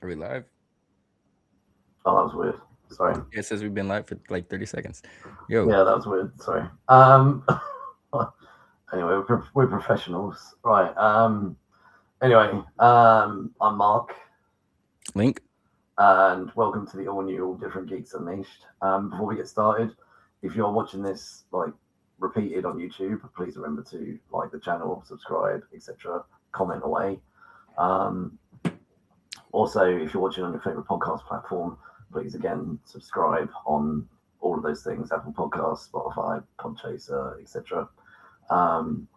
Are we live? Oh, that was weird. Sorry. Yeah, it says we've been live for like 30 seconds. Yo, Yeah, that was weird. Sorry. Anyway, we're professionals, right? Anyway, I'm Mark, Link. and welcome to the all new, all different Geeks Unleashed. Before we get started, if you're watching this like repeated on YouTube, please remember to like the channel, subscribe, etc. Comment away. Um, Also, if you're watching on your favorite podcast platform, please again subscribe on all of those things: Apple Podcasts, Spotify, Podchaser, etc.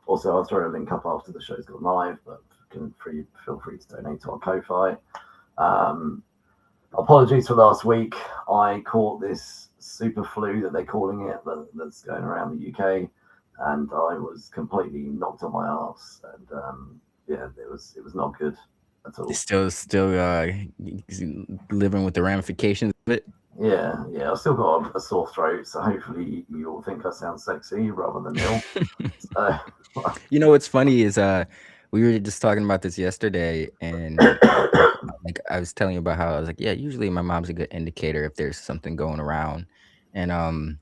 Also, I'll throw a link up after the show's gone live, but feel free to donate to our Kofi. Um, Apologies for last week. I caught this super flu that they're calling it that's going around the UK, and I was completely knocked on my ass. And yeah, it was not good at Is all. still living with the ramifications of it. Yeah. I've still got a sore throat, so hopefully you'll think I sound sexy rather than ill. So, You know what's funny is we were just talking about this yesterday, and like I was telling you about how I was like, yeah, usually my mom's a good indicator if there's something going around, and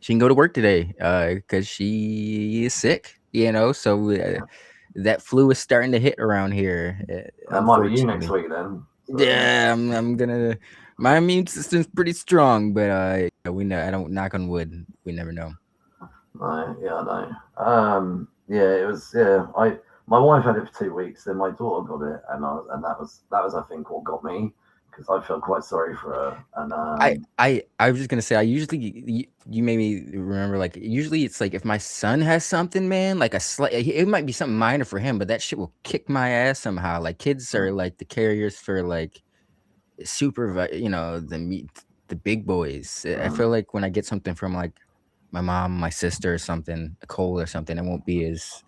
she can go to work today because she is sick. So that flu is starting to hit around here, that might be you next unfortunately. week then. So Yeah, I'm gonna. My immune system's pretty strong, but we know. I don't knock on wood. We never know. no, yeah, I know. Yeah, it was. Yeah, my wife had it for 2 weeks, then my daughter got it, and that was I think what got me because I felt quite sorry for her. And I was just gonna say. I usually you made me remember. Like usually it's like if my son has something, man, like a slight. It might be something minor for him, but that shit will kick my ass somehow. Like kids are like the carriers for like the big boys. I mm, feel like when I get something from like my mom, my sister, or something, a cold or something, it won't be as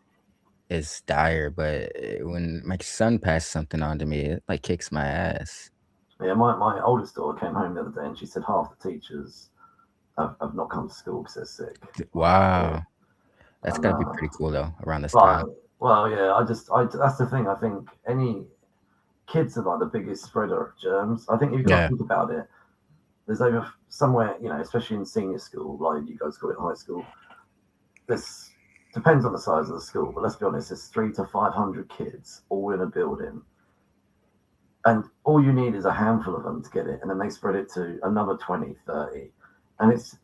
dire. But when my son passes something on to me, it like kicks my ass. yeah, my oldest daughter came home the other day and she said half the teachers have not come to school because they're sick. Yeah, Wow, that's and gotta be pretty cool though. Around this like, time, well, yeah, I that's the thing. I think any kids are like the biggest spreader of germs. I think you've got to yeah. think about it. There's over somewhere, especially in senior school, like you guys call it high school. This depends on the size of the school, but let's be honest, there's 300 to 500 kids all in a building, and all you need is a handful of them to get it, and then they spread it to another 20, 30, and it's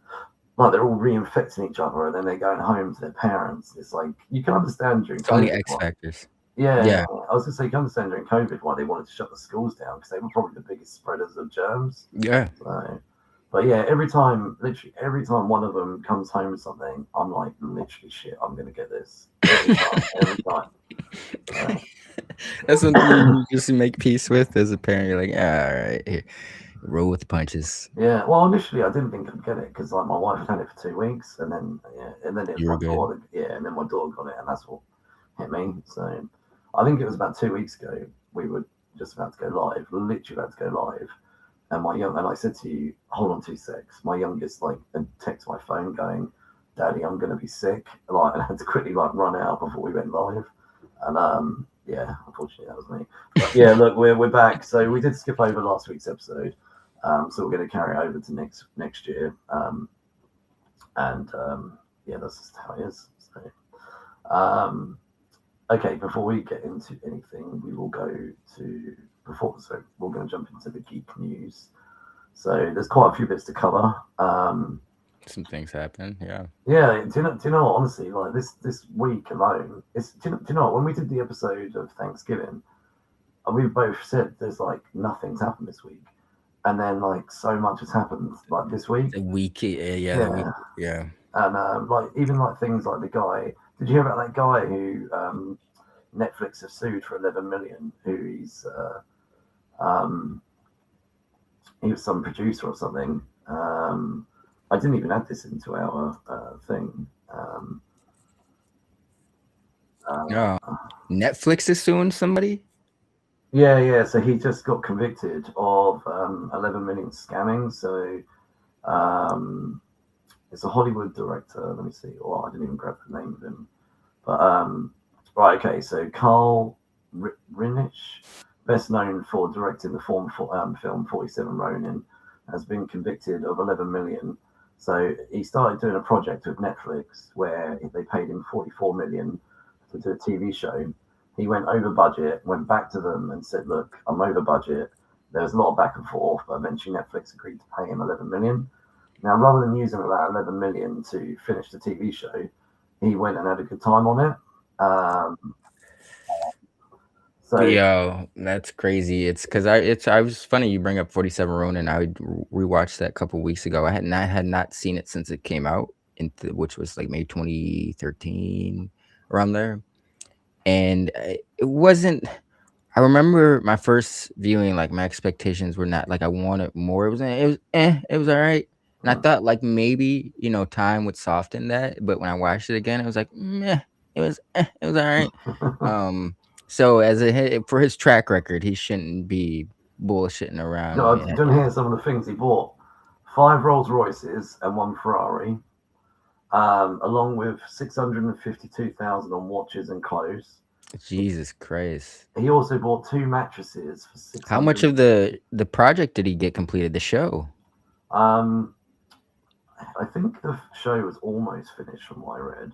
like they're all reinfecting each other, and then they're going home to their parents. It's like you can understand during So many COVID X why. factors. Yeah, Yeah, I was gonna say you can understand during COVID why they wanted to shut the schools down because they were probably the biggest spreaders of germs. yeah. So, but yeah, literally every time one of them comes home with something, I'm like, literally, shit, I'm gonna get this every time. So, That's something you just make peace with as a parent. You're like, yeah, all right, here, roll with the punches. yeah, well, initially I didn't think I'd get it because like my wife had it for 2 weeks, and then it was You were my good. daughter, and then my daughter got it, and that's what hit me. So, I think it was about 2 weeks ago we were just about to go live, literally about to go live, and I said to you, hold on 2 secs. My youngest like text my phone going, "Daddy, I'm gonna be sick." Like, and I had to quickly like run out before we went live. And yeah, unfortunately that was me. But yeah, look, we're back. So we did skip over last week's episode. So we're going to carry it over to next year. And yeah, that's just how it is. So okay, before we get into anything, we will go to before. So we're going to jump into the geek news. So there's quite a few bits to cover. Some things happen. Yeah. Yeah, do you know what? Honestly, like this week alone, do you know what? When we did the episode of Thanksgiving, and we both said there's like nothing's happened this week, and then like so much has happened like this week. The week, yeah, the week, Yeah, yeah. and like even like things like the guy. Did you hear about that guy who Netflix have sued for 11 million? Um, he was some producer or something. I didn't even add this into our thing. No, Uh, Netflix is suing somebody. yeah. So he just got convicted of 11 million scamming. So um, it's a Hollywood director. Let me see. Oh, I didn't even grab the name of him. But right, okay. So Carl Rinich, best known for directing the film 47 Ronin, has been convicted of 11 million. So he started doing a project with Netflix where they paid him 44 million to do a TV show. He went over budget, went back to them and said, "Look, I'm over budget." There was a lot of back and forth, but eventually Netflix agreed to pay him 11 million. Now, rather than using that 11 million to finish the TV show, he went and had a good time on it. Um, so, Yo, that's crazy. I was funny you bring up 47 Ronin. Rewatched that a couple weeks ago. I had not seen it since it came out, which was like maybe 2013 around there. And it wasn't. I remember my first viewing, like my expectations were not like I wanted more. It was all right. And I mm. thought like maybe, time would soften that, but when I watched it again, it was like, meh, it was all right. Um, so for his track record, he shouldn't be bullshitting around. do you want to hear some of the things he bought? 5 Rolls Royces and 1 Ferrari, along with 652,000 on watches and clothes. Jesus Christ. He also bought 2 mattresses for six How much hundred. of the project did he get completed? The show? Um, I think the show was almost finished from what I read.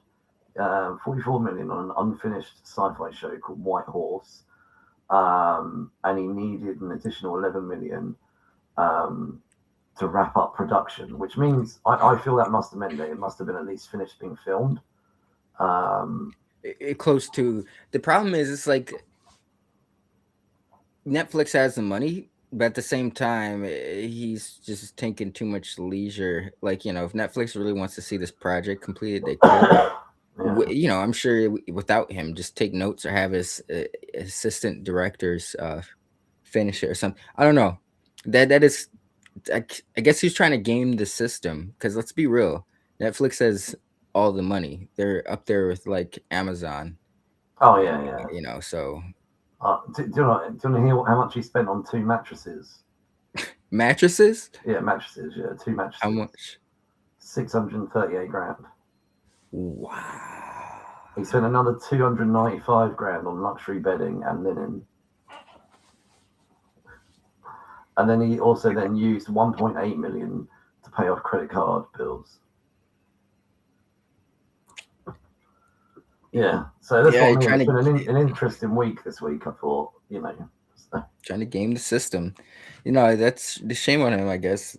44 million on an unfinished sci-fi show called White Horse, and he needed an additional 11 million um, to wrap up production, which means I feel that must have meant that it must have been at least finished being filmed. Um, Close to. The problem is, it's like Netflix has the money, but at the same time, he's just taking too much leisure. Like, if Netflix really wants to see this project completed, they could. yeah. I'm sure without him, just take notes or have his assistant directors finish it or something. I don't know. That is, I guess he's trying to game the system because let's be real, Netflix has all the money. They're up there with like Amazon, Oh yeah, yeah. So Do you want to hear how much he spent on 2 mattresses? mattresses. Yeah, mattresses. Yeah, two How mattresses. much? 638 grand. Wow. He spent another 295 grand on luxury bedding and linen. And then he also then used 1.8 million to pay off credit card bills. Yeah, so that's Yeah, what I you're mean. trying It's been to an interesting week this week. I thought, so. trying to game the system. That's the shame on him, I guess.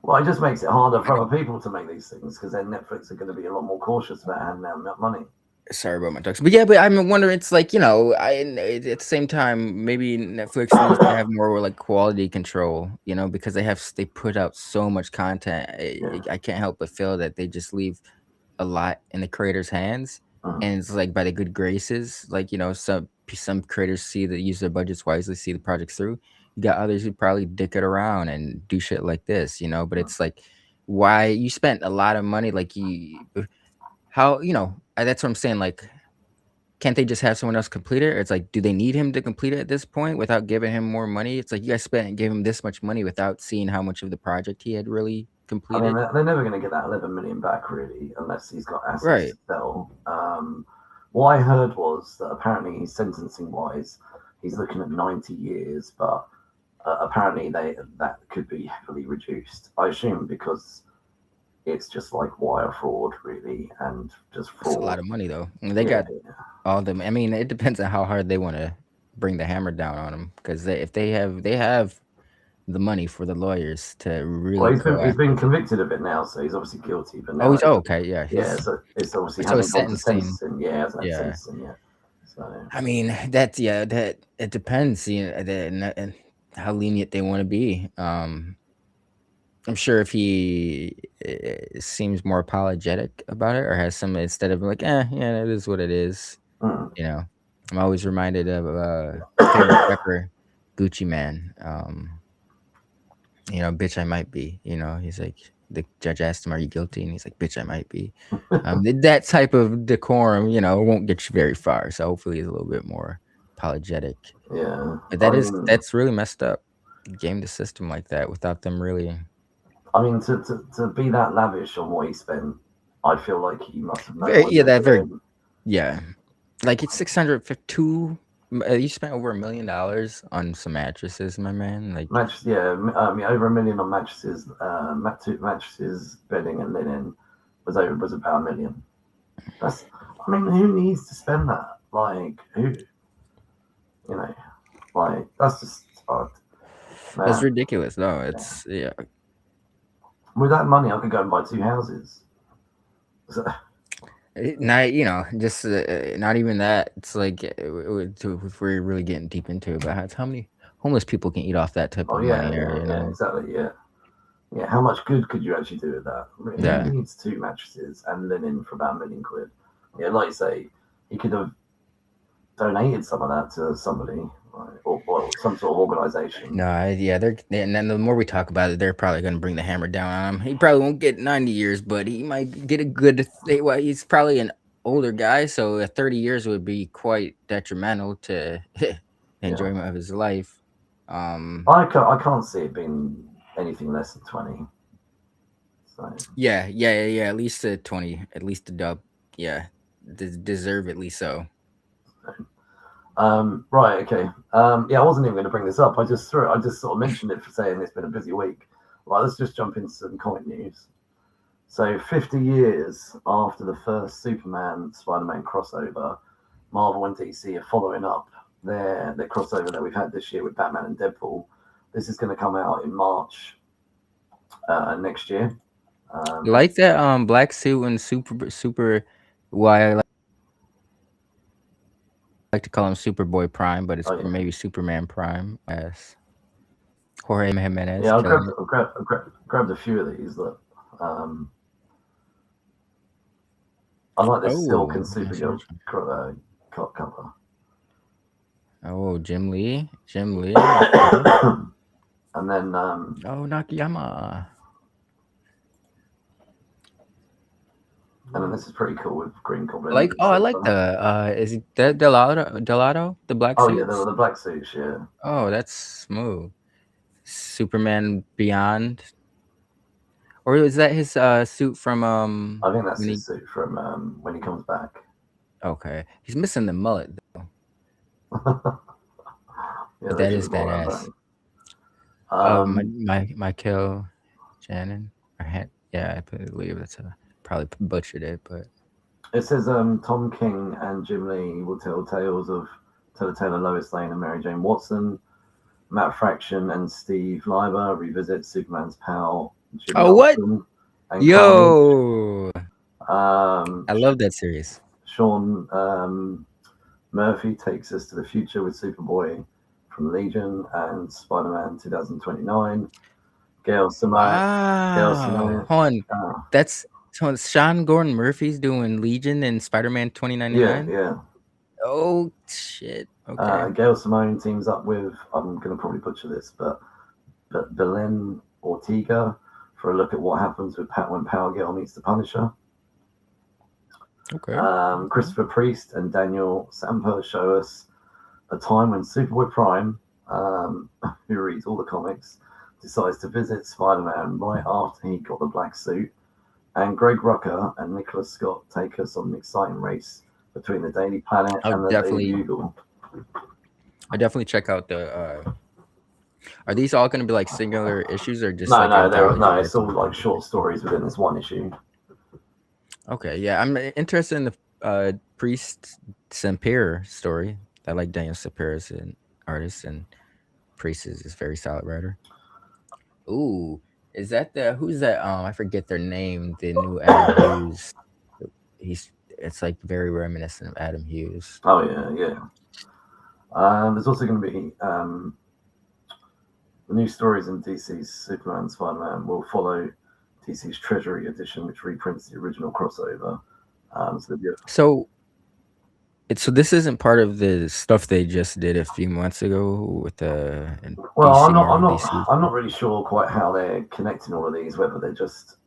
Well, it just makes it harder for other people to make these things because then Netflix are going to be a lot more cautious about handing out that money. Sorry about my dogs, but yeah, but I'm wondering. It's like at the same time, maybe Netflix needs to have more like quality control, because they put out so much content. Yeah. I can't help but feel that they just leave a lot in the creators' hands, Mm. and it's like by the good graces. Like some creators use their budgets wisely, see the projects through. You got others who probably dick it around and do shit like this, But Mm. it's like, why you spent a lot of money, like how that's what I'm saying. Like, can't they just have someone else complete it? Or it's like, do they need him to complete it at this point without giving him more money? It's like you guys spent and gave him this much money without seeing how much of the project he had really I mean, completed. they're never going to get that 11 million back, really, unless he's got assets Right. to sell. What I heard was that apparently, sentencing wise, he's looking at 90 years, but apparently that could be heavily reduced. I assume because it's just like wire fraud, really, and just It's a lot fraud. of money though. And they Yeah, got all them. I mean, it depends on how hard they want to bring the hammer down on him. Because if they have the money for the lawyers to well, really he's go he's been after. convicted of it now, so he's obviously guilty. But Oh, now he's okay. Yeah, yeah, he's so it's obviously so hasn't his gone to sentencing. sentencing. Yeah, hasn't had Yeah. sentencing yet. So I mean, that it depends, and how lenient they want to be. I'm sure if he seems more apologetic about it or has some instead of like, yeah, it is what it is. mm. You know, I'm always reminded of favorite rapper Gucci Man. Bitch, I might be. He's like the judge asked him, "Are you guilty?" And he's like, "Bitch, I might be." That type of decorum, won't get you very far. So hopefully, he's a little bit more apologetic. Yeah, But I mean, that's really messed up. Game the system like that without them really. to be that lavish on what he spent, I feel like he must have known Very what he yeah, was that very doing. yeah. Like it's 652. You spent over $1 million on some mattresses, my man. Like, Mattress, yeah, yeah, over 1 million on mattresses, mattresses, bedding, and linen was about 1 million. That's, I mean, who needs to spend that? Like, who, you know, like that's just that's man. ridiculous. No, Yeah. it's yeah. With that money, I could go and buy 2 houses. So, Not just not even that. It's like if we're really getting deep into it, but how many homeless people can eat off that type oh of yeah, money, or yeah, yeah, exactly, yeah, yeah. How much good could you actually do with that? I mean, who yeah. needs 2 mattresses and linen for about 1 million quid? Yeah, like you say, he could have donated some of that to somebody, like, or some sort of organisation. No, yeah, and then the more we talk about it, they're probably gonna bring the hammer down on him. He probably won't get 90 years, but he might get a good. Well, he's probably an older guy, so 30 years would be quite detrimental to the Yeah, enjoyment of his life. I can't see it being anything less than 20. So, Yeah. At least a 20, at least a dub. Yeah, deserve at least so. right, okay. Yeah, I wasn't even going to bring this up. I just sort of mentioned it for saying it's been a busy week. Right, let's just jump into some comic news. So, 50 years after the first Superman Spider-Man crossover, Marvel and DC are following up their crossover that we've had this year with Batman and Deadpool. This is going to come out in March next year. Um, Like that black suit and super. Why I like to call him Superboy Prime, but it's oh yeah, maybe Superman Prime. Yes, Jorge Jimenez yeah. I killing grabbed it. I grabbed, I grabbed, grabbed a few of these. Look, I like this Silk Oh, and Supergirl cover. oh, Jim Lee. Okay. And then Oh, Nakayama. this is pretty cool with Green Goblin Like, and oh, I like Silver. the is it Delato, the black Oh yeah, the, suits? the black suits. Yeah, Oh, that's smooth. Superman Beyond, or is that his suit from I think that's when his he? suit from when he comes back. Okay, he's missing the mullet though, Yeah, but they that should is have brought that badass. back. Oh, Um, Michael Shannon, yeah, I believe that's a probably butchered it, but it says Tom King and Jim Lee will tell the tale of Lois Lane and Mary Jane Watson. Matt Fraction and Steve Leiber revisit Superman's pal Jimmy oh what? Olsen and Carnage. Yo, Um, I love that series. Sean Murphy takes us to the future with Superboy from Legion and Spider-Man 2029. Gail Simone, Gail Wow. Simone. Hold on. Uh, That's so Sean Gordon Murphy's doing Legion and Spider-Man yeah, 2099? yeah. Oh shit. Okay. Gail Simone teams up with, I'm going to probably butcher this, but Belen Ortega for a look at what happens with when Power Girl meets the Punisher. Okay. Okay. Christopher Priest and Daniel Samper show us a time when Superboy Prime, who reads all the comics, decides to visit Spider-Man right after he got the black suit. And Greg Rucker and Nicholas Scott take us on an exciting race between the Daily Planet I'll and the Daily definitely Bugle. I'll definitely check out the are these all gonna be like singular issues or just No, like no, no. anthology It's all type of like short stories within this one issue. Okay, yeah. I'm interested in the Priest Samper story. I like Daniel Samper as an artist and Priest is very solid writer. Ooh, is that the who's that? I forget their name. The new Adam Hughes. It's like very reminiscent of Adam Hughes. Oh yeah, yeah. There's also going to be the new stories in DC's Superman Spider-Man will follow DC's Treasury edition, which reprints the original crossover. So So so this isn't part of the stuff they just did a few months ago with the well, DC Marvel DC. I'm not really sure quite how they're connecting all of these. Whether they're just,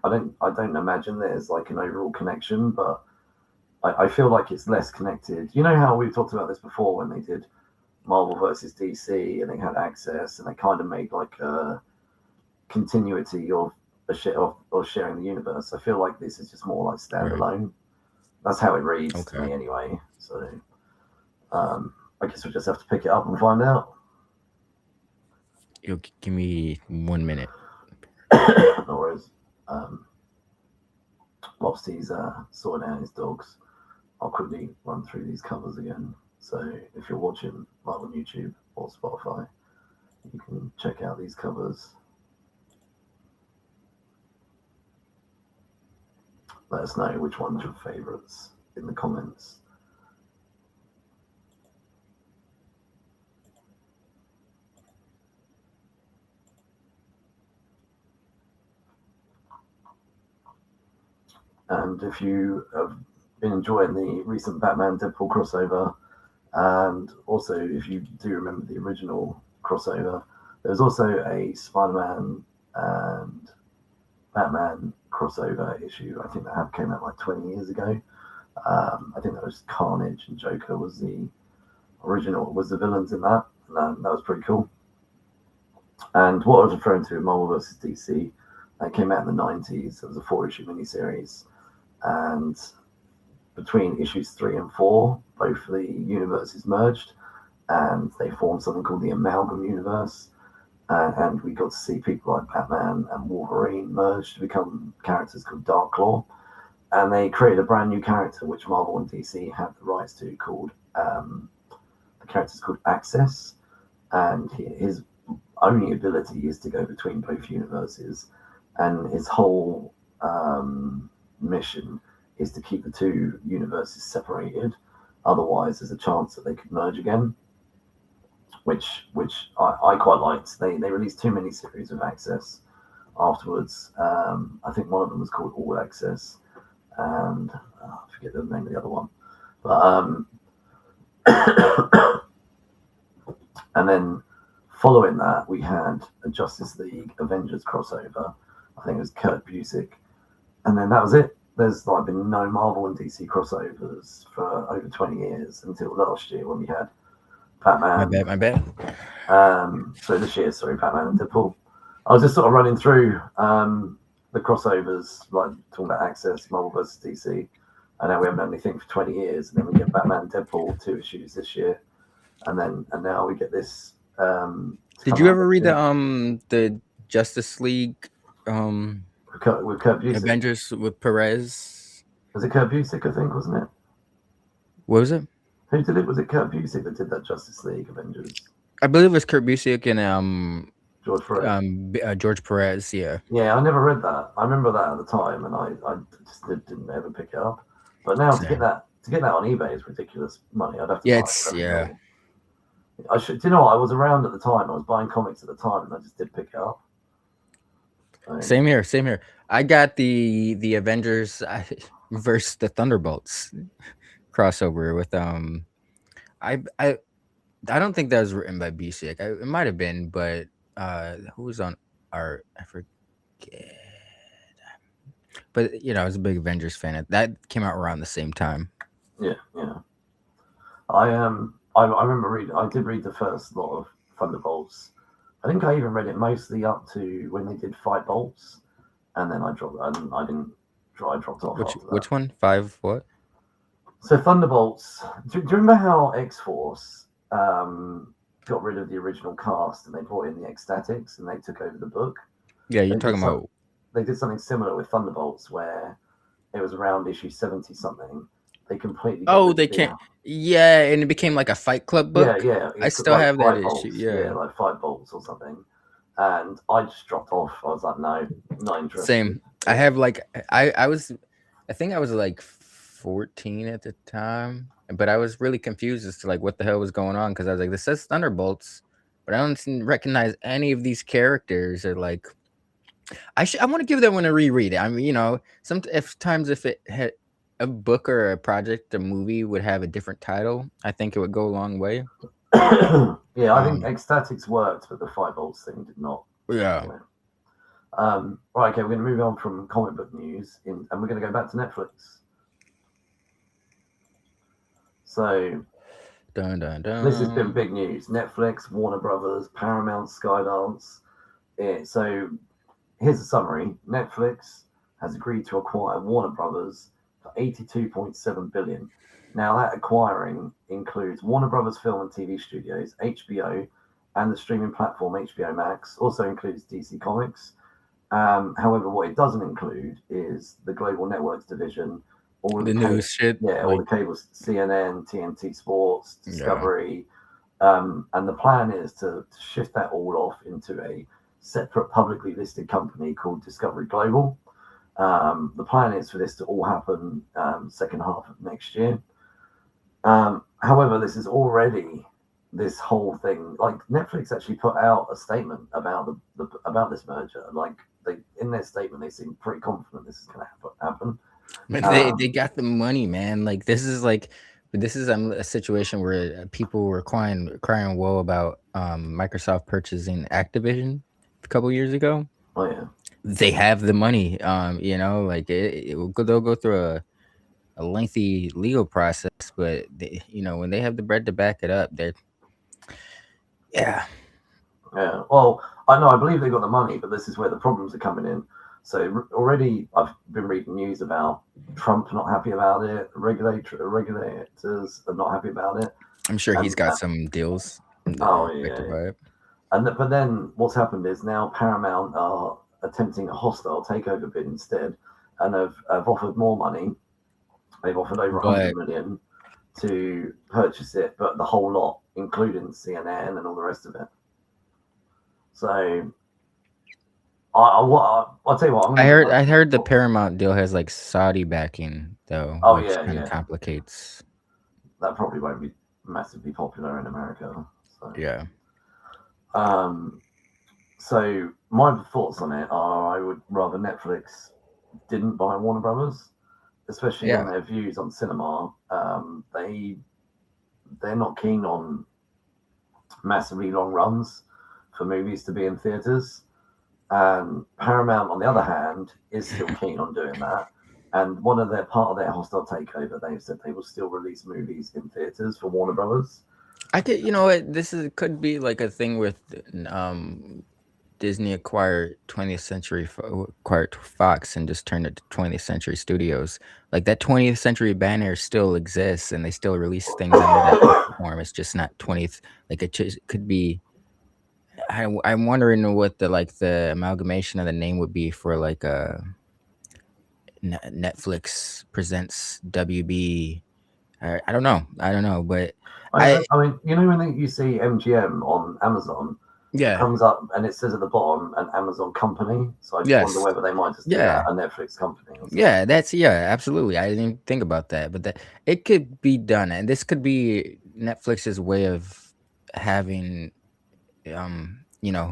I don't imagine there's like an overall connection, but I feel like it's less connected. You know how we've talked about this before when they did Marvel versus DC and they had access and they kind of made like a continuity of of sharing the universe. I feel like this is just more like Right. standalone. That's how it reads to Okay. me anyway. So, um, I guess we'll just have to pick it up and find out. You'll give me 1 minute. No worries. Whilst he's sorting out his dogs, I'll quickly run through these covers again. So if you're watching live on YouTube or Spotify, you can check out these covers. Let us know which one's your favourites in the comments. And if you have been enjoying the recent Batman Deadpool crossover, and also if you do remember the original crossover, there's also a Spider-Man and Batman crossover issue. I think that came out like 20 years ago. I think that was Carnage and Joker was the the villains in that. And that was pretty cool. And what I was referring to, Marvel vs. DC, that came out in the 90s. It was a 4-issue miniseries. And between issues 3 and 4, both the universes merged and they formed something called the Amalgam Universe. And we got to see people like Batman and Wolverine merge to become characters called Darklaw. And they created a brand new character, which Marvel and DC had the rights to, called the character's called Access. And his only ability is to go between both universes. And his whole mission is to keep the two universes separated. Otherwise, there's a chance that they could merge again. Which I quite liked. They released 2 miniseries of Access afterwards. I think one of them was called All Access, and I forget the name of the other one. But and then following that, we had a Justice League Avengers crossover. I think it was Kurt Busiek, and then that was it. There's like been no Marvel and DC crossovers for over 20 years until last year when we had Batman. My bad. So this year, sorry, Batman and Deadpool. I was just sort of running through the crossovers, like talking about Access, Marvel vs. DC, and now we haven't had anything for 20 years, and then we get Batman and Deadpool 2 issues this year, and now we get this. Did you ever read the Justice League with Kurt Busiek? Avengers with Perez? Was it Kurt Busiek? I think, wasn't it? What was it? Who did it? Was it Kurt Busiek that did that Justice League Avengers? I believe it was Kurt Busiek and George Perez. George Perez. Yeah. Yeah, I never read that. I remember that at the time, and I just didn't ever pick it up. But now to get that on eBay is ridiculous money. I'd have to. Yeah. I should. Do you know what? I was around at the time. I was buying comics at the time, and I just did pick it up. Same here. I got the Avengers versus the Thunderbolts crossover with I don't think that was written by Busiek. It might have been, but who was on art? I forget. But I was a big Avengers fan. That came out around the same time. Yeah. I remember reading. I did read the first lot of Thunderbolts. I think I even read it mostly up to when they did Fight Bolts, and then I dropped off. Which one? 5 what? So Thunderbolts. Do you remember how X-Force got rid of the original cast and they brought in the Ecstatics and they took over the book? Yeah, you're talking about. They did something similar with Thunderbolts where it was around issue 70 something. They completely. Oh, they can't. Yeah, and it became like a Fight Club book. Yeah. I still have that issue. Yeah, like Fight Bolts or something. And I just dropped off. I was like, no, not interested. Same. I have like I think I was like 14 at the time, but I was really confused as to like what the hell was going on because I was like, this says Thunderbolts, but I don't recognize any of these characters. Or like, I want to give that one a reread. I mean, sometimes if it had a book or a project, a movie would have a different title, I think it would go a long way. Yeah, I think Ecstatics worked, but the Fight Bolts thing did not. Yeah. Right, okay, we're going to move on from comic book news, and we're going to go back to Netflix. So, dun. This has been big news. Netflix, Warner Brothers, Paramount, Skydance. So, here's a summary. Netflix has agreed to acquire Warner Brothers for 82.7 billion. Now that acquiring includes Warner Brothers Film and TV Studios, HBO, and the streaming platform HBO Max. Also includes DC Comics. However, what it doesn't include is the global networks division, all of The the news shit, all like, the cables, CNN, TNT Sports, yeah. Discovery, and the plan is to shift that all off into a separate publicly listed company called Discovery Global. The plan is for this to all happen second half of next year. However, this is already this whole thing. Like Netflix actually put out a statement about about this merger. Like they in their statement, they seem pretty confident this is going to happen. But they Um, got the money, man. Like this is a situation where people were crying woe about Microsoft purchasing Activision a couple years ago. oh yeah, They have the money. Like they'll go through a lengthy legal process, but when they have the bread to back it up, they're yeah. yeah. Well, I know I believe they got the money, but this is where the problems are coming in. So already, I've been reading news about Trump not happy about it. Regulators are not happy about it. I'm sure he's And got some deals oh affected yeah, by it. but then what's happened is now Paramount are attempting a hostile takeover bid instead, and have offered more money. They've offered over 100 But million to purchase it, but the whole lot, including CNN and all the rest of it. So I'll tell you what I'm I going to heard do. I heard the Paramount deal has like Saudi backing though, Oh which yeah, kind of yeah. complicates. That probably won't be massively popular in America. So, Yeah. um, so my thoughts on it are, I would rather Netflix didn't buy Warner Brothers, especially on Yeah. their views on cinema. They're not keen on massively long runs for movies to be in theaters. Paramount, on the other hand, is still keen on doing that. And one of their part of their hostile takeover, they've said they will still release movies in theaters for Warner Brothers. I could, you know what, could be like a thing with Disney acquired Fox and just turned it to 20th Century Studios. Like that 20th Century banner still exists and they still release things under that platform. It's just not 20th. Like it just could be. I'm wondering what the amalgamation of the name would be for like a Netflix presents WB. I don't know. I don't know, but I I mean, you know, when you see MGM on Amazon, it yeah. comes up and it says at the bottom an Amazon company. So I just wonder Yes. whether they might just do Yeah. that, a Netflix company or something. Yeah, absolutely. I didn't even think about that, but that it could be done, and this could be Netflix's way of having,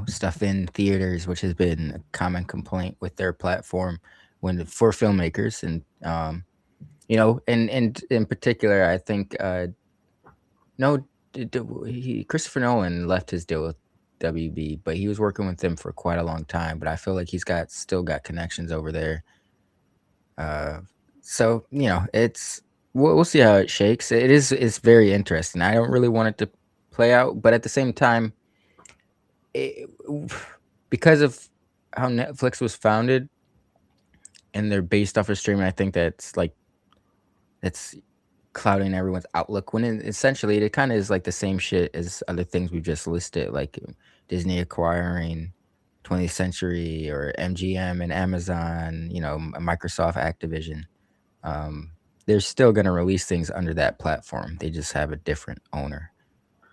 stuff in theaters, which has been a common complaint with their platform when for filmmakers, and and in particular, I think no, Christopher Nolan left his deal with WB, but he was working with them for quite a long time. But I feel like he's still got connections over there. Uh, so it's we'll see how it shakes. It's very interesting. I don't really want it to play out, but at the same time, it, because of how Netflix was founded and they're based off of streaming, I think that's clouding everyone's outlook. When essentially it kind of is like the same shit as other things we just listed, like Disney acquiring 20th Century or MGM and Amazon, Microsoft, Activision. Um, they're still going to release things under that platform. They just have a different owner.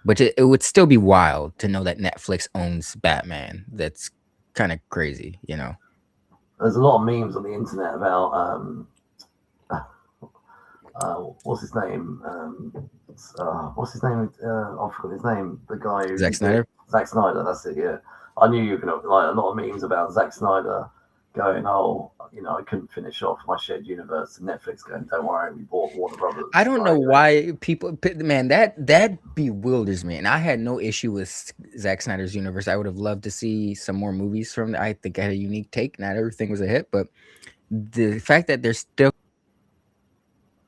But it would still be wild to know that Netflix owns Batman. That's kind of crazy, There's a lot of memes on the internet about what's his name? What's his name? I forgot his name. The guy who Zack did it. Snyder. Zack Snyder. That's it. Yeah, I knew you were gonna like a lot of memes about Zack Snyder going, oh, I couldn't finish off my shared universe, and Netflix going, don't worry, we bought Warner Brothers. I don't know Like, why people, man, that bewilders me. And I had no issue with Zack Snyder's universe. I would have loved to see some more movies from. I think I had a unique take. Not everything was a hit, but the fact that there's still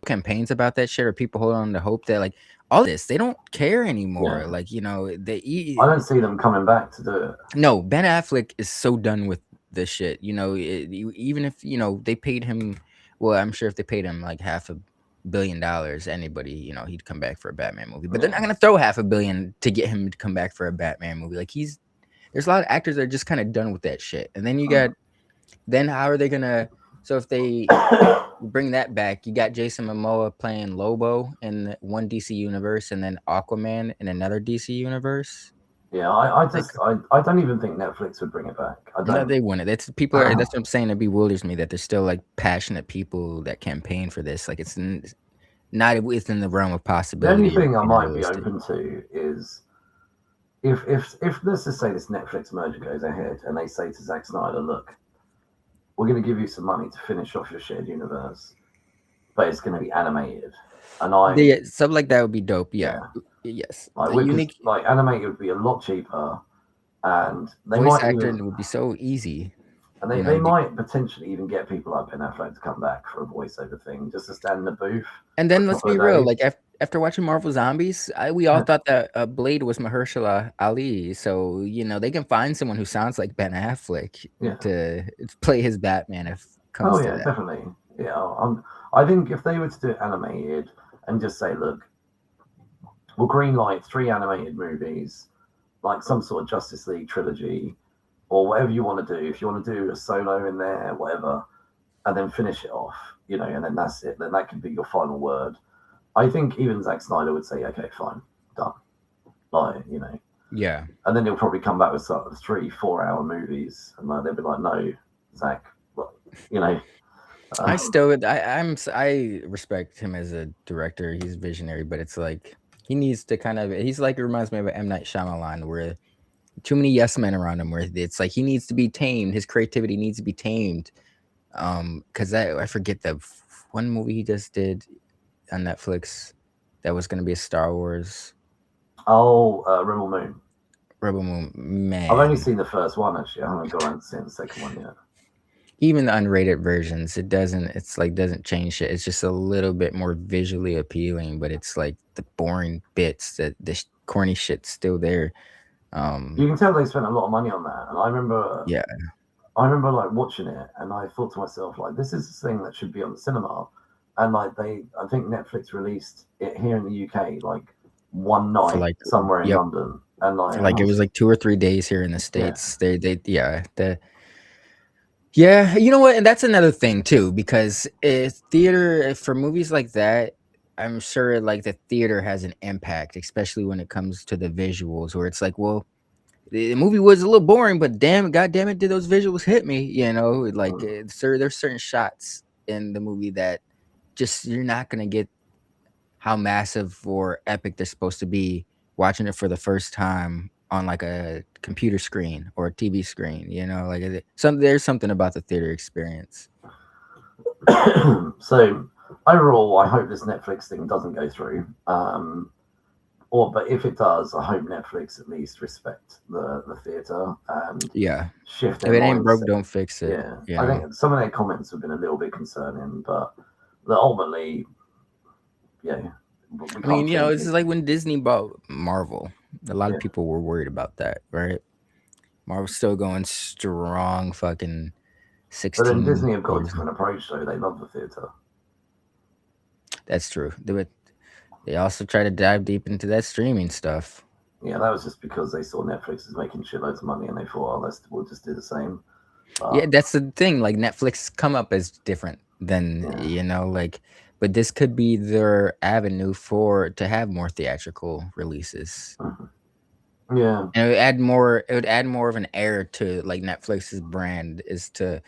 campaigns about that shit, or people hold on to hope that like all this, they don't care anymore. Yeah. Like I don't see them coming back to do it. No, Ben Affleck is so done with this shit. Even if they paid him well, I'm sure if they paid him like $500 million, anybody, he'd come back for a Batman movie. But they're not Yeah. gonna throw $500 million to get him to come back for a Batman movie. Like there's a lot of actors that are just kind of done with that shit. And then then how are they gonna? So if they bring that back, you got Jason Momoa playing Lobo in one DC universe, and then Aquaman in another DC universe. Yeah, I Like, just I don't even think Netflix would bring it back. I no, don't. they wouldn't. That's what I'm saying. It bewilders me that there's still like passionate people that campaign for this. Like not within the realm of The only possibility of thing I being might be realistic. open to is if let's just say this Netflix merger goes ahead and they say to Zack Snyder, look, we're going to give you some money to finish off your shared universe, but it's going to be animated, and Yeah, something like that would be dope. Yeah, yeah, yes, like a because unique like animated would be a lot cheaper, and they voice might actor even would be so easy. and they might potentially even get people like Ben Affleck to come back for a voiceover thing, just to stand in the booth And for a then let's couple be of real. days. Like after watching Marvel Zombies, we all thought that Blade was Mahershala Ali. So they can find someone who sounds like Ben Affleck Yeah. to play his Batman if it Oh comes to yeah, that. definitely. Yeah, I think if they were to do it animated and just say, look, we'll greenlight 3 animated movies, like some sort of Justice League trilogy, or whatever you want to do. If you want to do a solo in there, whatever, and then finish it off, and then that's it. Then that could be your final word. I think even Zack Snyder would say, okay, fine, done. Like, Yeah. and then he'll probably come back with sort of 3-4 hour movies, and they'll be like, no, Zack, well, you know. I Um, still I respect him as a director. He's visionary, but it's like he needs to he's like, it reminds me of M. Night Shyamalan, where too many yes men around him, where it's like he needs to be tamed. His creativity needs to be tamed. Because I forget the one movie he just did on Netflix that was going to be a Star Wars Rebel Moon. Rebel Moon. I've only Man, seen the first one actually. I haven't gone around to see the second one yet. even the unrated versions, it's like doesn't change shit. It's just a little bit more visually appealing, but it's like the boring bits, that the corny shit's still there. You can tell they spent a lot of money on that, and Yeah, I remember like watching it, and I thought to myself like, this is the thing that should be on the cinema, and like I think Netflix released it here in the UK like one for night like, somewhere in yep, London, and like I like it was was like 2 or 3 days here in the yeah, States. Yeah, yeah, you know what? And that's another thing too, because theater for movies like that, I'm sure like the theater has an impact, especially when it comes to the visuals, where it's like, well, the movie was a little boring, but god damn it, did those visuals hit me? Like, mm, sir, there's certain shots in the movie that just you're not gonna get how massive or epic they're supposed to be watching it for the first time on like a computer screen or a TV screen. Like there's something about the theater experience. so overall, I hope this Netflix thing doesn't go through. But if it does, I hope Netflix at least respect the theatre and Yeah, shift if their it ain't broke, mindset. don't fix it. Yeah, I think some of their comments have been a little bit concerning, but ultimately, yeah, we I mean, can't change this it. is like when Disney bought Marvel. A lot of Yeah, people were worried about that, right? Marvel's still going strong, fucking but then 16 Disney have got a years. different approach, though. They love the theatre. That's true. They also try to dive deep into that streaming stuff. Yeah, that was just because they saw Netflix is making shitloads of money, and they thought, oh, we'll just do the same. Yeah, But that's the thing. Like Netflix come up as different than yeah, like, but this could be their avenue to have more theatrical releases. mhm. Yeah. And it would add more of an air to like Netflix's brand is to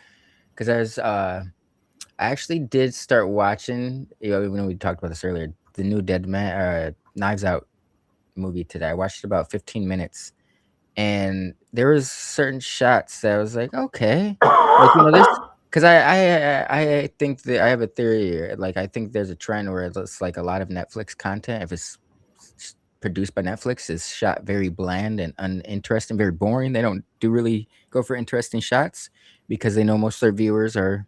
because I actually did start watching, even though we talked about this earlier, the new Dead Man Knives Out movie today. I watched about 15 minutes, and there was certain shots that I was like, okay, like there's because I think that I have a theory. Like I think there's a trend where it's like a lot of Netflix content, if it's produced by Netflix, is shot very bland and uninteresting, very boring. They don't do really go for interesting shots because they know most of their viewers are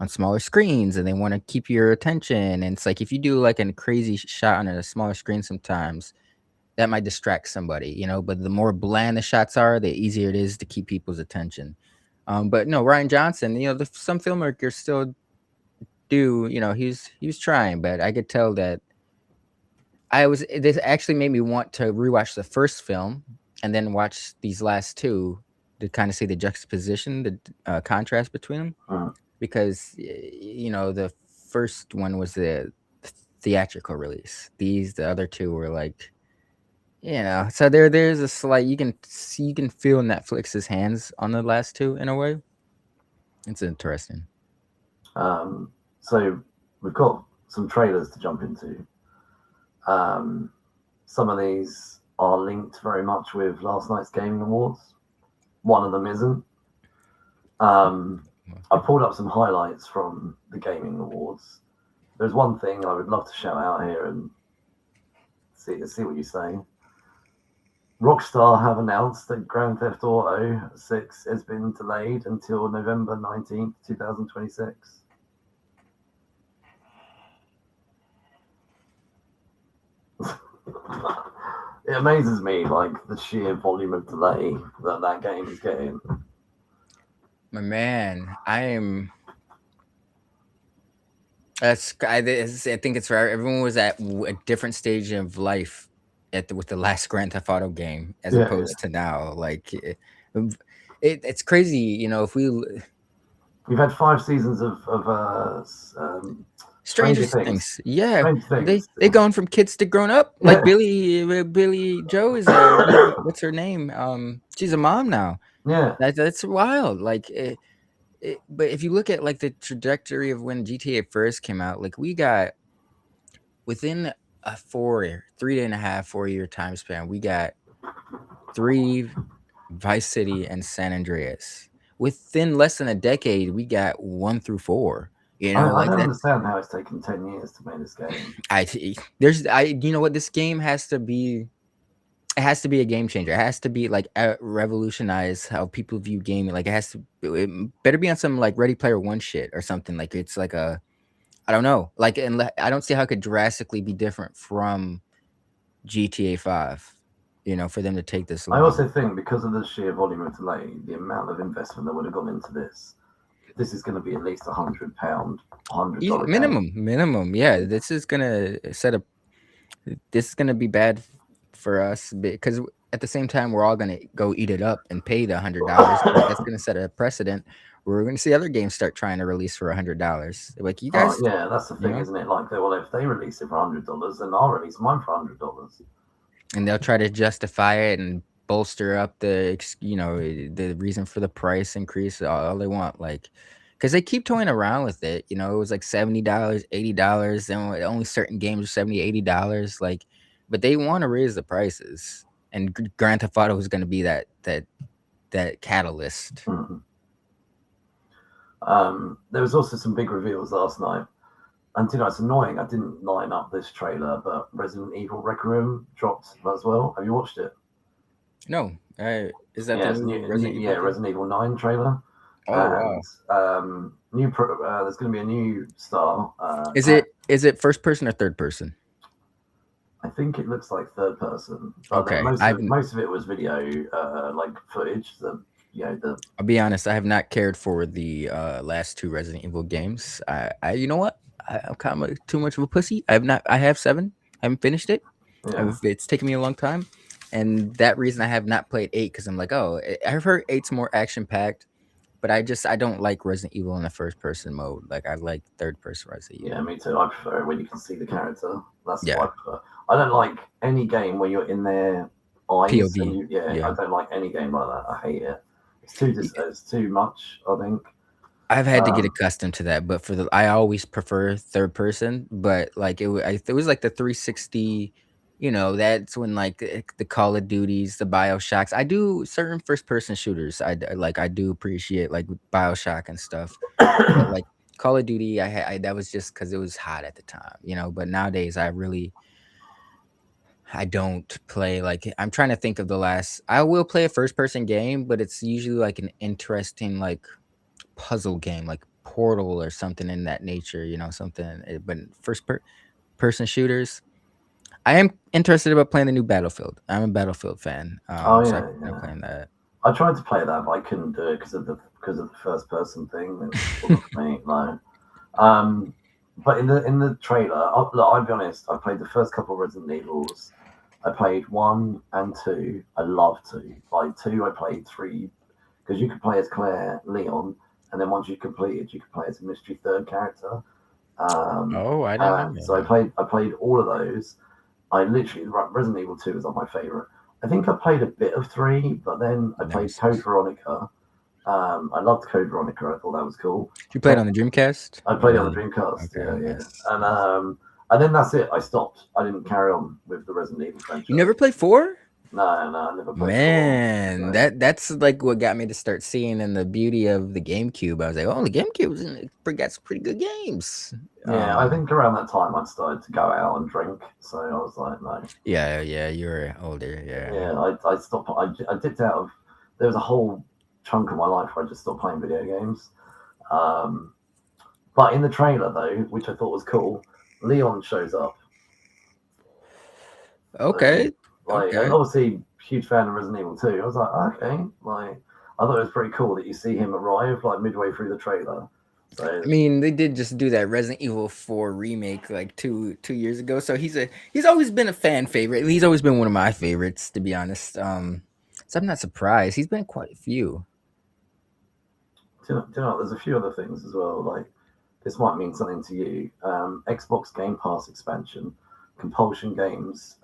on smaller screens and they want to keep your attention. And it's like if you do like a crazy shot on a smaller screen sometimes, that might distract somebody, but the more bland the shots are, the easier it is to keep people's attention. But no, Ryan Johnson, some filmmakers still do, he was trying, but I could tell that this actually made me want to rewatch the first film and then watch these last two to kind of see the juxtaposition, the contrast between them, Mm. because the first one was the theatrical release. The other two were like, so there's a slight, you can feel Netflix's hands on the last two in a way. It's interesting. So we've got some trailers to jump into. Um, some of these are linked very much with last night's gaming awards. One of them isn't. I pulled up some highlights from the gaming awards. There's one thing I would love to shout out here and see what you say. Rockstar have announced that Grand Theft Auto 6 has been delayed until November 19th, 2026. It amazes me, like the sheer volume of delay that game is getting. My man, I think it's right. Everyone was at a different stage of life with the last Grand Theft Auto game as Yeah, opposed to now. Like it's crazy, if we we've had 5 seasons of Stranger Stranger Things. Things. Yeah, Stranger Things. they gone from kids to grown up. Like Yeah, Billy Joe is what's her name? She's a mom now. yeah. That's wild. Like but if you look at like the trajectory of when GTA first came out, like we got within a 3.5, 4 year time span, we got three Vice City and San Andreas. Within less than a decade, we got 1 through 4. I Like don't that's understand how it's taken 10 years to make this game. you know what, this game has to be. It has to be a game changer. It has to be like revolutionize how people view gaming. Like it better be on some like Ready Player One shit or something. Like it's like I don't know. Like, and I don't see how it could drastically be different from GTA 5. For them to take this I long. also think because of the sheer volume of delay, the amount of investment that would have gone into this is going to be at least £100, $100 game. Minimum. Yeah, this is gonna be bad for us because at the same time we're all gonna go eat it up and pay the $100, but that's gonna set a precedent. We're gonna see other games start trying to release for $100. Like you Oh guys, yeah, that's the you thing, know, isn't it? Like, well, if they release it for $100, then I'll release mine for $100. and they'll try to justify it and bolster up the reason for the price increase all they want, like because they keep toying around with it. It was like $70, $80, and only certain games are $70, $80, like, but they want to raise the prices, and Grand Theft Auto is going to be that catalyst. Mm. There was also some big reveals last night. And it's annoying. I didn't line up this trailer, but Resident Evil Requiem dropped as well. Have you watched it? No, is that Yeah, the it's new new, Resident yeah, Evil game? Resident Evil 9 trailer. Oh And wow. there's going to be a new star. Is it first person or third person? I think it looks like third person, but Okay, most of it was video, like footage. The I'll be honest, I have not cared for the last two Resident Evil games. You know what? I'm kind of too much of a pussy. I have seven. I haven't finished it. yeah. It's taken me a long time, and that reason I have not played eight because I'm like, oh, I've heard eight's more action packed, but I don't like Resident Evil in the first person mode. Like I like third person Resident Yeah, Evil. me too. I prefer it when you can see the character. That's what Yeah, I prefer. I don't like any game where you're in their eyes and POV. you. Yeah, I Yeah. don't like any game like that. I hate it. It's too much. I think. I've had to get Um, accustomed to that, but I always prefer third person. But like it was like the 360. That's when like the Call of Duties, the Bioshocks. I do certain first person shooters. I do appreciate like Bioshock and stuff. But like Call of Duty, that was just because it was hot at the time. But nowadays I don't play like I'm trying to think of the last. I will play a first person game, but it's usually like an interesting like puzzle game like Portal or something in that nature, something. But person shooters, I am interested about playing the new Battlefield. I'm a Battlefield fan, oh so I yeah, plan on yeah. playing that. I tried to play that, but I couldn't do it because of the first person thing. It wasn't for me. No. Um, but in the trailer, look, I'll be honest. I played the first couple of Resident Evils. I played one and two. I love two. Like two, I played three because you could play as Claire, Leon, and then once you completed, you could play as a mystery third character. Oh, I didn't know And so I that. played I played all of those. I literally Resident Evil 2 is on my favorite. I think I played a bit of three, but then I played Nice. Code Veronica. I loved Code Veronica. I thought that was cool. You played on the Dreamcast? I Or played it on the the Dreamcast. okay, Yeah, yeah. nice, nice. And then that's it. I stopped. I didn't carry on with the Resident Evil You never franchise. played 4? No, no, I never played four. Man, So that's like what got me to start seeing in the beauty of the GameCube. I was like, oh, the GameCube's got some pretty good games. yeah, I think around that time I'd started to go out and drink. So I was like, no. Yeah, yeah, you were older, yeah. Yeah, I stopped. I dipped out of. There was a whole chunk of my life where I just stopped playing video games. Um, but in the trailer though, which I thought was cool, Leon shows up. So Okay, like, and okay. obviously huge fan of Resident Evil 2. I was like, okay, like I thought it was pretty cool that you see him arrive like midway through the trailer. I So mean, they did just do that Resident Evil 4 remake like two years ago. So he's always been a fan favorite. He's always been one of my favorites, to be honest. So I'm not surprised. He's been quite a few. there's a few other things as well. Like this might mean something to you. Xbox Game Pass expansion, Compulsion Games.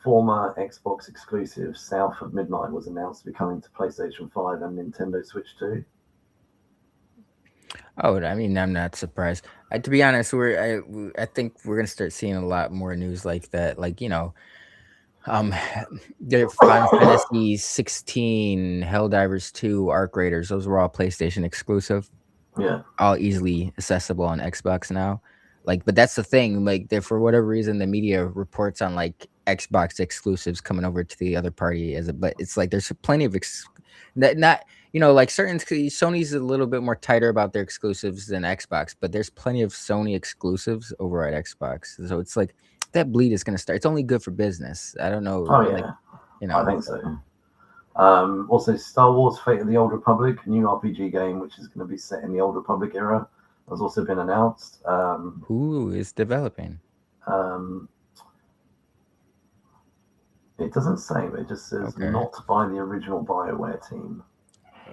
Former Xbox exclusive South of Midnight was announced to be coming to PlayStation 5 and Nintendo Switch 2. Oh, I mean, I'm not surprised. To be honest, I think we're gonna start seeing a lot more news like that. Like um, their Final Fantasy 16, Helldivers 2, Arc Raiders. Those were all PlayStation exclusive, Yeah. all easily accessible on Xbox now. Like, but that's the thing. Like, there for whatever reason, the media reports on like Xbox exclusives coming over to the other party as a. But it's like there's plenty of that not like certain Sony's a little bit more tighter about their exclusives than Xbox, but there's plenty of Sony exclusives over at Xbox. So it's like that bleed is gonna start. It's only good for business. I don't know, Oh like yeah, I think so. so. Also, Star Wars: Fate of the Old Republic, a new RPG game which is going to be set in the Old Republic era, has also been announced. Who is developing? Um, it doesn't say, but it just says Okay. not by the original BioWare team.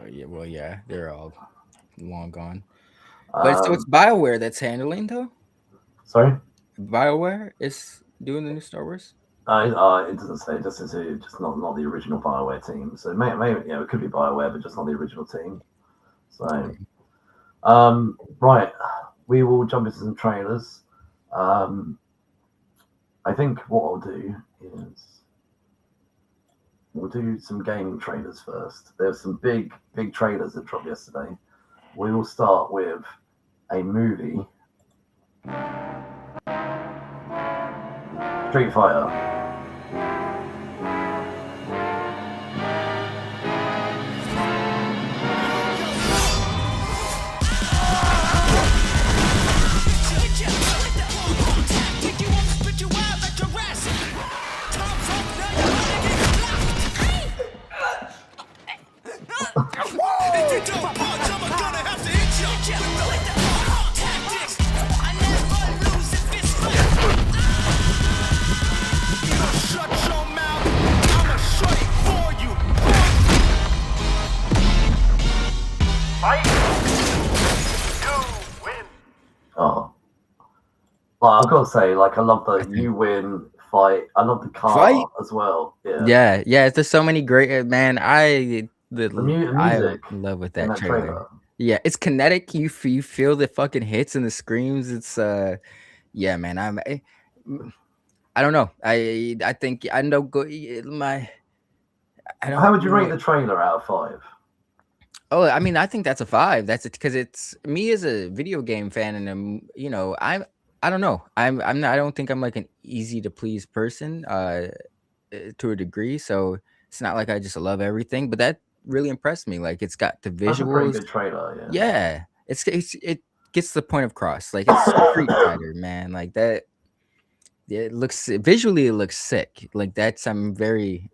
Yeah. Well, yeah, they're all long gone. But so it's Um, BioWare that's handling though. sorry, BioWare is doing the new Star Wars. it doesn't say. It just says just not the original BioWare team. So maybe it could be BioWare, but just not the original team. So Okay. right, we will jump into some trailers. Um, I think what I'll do is we'll do some gaming trailers first. There's some big trailers that dropped yesterday. We will start with a movie, Street Fighter. Oh, like I've got to say, like I love the I think you win fight. I love the car fight. as well. Yeah, Yeah, yeah. There's so many great man. the I'm music in love with in that that trailer. trailer. Yeah, it's kinetic. You feel the fucking hits and the screams. It's yeah, man. I don't know. I think I know go my I How don't would you rate know. the trailer out of 5? Oh, I mean, I think that's a 5. That's it because it's me as a video game fan, and I don't know. I'm not. I don't think I'm like an easy to please person, to a degree. So it's not like I just love everything, but that really impressed me. Like it's got the That's a pretty visuals. good trailer. Yeah. Yeah, it gets the point across. Like it's Street Fighter, man. Like that. Yeah, it looks visually, it looks sick. Like that's I'm very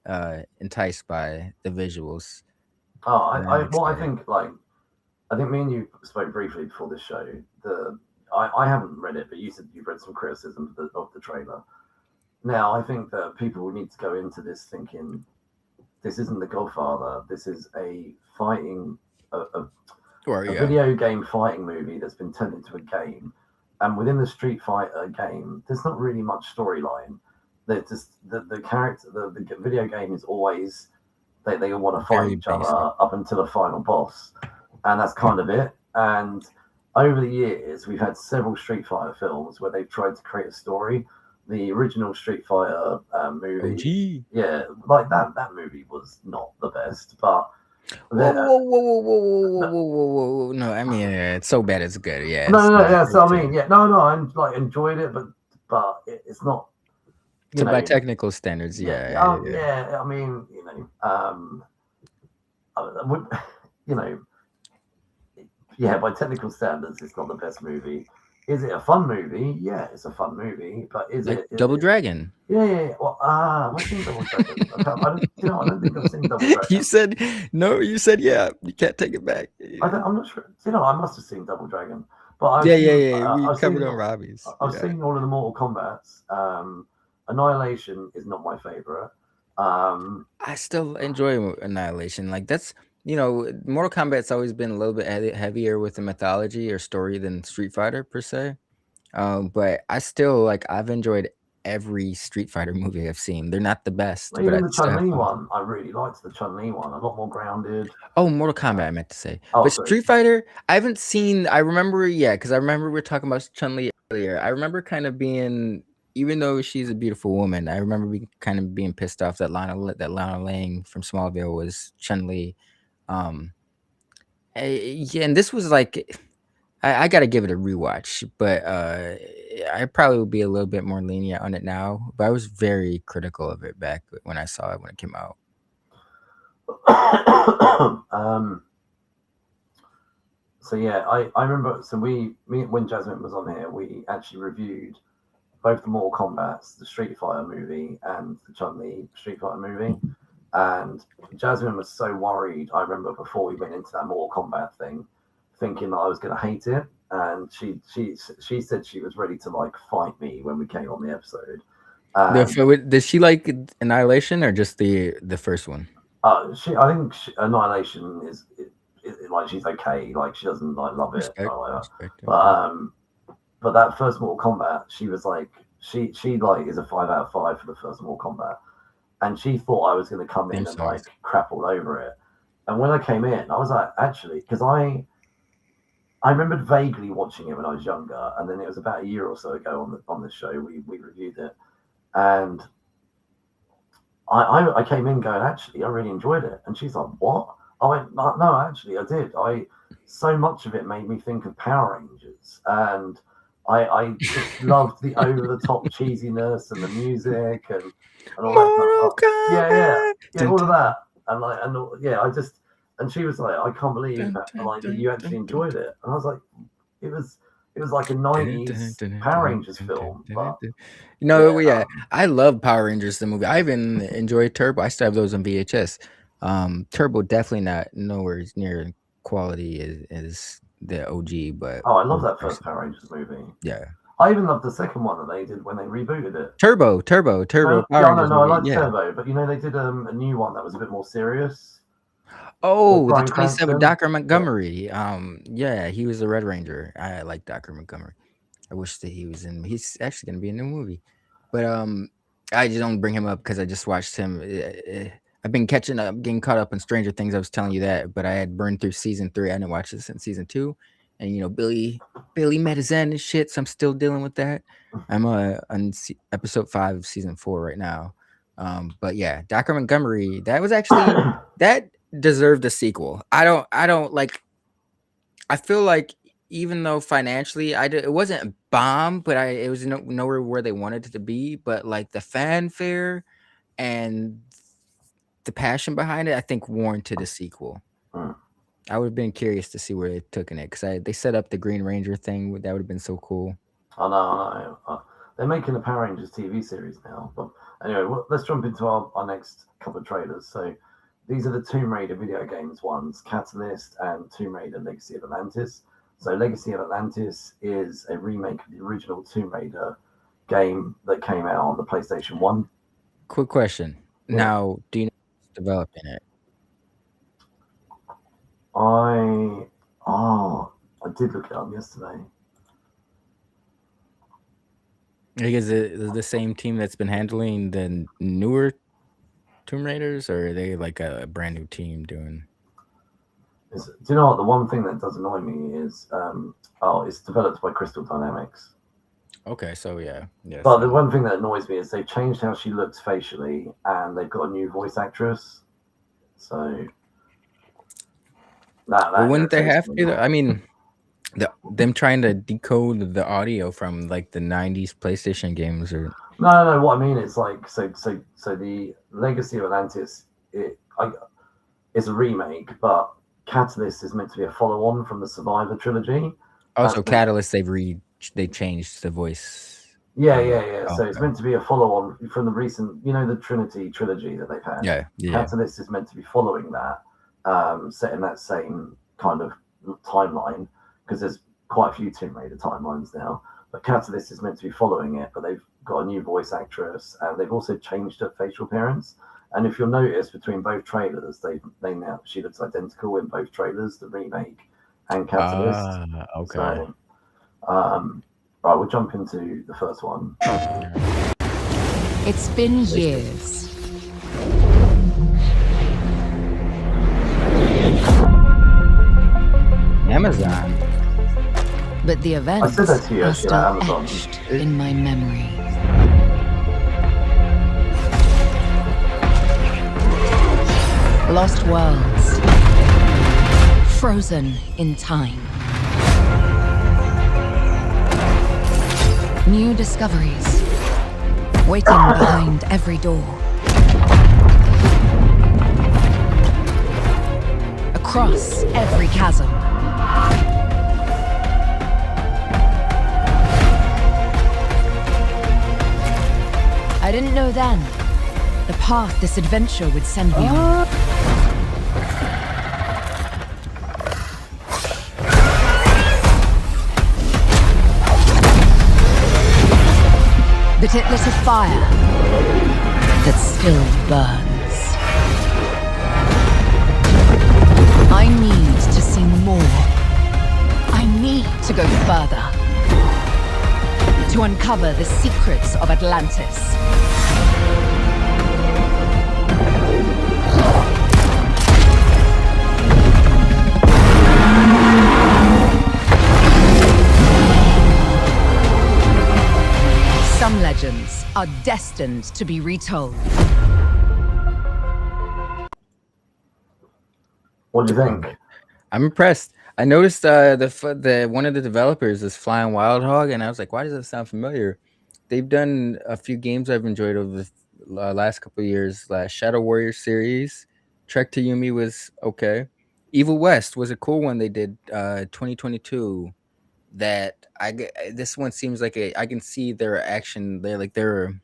enticed by the visuals, Oh, and I'm what I excited. think like I think me and you spoke briefly before this show. I haven't read it, but you said you've read some criticism of the trailer. Now, I think that people need to go into this thinking this isn't The Godfather. This is a fighting, Or a yeah, video game fighting movie that's been turned into a game. And within the Street Fighter game, there's not really much storyline. They're just the character, the video game is always they all want to fight very each other basic. up until the final boss, and that's kind of it. And over the years, we've had several Street Fighter films where they've tried to create a story. The original Street Fighter movie, OG. yeah, like that movie was not the best, but Whoa, the, whoa, whoa, whoa, whoa, whoa, no, whoa, whoa, whoa, whoa. No, I mean it's so bad it's good. Yeah, no, it's no, not. yeah. So I It's mean, yeah, no, no, I like enjoyed it, but it's not, you to by know, technical standards. yeah, Yeah, yeah, yeah. yeah. I mean, I would, you know, yeah, by technical standards, it's not the best movie. Is it a fun movie? Yeah, it's a fun movie, but Like Double Dragon. yeah, yeah, yeah. Well, have I seen Double Dragon? I don't, you know, I don't think I've seen Double You Dragon. said no. You said yeah. You can't take it back. I'm not sure. You know, I must have seen Double Dragon, but Yeah, yeah, yeah. We covered on Robbie's. I've Yeah. seen all of the Mortal Kombat's. Annihilation is not my favorite. Um, I still enjoy Annihilation. Like that's Mortal Kombat's always been a little bit heavier with the mythology or story than Street Fighter per se. But I still like I've enjoyed every Street Fighter movie I've seen. They're not the best, but I Even the still Chun have Li fun. one, I really liked the Chun Li one. A lot more grounded. Oh, Mortal Kombat, I meant to say. Oh, But sorry. Street Fighter, I haven't seen. I remember, yeah, because I remember we were talking about Chun Li earlier. I remember kind of being, even though she's a beautiful woman, I remember kind of being pissed off that Lana Lang from Smallville was Chun Li. Um, yeah, and this was like, I got to give it a rewatch, but I probably would be a little bit more lenient on it now. But I was very critical of it back when I saw it when it came out. um, so yeah, I remember. So when Jasmine was on here, we actually reviewed both the Mortal Kombat's, the Street Fighter movie, and the Chun Li Street Fighter movie. And Jasmine was so worried. I remember before we went into that Mortal Kombat thing, thinking that I was going to hate it, and she said she was ready to like fight me when we came on the episode. And Did she like Annihilation or just the first one? I think Annihilation is like she's okay, like she doesn't like love it Respect, or whatever. respect. But Okay. but that first Mortal Kombat, she was like she like is a 5 out of 5 for the first Mortal Kombat, and she thought I was going to come Same in and like size. crap all over it. And when I came in, I was like, actually, because I remembered vaguely watching it when I was younger, and then it was about a year or so ago on the show we reviewed it, and I came in going, actually, I really enjoyed it. And she's like, what? I went, no, actually, I did. So much of it made me think of Power Rangers. And I just loved the over the top cheesiness and the music and all that kind of Mortal stuff. Kombat. Yeah, Dun, all of dun, that. And yeah, and she was like, I can't believe dun, that, dun, like, that dun, you dun, actually dun, enjoyed it. And I was like, it was, it was like a dun, dun, 90s dun, Power dun, Rangers dun, dun, film. dun, But dun. yeah, Yeah, I love Power Rangers the movie. I even enjoy Turbo. I still have those on VHS. Turbo definitely not nowhere near quality as the OG, but I love those that are first Power Rangers movie. yeah. I even loved the second one that they did when they rebooted it. Turbo No, Power yeah, no, Rangers no, I movie. liked Yeah. Turbo, but they did a new one that was a bit more serious with Oh, the Bryan 27 Cranston. Dr. Yeah, Montgomery. Yeah, he was the Red Ranger. I like Dr. Montgomery. I wish that he was in. He's actually gonna be in a new movie, but I just don't bring him up because I just watched him. I've been catching up, getting caught up on Stranger Things. I was telling you that, but I had burned through season 3. I didn't watch this in season 2, and Billy met his end and shit. So I'm still dealing with that. I'm on episode 5 of season 4 right now. But yeah, Dr. Montgomery. That was actually that deserved a sequel. I don't like. I feel like even though financially it wasn't a bomb, but it was nowhere where they wanted it to be. But like the fanfare and the passion behind it, I think warranted a sequel. Mm. I would have been curious to see where they took in it because they set up the Green Ranger thing. That would have been so cool. I know. They're making a Power Rangers TV series now. But anyway, let's jump into our next couple of trailers. So these are the Tomb Raider video games ones, Catalyst and Tomb Raider Legacy of Atlantis. So Legacy of Atlantis is a remake of the original Tomb Raider game that came out on the PlayStation 1. Quick question. Yeah. Now, do you know who's developing it? I did look it up yesterday. Is it the same team that's been handling the newer Tomb Raiders, or are they like a brand new team doing? Do you know what? The one thing that does annoy me is, it's developed by Crystal Dynamics. Okay, so yeah. But the one thing that annoys me is they've changed how she looks facially, and they've got a new voice actress. So that wouldn't they have irritates me. to? I mean, them trying to decode the audio from like the '90s PlayStation games, or No. What I mean is like so the Legacy of Atlantis is a remake, but Catalyst is meant to be a follow-on from the Survivor trilogy. Also, Catalyst they changed the voice. Yeah. So it's meant to be a follow-on from the recent, the Trinity trilogy that they've had. Yeah. Catalyst is meant to be following that, set in that same kind of timeline, because there's quite a few Tomb Raider timelines now. But Catalyst is meant to be following it, but they've got a new voice actress, and they've also changed her facial appearance. And if you'll notice, between both trailers, they now she looks identical in both trailers, the remake and Catalyst. Okay. So, right, we'll jump into the first one. It's been years. Amazon. But the events I said that to you, are actually, still Amazon. etched in my memory. Lost worlds. Frozen in time. New discoveries. Waiting behind every door. Across every chasm. I didn't know then the path this adventure would send me on. But it lit a fire that still burns. I need to see more. I need to go further. To uncover the secrets of Atlantis. Some legends are destined to be retold. What do you think? I'm impressed. I noticed the one of the developers is Flying Wild Hog, and I was like, why does that sound familiar? They've done a few games I've enjoyed over the last couple of years. Shadow Warrior series, Trek to Yumi was okay. Evil West was a cool one they did 2022. That this one seems like I can see their action. They're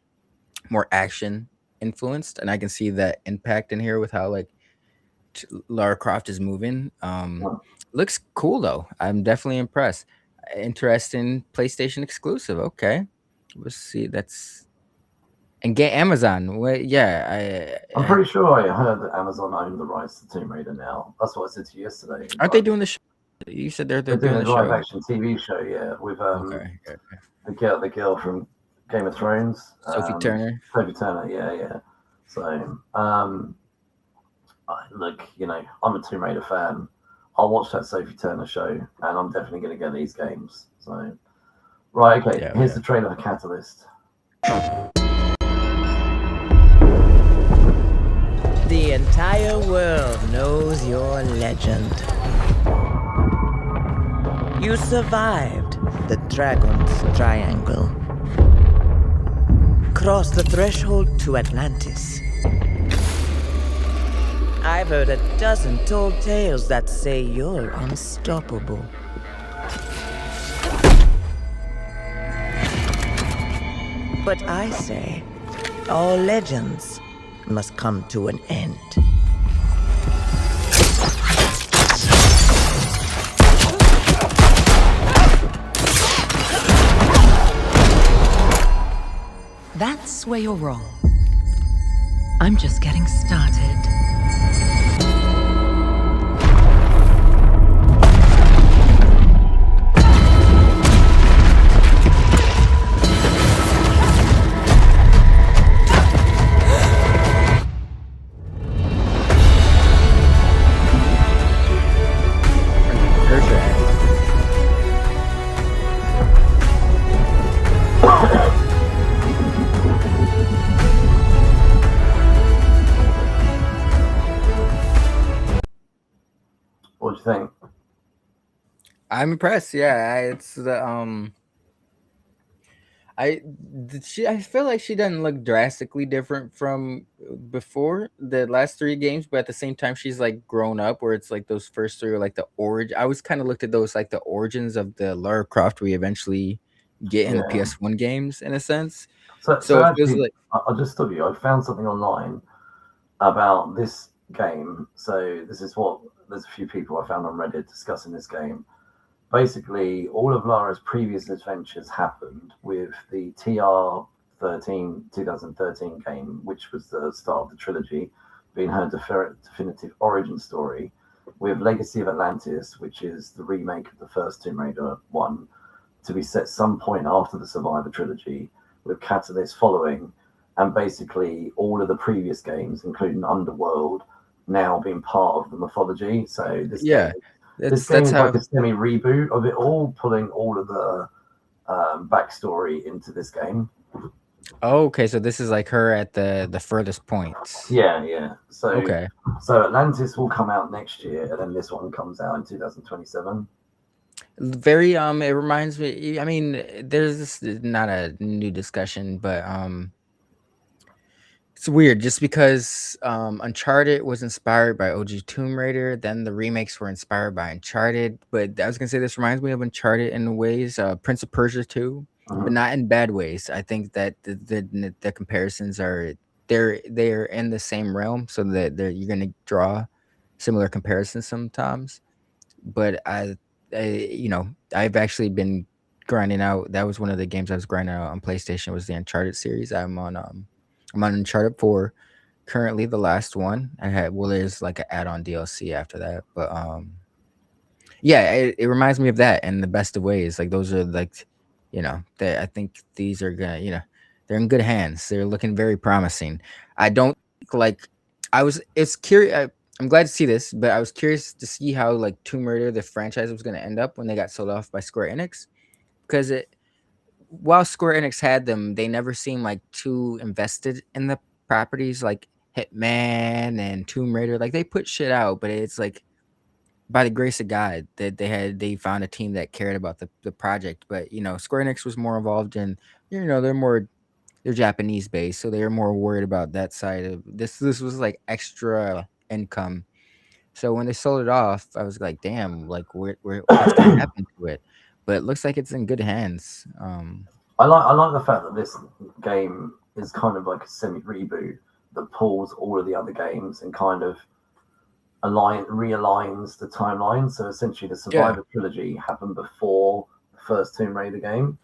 more action influenced, and I can see that impact in here with how like Lara Croft is moving. Looks cool though. I'm definitely impressed. Interesting PlayStation exclusive. Okay, we'll see. That's and get Amazon. Well, yeah, I'm pretty sure I heard that Amazon owned the rights to Tomb Raider now. That's what I said to you yesterday. Aren't they doing the show? You said they're doing a the live show. action TV show, yeah, with Okay. the girl from Game of Thrones, Sophie Turner. Sophie Turner, yeah. So, look, I'm a Tomb Raider fan. I'll watch that Sophie Turner show, and I'm definitely going to get these games. So, right, okay. Here's the trailer for Catalyst. The entire world knows your legend. You survived the Dragon's Triangle. Crossed the threshold to Atlantis. I've heard a dozen tall tales that say you're unstoppable. But I say, all legends must come to an end. where you're wrong. I'm just getting started. There's your answer. What do you think? I'm impressed. Yeah, it's the I feel like she doesn't look drastically different from before the last three games, but at the same time she's like grown up where it's like those first three are like the origin. I always kind of looked at those like the origins of the Lara Croft we eventually get in the Yeah. PS1 games in a sense. So, So so it feels actually, like I'll just stop you. I found something online about this game. So this is what there's a few people I found on Reddit discussing this game. Basically, all of Lara's previous adventures happened with the TR 2013 game, which was the start of the trilogy, being her definitive origin story, with Legacy of Atlantis, which is the remake of the first Tomb Raider one, to be set some point after the Survivor trilogy, with Catalyst following, and basically all of the previous games, including Underworld, now being part of the mythology. So yeah, this game that's is like how. a semi reboot of it all, pulling all of the backstory into this game. Oh, okay, so this is like her at the furthest points. Yeah. Okay. So Atlantis will come out next year, and then this one comes out in 2027. Very it reminds me, I mean, there's this not a new discussion, but it's weird just because Uncharted was inspired by OG Tomb Raider, then the remakes were inspired by Uncharted, but I was gonna say this reminds me of Uncharted in ways, Prince of Persia too, but Mhm. not in bad ways. I think that the comparisons are they're in the same realm, so that you're gonna draw similar comparisons sometimes. But I've actually been grinding out. That was one of the games I was grinding out on PlayStation was the Uncharted series. I'm on Uncharted 4 currently, the last one. There's like an add-on DLC after that, but yeah, it reminds me of that in the best of ways. Like those are like, I think these are gonna, they're in good hands. They're looking very promising. I don't think, like I was. It's curious. I'm glad to see this, but I was curious to see how like Tomb Raider, the franchise, was gonna end up when they got sold off by Square Enix, because while Square Enix had them, they never seemed like too invested in the properties like Hitman and Tomb Raider. Like they put shit out, but it's like by the grace of God that they found a team that cared about the project. But Square Enix was more involved in they're Japanese based, so they're more worried about that side of this. This was like extra income. So when they sold it off, I was like, damn, like what's gonna happen to it? But it looks like it's in good hands. I like the fact that this game is kind of like a semi reboot that pulls all of the other games and kind of realigns the timeline. So essentially, the Yeah. Survivor trilogy happened before the first Tomb Raider game,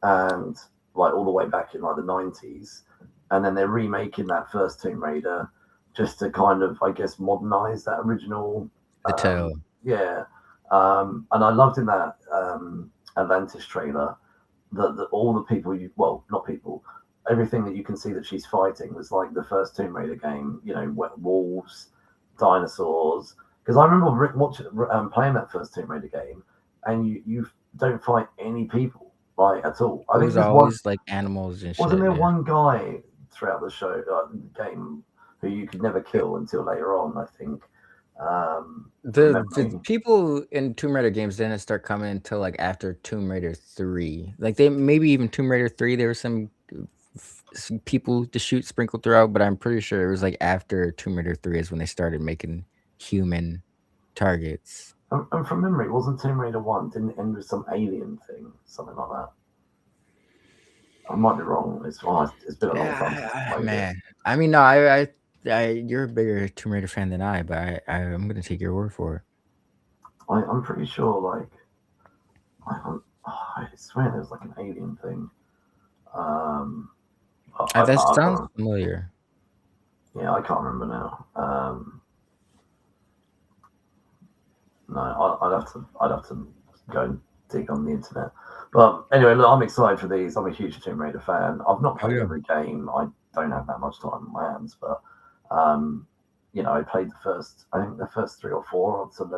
and like all the way back in like the 90s, and then they're remaking that first Tomb Raider just to kind of, I guess, modernize that original. The tail. Yeah, and I loved in that Atlantis trailer that all the people not people, everything that you can see that she's fighting was like the first Tomb Raider game. Wolves, dinosaurs. Because I remember watching playing that first Tomb Raider game, and you don't fight any people like at all. I It think was there's one. always like animals and Wasn't shit. there Yeah. one guy throughout the show, game, who you could never kill until later on? I think. From The memory. people in Tomb Raider games didn't start coming until like after Tomb Raider 3. Like they maybe even Tomb Raider 3, there were some people to shoot sprinkled throughout, but I'm pretty sure it was like after Tomb Raider 3 is when they started making human targets. And from memory, wasn't Tomb Raider 1 didn't it end with some alien thing, something like that? I might be wrong. It's been a long time since I Yeah, played it. man. I mean, no, you're a bigger Tomb Raider fan than I, but I'm gonna take your word for it. I'm pretty sure, I swear there was like an alien thing. That I sounds can't, familiar. yeah, I can't remember now. No, I'd have to go and dig on the internet. But anyway, look, I'm excited for these. I'm a huge Tomb Raider fan. I've not Oh played yeah. every game. I don't have that much time on my hands, but um, I played I think the first 3 or 4 of some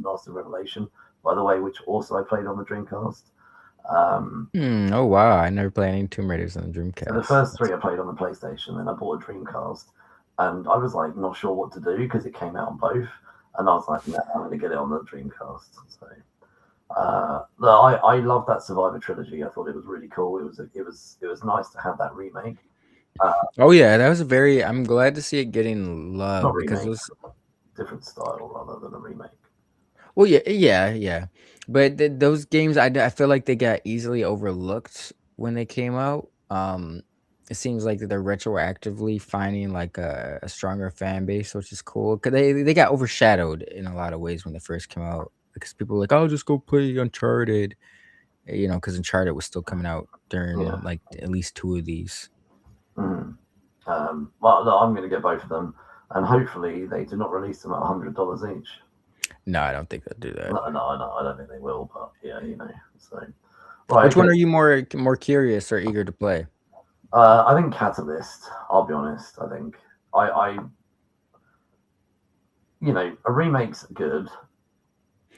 Last of Revelation, by the way, which also I played on the Dreamcast. Um, Oh wow, I never played any Tomb Raiders on the so the Dreamcast. first 3 I played on the PlayStation, then I bought a Dreamcast, and I was like not sure what to do because it came out on both, and I was like, no, I'm going to get it on the Dreamcast. So no, I love that Survivor trilogy. I thought it was really cool. It was nice to have that remake. Oh yeah, that was a very. I'm glad to see it getting Not love because it remake, was. different style rather than a remake. Well, yeah. But those games, I feel like they got easily overlooked when they came out. It seems like they're retroactively finding like a stronger fan base, which is cool. Cause they got overshadowed in a lot of ways when they first came out because people were like, "I'll just go play Uncharted," because Uncharted was still coming out Yeah. during like at least 2 of these. Mm. Well, no, I'm going to get both of them, and hopefully they do not release them at $100 each. No, I don't think they'll do that. No, I don't think they will. But yeah, So right, Which one okay. are you more curious or eager to play? I think Catalyst. I'll be honest. I think I a remake's good,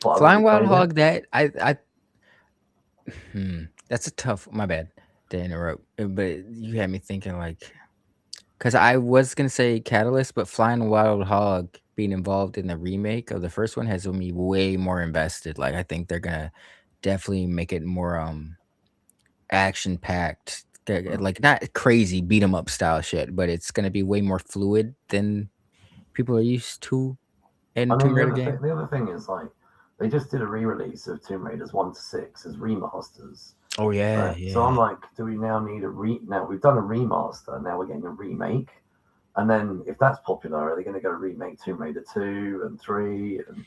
but I Flying wouldn't Wild trade it. Hog, that I that's a tough. My bad to interrupt, but you had me thinking like, because I was gonna say Catalyst, but Flying Wild Hog being involved in the remake of the first one has me way more invested. Like I think they're gonna definitely make it more action packed, Mm. like not crazy beat 'em up style shit, but it's gonna be way more fluid than people are used to I in mean, Tomb Raider game. the other thing is like they just did a re-release of Tomb Raiders 1 to 6 as remasters. Oh yeah, So I'm yeah. like, do we now need now we've done a remaster, now we're getting a remake. And then if that's popular, are they going to go remake Tomb Raider 2 and 3 and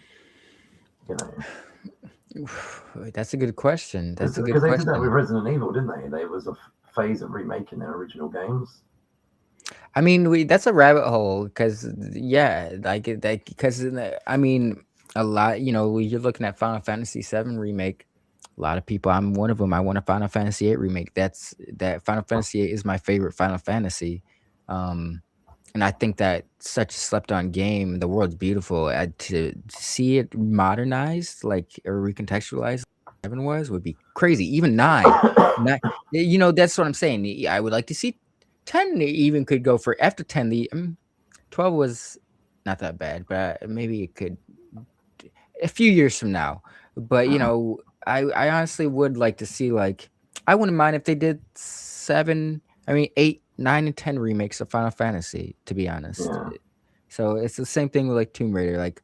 you know That's a good question. That's a good because they did that with question. Resident Evil, didn't they? There was a phase of remaking their original games. I mean, that's a rabbit hole because yeah, like because I mean, a lot. When you're looking at Final Fantasy VII remake, a lot of people. I'm one of them. I want a Final Fantasy VIII remake. That Final Fantasy VIII is my favorite Final Fantasy, and I think that such a slept on game. The world's beautiful. To see it modernized, like or recontextualized, like 7 was would be crazy. Even 9. Nine, that's what I'm saying. I would like to see 10 even could go for after 10. 12 was not that bad, but maybe it could a few years from now. But I honestly would like to see like I wouldn't mind if they did 7, I mean 8, 9, and 10 remakes of Final Fantasy, to be honest. Yeah. So it's the same thing with like Tomb Raider. Like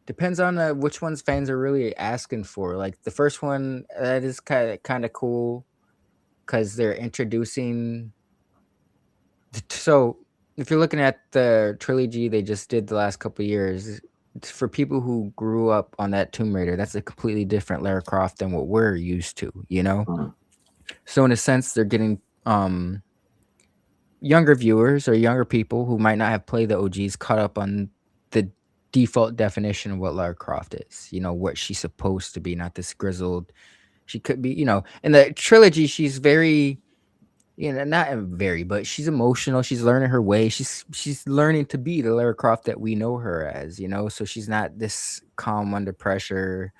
depends on which ones fans are really asking for. Like the first one, that is kind of cool because they're introducing. So if you're looking at the trilogy they just did the last couple of years, for people who grew up on that Tomb Raider, that's a completely different Lara Croft than what we're used to, Mm. So in a sense, they're getting younger viewers or younger people who might not have played the OGs caught up on the default definition of what Lara Croft is. What she's supposed to be, not this grizzled. She could be, in the trilogy, she's very not very, but she's emotional. She's learning her way. She's learning to be the Lara Croft that we know her as, So she's not this calm under pressure.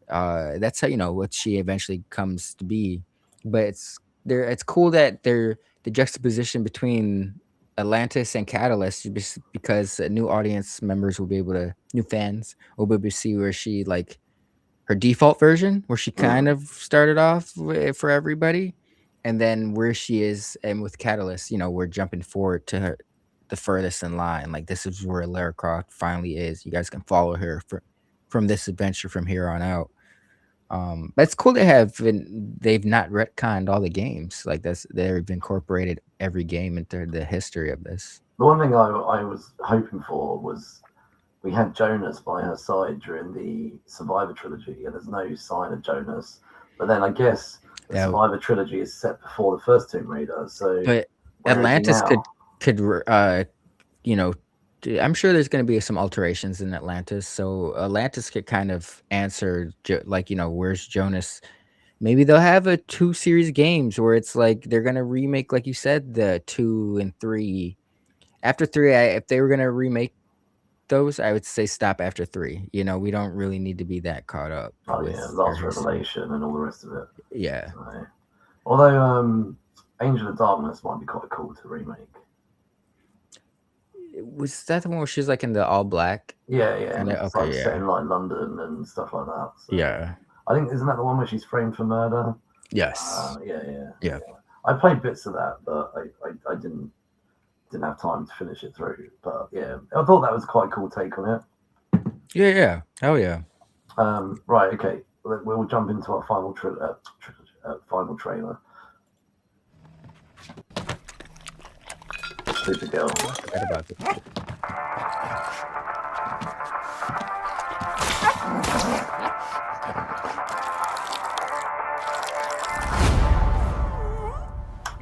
That's how what she eventually comes to be. But it's cool that they're the juxtaposition between Atlantis and Catalyst because new audience members will be able to new fans will be able to see where she like her default version where she kind Mm. of started off for everybody, and then where she is and with Catalyst, we're jumping forward to her the furthest in line. Like this is where Lara Croft finally is. You guys can follow her from this adventure from here on out. But it's cool they've not retconned all the games. Like they've incorporated every game into the history of this. The one thing I was hoping for was we had Jonas by her side during the Survivor trilogy, and there's no sign of Jonas. But then I guess the That Survivor trilogy is set before the first Tomb Raider, so but Where is he Atlantis now? could you know, I'm sure there's going to be some alterations in Atlantis, so Atlantis could kind of answer like, where's Jonas? Maybe they'll have a 2 series games where it's like they're gonna remake, like you said, the 2 and 3. After 3, if they were gonna remake those, I would say stop after 3. We don't really need to be that caught up Oh yeah, with their Last history. Revelation and all the rest of it. Yeah. So, although Angel of Darkness might be quite cool to remake. Was that the one where she's like in the all black? Yeah, yeah, and And it's like okay, set yeah. in like London and stuff like that. So, Yeah. I think isn't that the one where she's framed for murder? Yes. Yeah. I played bits of that, but I didn't have time to finish it through. But yeah, I thought that was quite a cool take on it. Yeah. Oh yeah. Right, okay. We'll jump into our final trailer. Supergirl. I forgot about this.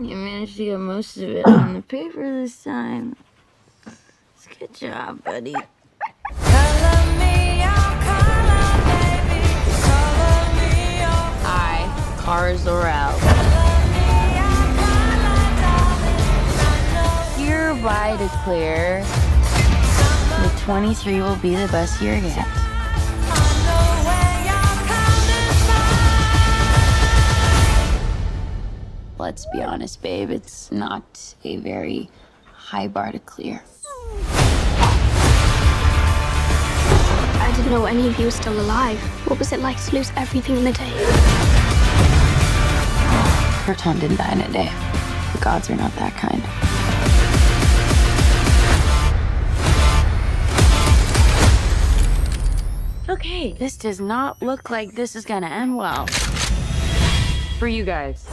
You managed to get most of it on the paper this time. Good job, buddy. Hi, cars are out. Hereby declare the 23 will be the best year yet. Let's be honest, babe, it's not a very high bar to clear. I didn't know any of you were still alive. What was it like to lose everything in a day? Krypton didn't die in a day. The gods are not that kind. Okay, this does not look like this is gonna end well. For you guys.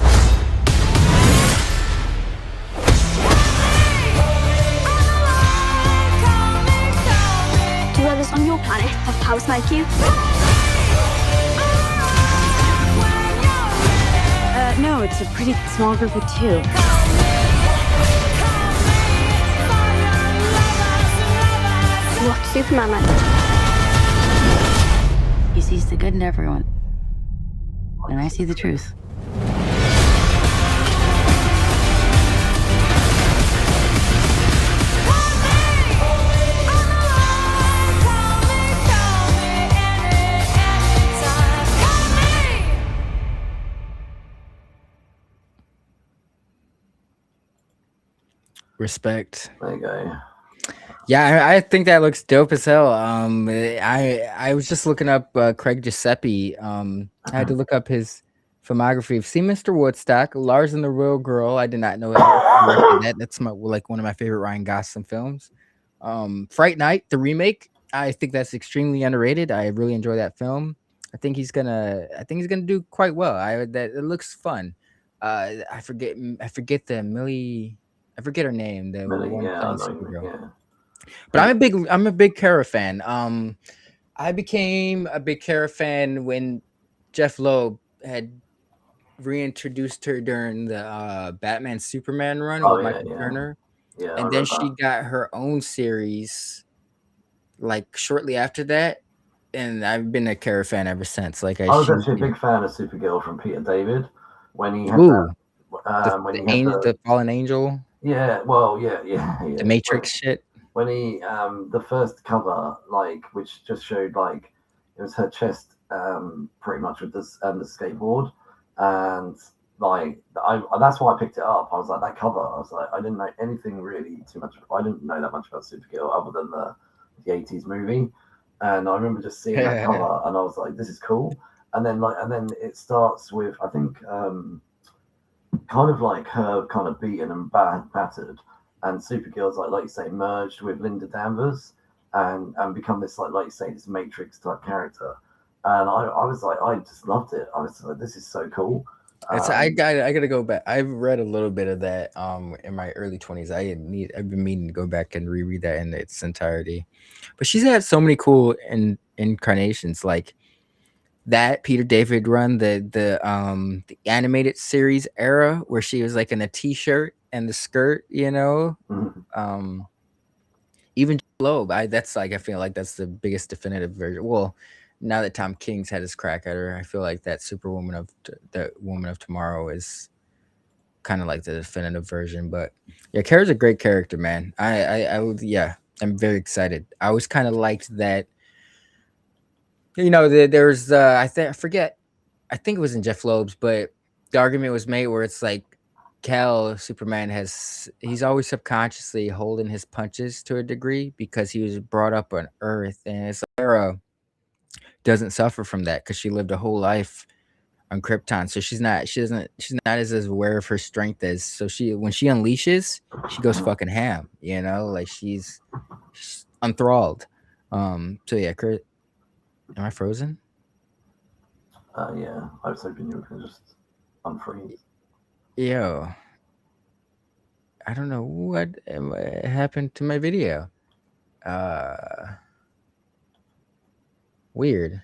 Do others on your planet have powers like you? No, it's a pretty small group of 2. What's Superman like? He sees the good in everyone. And I see the truth. Respect. There you go. Yeah, I think that looks dope as hell. I was just looking up Craig Giuseppe. I had to look up his filmography. I've seen Mr. Woodstock, Lars and the Real Girl. I did not know that. That's one of my favorite Ryan Gosling films. Fright Night, the remake. I think that's extremely underrated. I really enjoy that film. I think he's gonna do quite well. It looks fun. I forget the Millie. I forget her name. The Millie, one yeah, playing I know, Supergirl. yeah. But I'm a big Kara fan. I became a big Kara fan when Jeff Loeb had reintroduced her during the Batman Superman run with Michael Turner. Yeah, And then she got her own series like shortly after that. And I've been a Kara fan ever since. Like I was actually a big fan of Supergirl from Peter David when he had the Fallen Angel. Yeah, well, yeah. The Matrix shit. When he the first cover, like, which just showed like it was her chest pretty much with this and the skateboard, and like that's why I picked it up. I was like, that cover, I was like, I didn't know anything really too much. I didn't know that much about Supergirl other than the 80s movie, and I remember just seeing that cover and I was like, this is cool. And then it starts with, I think, kind of like her kind of beaten and battered, and Supergirl's like you say, merged with Linda Danvers and become this like you say, this Matrix type character. And I was like, I just loved it. I was like, this is so cool. I gotta go back. I've read a little bit of that in my early 20s. I've been meaning to go back and reread that in its entirety. But she's had so many cool incarnations, like that Peter David run, the animated series era where she was like in a t-shirt and the skirt, you know. Mhm. Even Loeb, I feel like that's the biggest definitive version. Well, now that Tom King's had his crack at her, I feel like that that Woman of Tomorrow is kind of like the definitive version. But yeah, Kara's a great character, man. I would, yeah, I'm very excited. I always kind of liked that. You know, there's I forget. I think it was in Jeff Loeb's, but the argument was made where it's like Superman he's always subconsciously holding his punches to a degree because he was brought up on Earth, and it's like Kara doesn't suffer from that because she lived a whole life on Krypton, so she's not as aware of her strength as so she when she unleashes, she goes fucking ham, you know, like she's enthralled. So yeah, Kurt, am I frozen? Yeah, I was hoping you were going to just unfreeze. Yo, I don't know what happened to my video. Uh, Weird.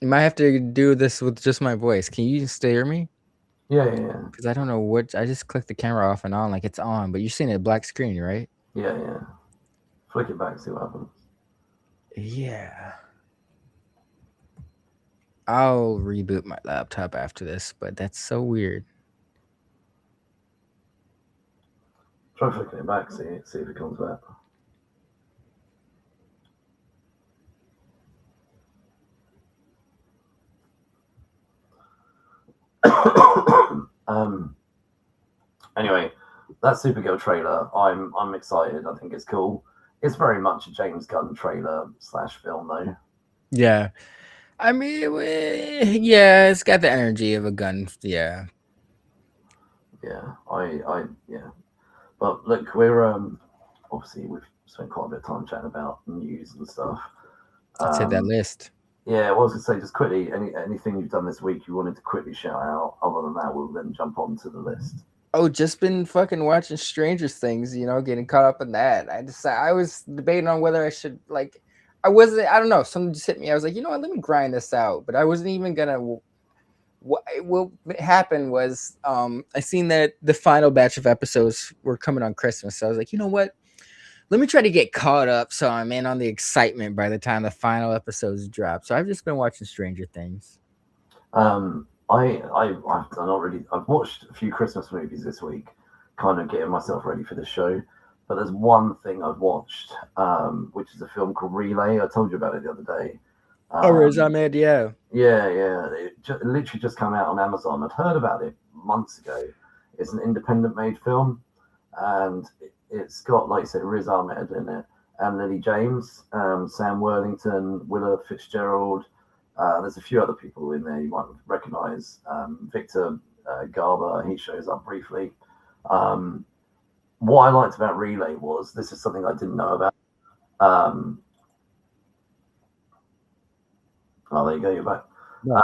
You might have to do this with just my voice. Can you still hear me? Yeah. Because I don't know what. I just clicked the camera off and on, like it's on, but you're seeing a black screen, right? Yeah. Flick it back, see what happens. Yeah. I'll reboot my laptop after this, but that's so weird. Try flicking it back, see if it comes back. Anyway, that Supergirl trailer, I'm excited. I think it's cool. It's very much a James Gunn trailer / film, though. Yeah. I mean, yeah, it's got the energy of a gun. Yeah. Yeah, yeah. But look, we're obviously we've spent quite a bit of time chatting about news and stuff. Let's hit that list. Yeah, well, I was gonna say just quickly, anything you've done this week you wanted to quickly shout out. Other than that, we'll then jump on to the list. Oh, just been fucking watching Stranger Things, you know, getting caught up in that. I was debating on whether I should I don't know, something just hit me. I was like, you know what, let me grind this out. But I wasn't even gonna what happened was I seen that the final batch of episodes were coming on Christmas. So I was like, you know what? Let me try to get caught up so I'm in on the excitement by the time the final episodes drop. So I've just been watching Stranger Things. I've watched a few Christmas movies this week, kind of getting myself ready for the show. But there's one thing I've watched, which is a film called Relay. I told you about it the other day. Riz Ahmed, yeah. Yeah. It literally just came out on Amazon. I'd heard about it months ago. It's an independent made film, and it's got, like I said, Riz Ahmed in it, and Lily James, Sam Worthington, Willa Fitzgerald. There's a few other people in there you might recognize. Victor Garber, he shows up briefly. What I liked about Relay was, this is something I didn't know about. Oh, there you go, you're back. Yeah.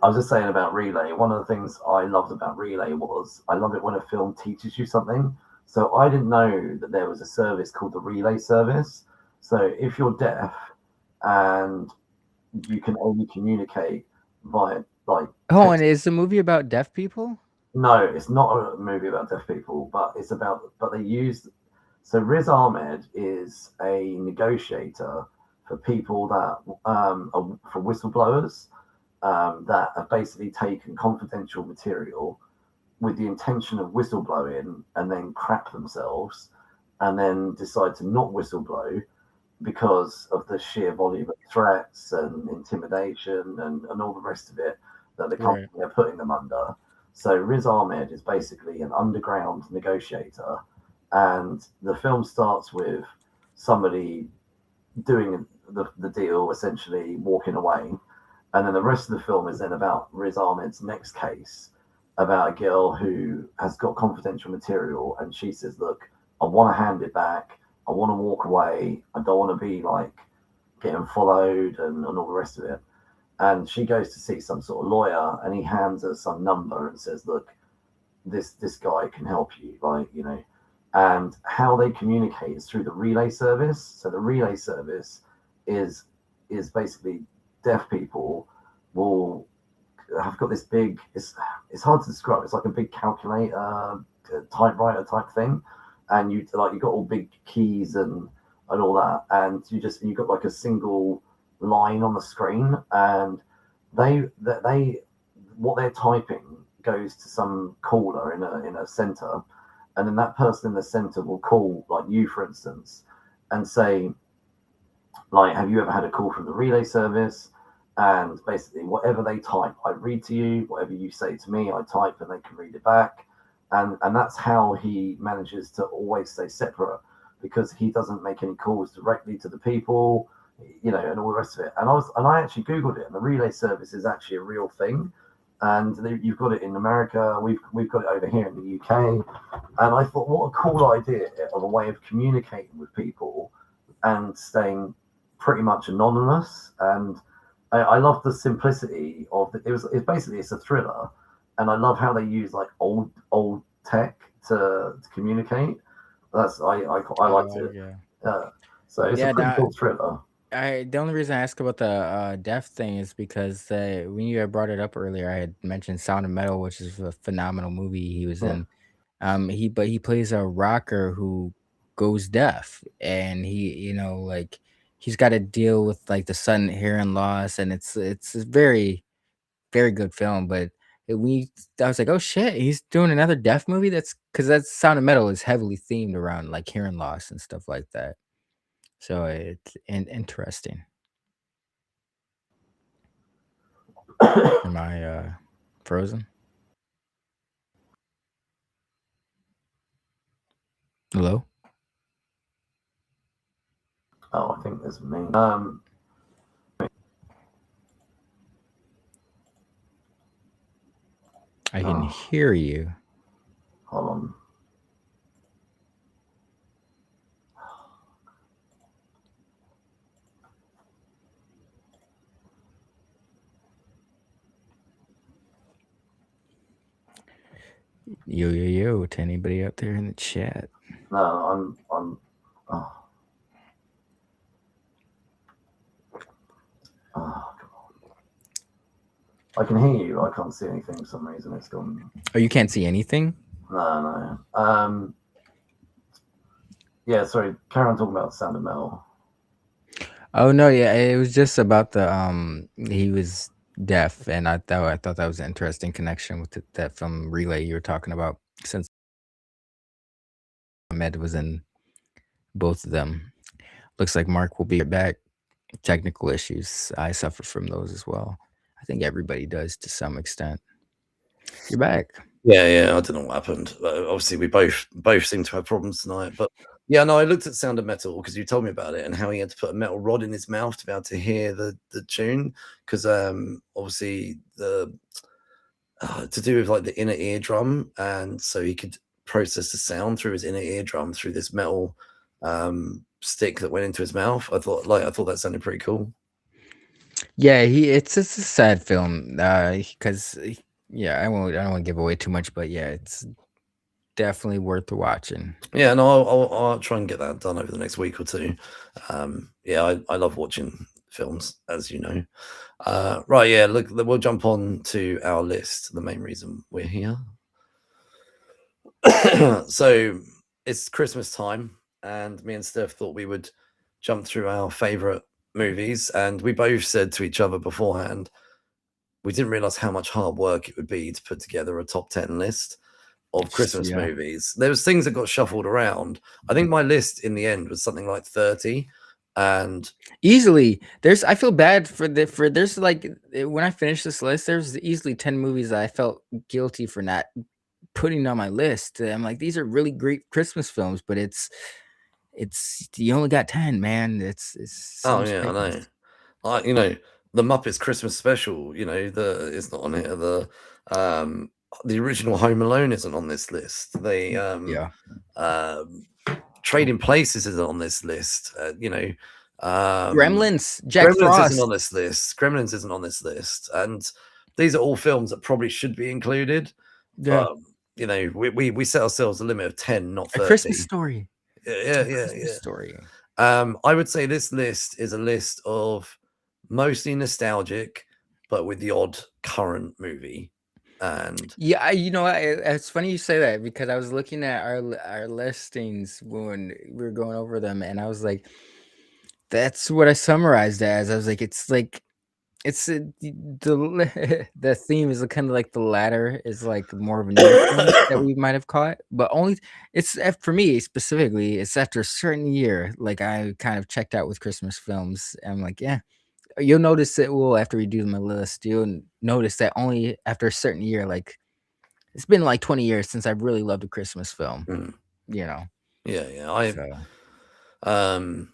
I was just saying about Relay. One of the things I loved about Relay was I love it when a film teaches you something. So I didn't know that there was a service called the Relay service. So if you're deaf and you can only communicate via and is the movie about deaf people? No, it's not a movie about deaf people, but they use. So Riz Ahmed is a negotiator for people that for whistleblowers that have basically taken confidential material with the intention of whistleblowing and then crap themselves and then decide to not whistleblow because of the sheer volume of threats and intimidation and all the rest of it that the company are putting them under. So Riz Ahmed is basically an underground negotiator, and the film starts with somebody doing the deal, essentially walking away, and then the rest of the film is then about Riz Ahmed's next case, about a girl who has got confidential material, and she says, look, I want to hand it back, I want to walk away, I don't want to be getting followed and all the rest of it. And she goes to see some sort of lawyer, and he hands her some number and says, look, this guy can help you, and how they communicate is through the relay service. So the relay service is basically deaf people will I've got this big. It's hard to describe. It's like a big calculator, typewriter type thing, and you got all big keys and all that, and you've got like a single line on the screen, and they what they're typing goes to some caller in a center, and then that person in the center will call, like you for instance, and say, like, have you ever had a call from the relay service? And basically whatever they type, I read to you. Whatever you say to me, I type and they can read it back. And that's how he manages to always stay separate, because he doesn't make any calls directly to the people, and all the rest of it. And I actually Googled it, and the relay service is actually a real thing. And you've got it in America. We've got it over here in the UK. And I thought, what a cool idea of a way of communicating with people and staying pretty much anonymous. And I love the simplicity of it. It's a thriller, and I love how they use like old tech to communicate. I liked it. Yeah. So it's a pretty cool thriller. The only reason I asked about the deaf thing is because when you had brought it up earlier, I had mentioned Sound of Metal, which is a phenomenal movie he was in. He plays a rocker who goes deaf, and he's got to deal with like the sudden hearing loss, and it's a very, very good film. But I was like, oh shit, he's doing another deaf movie. That's because that Sound of Metal is heavily themed around like hearing loss and stuff like that. So it's interesting. Am I frozen? Hello? Oh, I think there's me. I can hear you. Hold on. Yo to anybody out there in the chat. No, I'm oh. Oh, come on. I can hear you. I can't see anything for some reason. It's gone. Oh, you can't see anything? No. Yeah, sorry. Carry on talking about Sound of Metal. Oh no, yeah, it was just about the he was deaf, and I thought that was an interesting connection with that film Relay you were talking about, since Ahmed was in both of them. Looks like Mark will be back. Technical issues, I suffer from those as well. I think everybody does to some extent. You're back. Yeah, I don't know what happened. Obviously, we both seem to have problems tonight. But yeah, no, I looked at Sound of Metal because you told me about it and how he had to put a metal rod in his mouth to be able to hear the tune, because obviously the to do with like the inner eardrum, and so he could process the sound through his inner eardrum through this metal stick that went into his mouth. I thought that sounded pretty cool. Yeah, it's a sad film because yeah, I don't want to give away too much, but yeah, it's definitely worth watching. Yeah, no, I'll try and get that done over the next week or two. Yeah, I love watching films, as you know. Right, yeah, look, we'll jump on to our list, the main reason we're here. So it's Christmas time, and me and Steph thought we would jump through our favorite movies, and we both said to each other beforehand we didn't realize how much hard work it would be to put together a top 10 list of Christmas movies. There was things that got shuffled around. I think my list in the end was something like 30, and easily I feel bad there's like, when I finished this list, there's easily 10 movies that I felt guilty for not putting on my list. I'm like, these are really great Christmas films, but it's you only got 10, man. It's oh yeah, I know. The Muppets Christmas special, it's not on here. The original Home Alone isn't on this list. Trading Places isn't on this list. Gremlins, Gremlins Frost isn't on this list. Gremlins isn't on this list, and these are all films that probably should be included. Yeah. But, we set ourselves a limit of 10, not 30. A Christmas Story. Yeah. Story. I would say this list is a list of mostly nostalgic, but with the odd current movie. And Yeah, it's funny you say that because I was looking at our listings when we were going over them, and I was like, that's what I summarized as. I was like, it's the theme is kind of like the latter is like more of a newer film that we might have caught, but only it's for me specifically. It's after a certain year, like I kind of checked out with Christmas films. And I'm like, yeah, you'll notice it. Well, after we do my list, you'll notice that only after a certain year, like it's been like 20 years since I've really loved a Christmas film. yeah, So.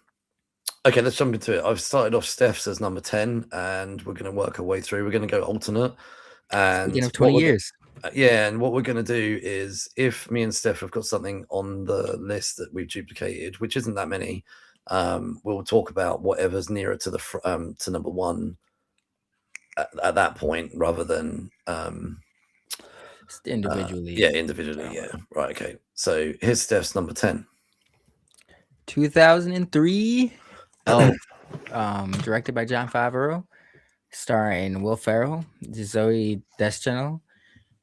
Okay, let's jump into it. I've started off Steph's as number 10, and we're going to work our way through. We're going to go alternate. And speaking of 20 years. And what we're going to do is, if me and Steph have got something on the list that we've duplicated, which isn't that many, we'll talk about whatever's nearer to the to number 1 at that point, rather than individually. Individually. Yeah. Right. Okay. So here's Steph's number 10. 2003. Elf, directed by Jon Favreau, starring Will Ferrell, Zoe Deschanel,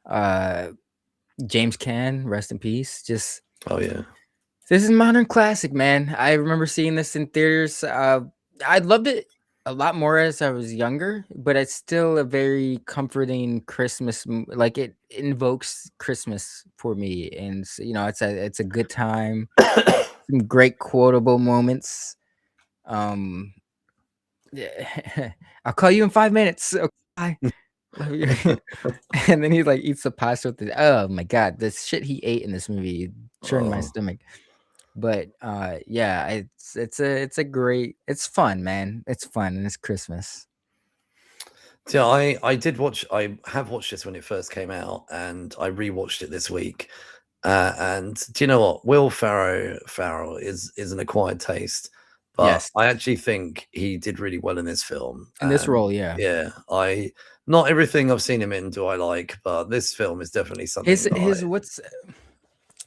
James Caan, rest in peace. Just this is a modern classic, man. I remember seeing this in theaters. I loved it a lot more as I was younger, but it's still a very comforting Christmas. Like it invokes Christmas for me, and it's a good time. Some great quotable moments. Yeah, I'll call you in 5 minutes. Okay, bye. And then he like eats the pasta with the, oh my god, the shit he ate in this movie churned my stomach. But yeah, it's fun, man. It's fun and it's Christmas. Yeah, I have watched this when it first came out, and I rewatched it this week. And do you know what? Will Ferrell is an acquired taste. But yes, I actually think he did really well in this film. In this role, yeah. Yeah, not everything I've seen him in do I like, but this film is definitely something.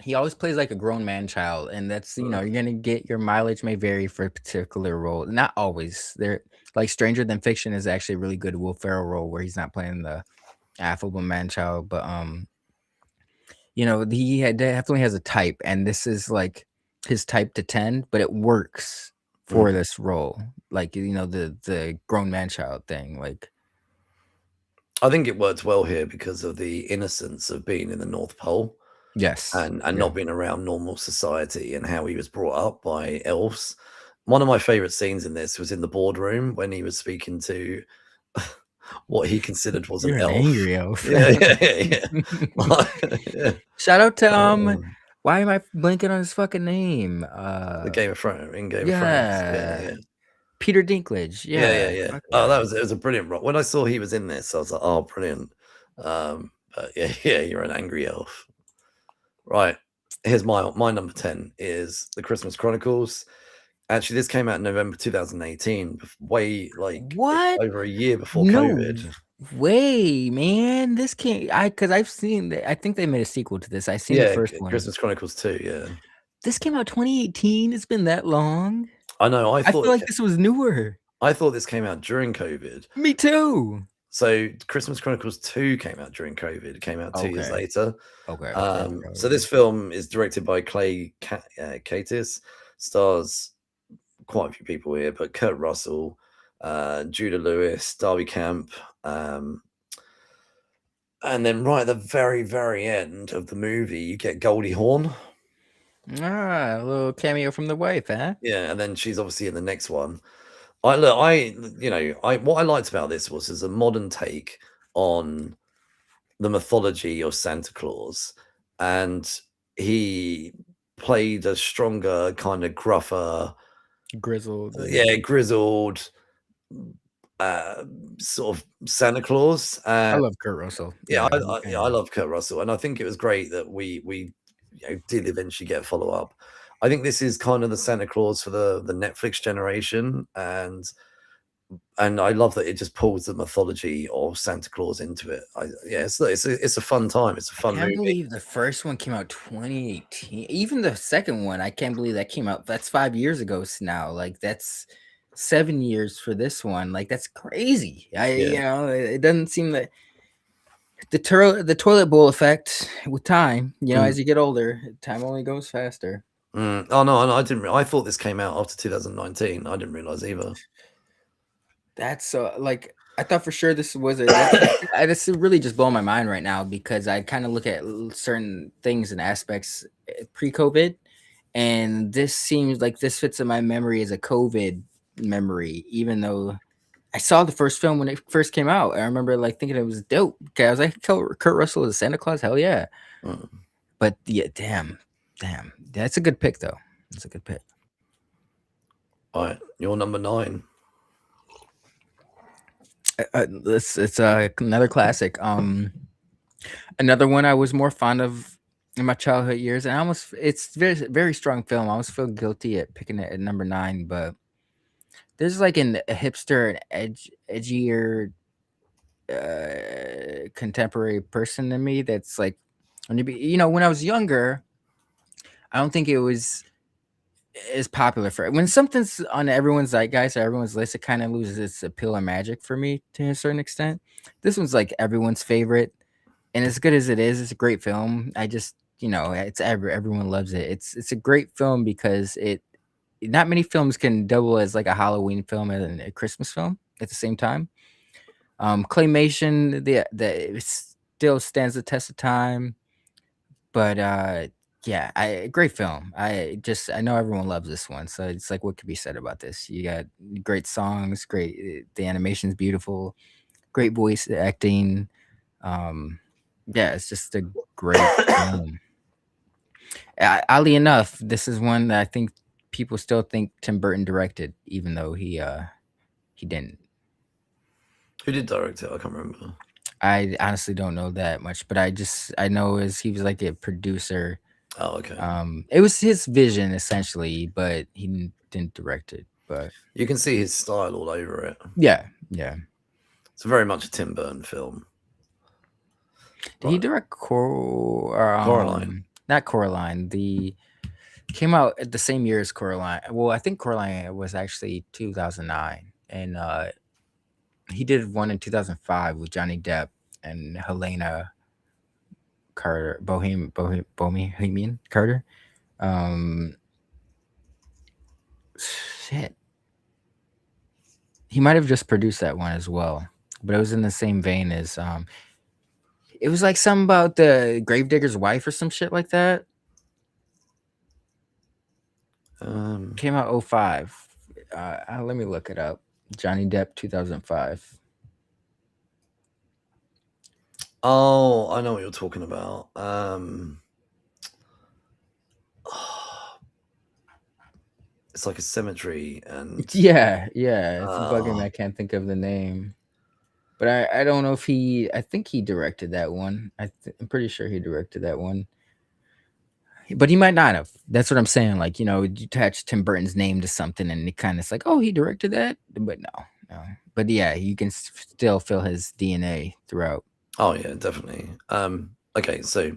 He always plays like a grown man child, and that's you're gonna get your mileage may vary for a particular role. Not always. They're like Stranger Than Fiction is actually a really good Will Ferrell role where he's not playing the affable man child, but he definitely has a type, and this is like his type to 10, but it works for this role, like the grown man child thing. Like I think it works well here because of the innocence of being in the North Pole, yes, and not being around normal society, and how he was brought up by elves. One of my favorite scenes in this was in the boardroom when he was speaking to what he considered was an elf. Angry elf. Yeah. Shout out to why am I blanking on his fucking name? The Game of Thrones. In Game of Thrones. Yeah. Peter Dinklage. Yeah. Oh, it was a brilliant role. When I saw he was in this, I was like, oh, brilliant. But yeah, you're an angry elf. Right. Here's my number 10 is The Christmas Chronicles. Actually, this came out in November 2018, way over a year before COVID. Way, man, this came because I've seen. I think they made a sequel to this. I seen the first one, Christmas Chronicles 2. Yeah, this came out 2018. It's been that long. I know. I feel like this was newer. I thought this came out during COVID. Me too. So Christmas Chronicles 2 came out during COVID. It came out 2 years later. Okay. So this film is directed by Clay Catis, stars quite a few people here, but Kurt Russell, Judah Lewis, Darby Camp, and then right at the very, very end of the movie, you get Goldie Hawn. A little cameo from the wife, huh? Yeah, and then she's obviously in the next one. What I liked about this was as a modern take on the mythology of Santa Claus, and he played a stronger, kind of gruffer, grizzled, sort of Santa Claus. I love Kurt Russell. Yeah, I love Kurt Russell, and I think it was great that we did eventually get a follow up. I think this is kind of the Santa Claus for the Netflix generation, and I love that it just pulls the mythology of Santa Claus into it. It's a fun time. It's a fun movie. I can't believe the first one came out 2018. Even the second one, I can't believe that came out. That's 5 years ago now. Like that's 7 years for this one. Like, that's crazy. You Yeah. know, it doesn't seem that the toilet bowl effect with time, you know, as you get older, time only goes faster. Oh no, I didn't. I thought this came out after 2019. I didn't realize either. That's like I thought for sure this was a. This really just blowing my mind right now because I kind of look at certain things and aspects pre-COVID, and this seems like this fits in my memory as a COVID memory, even though I saw the first film when it first came out. I remember like thinking it was dope. Okay, I was like, Kurt Russell as Santa Claus, hell yeah! But yeah, damn, that's a good pick though. That's a good pick. All right, you're number 9. It's another classic. Another one I was more fond of in my childhood years, and it's very strong film. I almost feel guilty at picking it at number 9, but there's like a hipster and edgier contemporary person in me that's like when I was younger, I don't think it was as popular for when something's on everyone's zeitgeist or everyone's list, it kind of loses its appeal and magic for me to a certain extent. This one's like everyone's favorite, and as good as it is, it's a great film. I just it's everyone loves it. It's a great film because not many films can double as like a Halloween film and a Christmas film at the same time. Claymation, it still stands the test of time, but yeah, great film. I know everyone loves this one, so it's like what could be said about this? You got great songs, the animation's beautiful, great voice acting. Yeah, it's just a great film. Oddly enough, this is one that I think people still think Tim Burton directed, even though he didn't. Who did direct it? I can't remember. I honestly don't know that much, but I know he was like a producer. Oh, okay. It was his vision essentially, but he didn't direct it. But you can see his style all over it. Yeah. It's very much a Tim Burton film. Did he direct Coraline? Not Coraline. The came out at the same year as Coraline. Well, I think Coraline was actually 2009, and he did one in 2005 with Johnny Depp and Helena Carter, Bohemian Carter. Shit. He might have just produced that one as well, but it was in the same vein as it was like something about the gravedigger's wife or some shit like that. Came out 2005. Let me look it up. Johnny Depp 2005. Oh, I know what you're talking about. It's like a cemetery and yeah, it's bugging me. I can't think of the name, but I don't know if I think he directed that one. I'm pretty sure he directed that one, but he might not have. That's what I'm saying. Like, you attach Tim Burton's name to something and it kind of like, oh, he directed that, but no. But yeah, you can still feel his DNA throughout. Oh yeah, definitely. Okay, so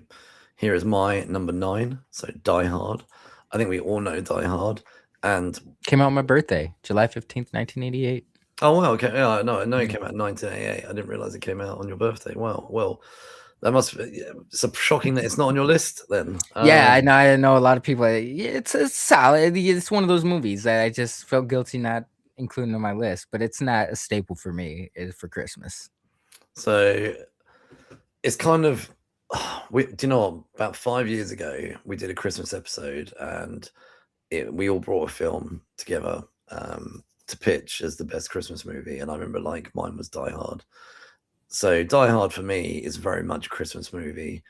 here is my number 9. So Die Hard. I think we all know Die Hard, and came out on my birthday, July 15th, 1988. Oh wow, okay. Yeah, no, I know it came out in 1988. I didn't realize it came out on your birthday. Wow. Well, that must be it's shocking that it's not on your list then. Yeah, I know a lot of people. It's solid. It's one of those movies that I just felt guilty not including on my list, but it's not a staple for me for Christmas. So it's kind of do you know what? About 5 years ago we did a Christmas episode and we all brought a film together to pitch as the best Christmas movie, and I remember like mine was Die Hard. So Die Hard for me is very much a Christmas movie.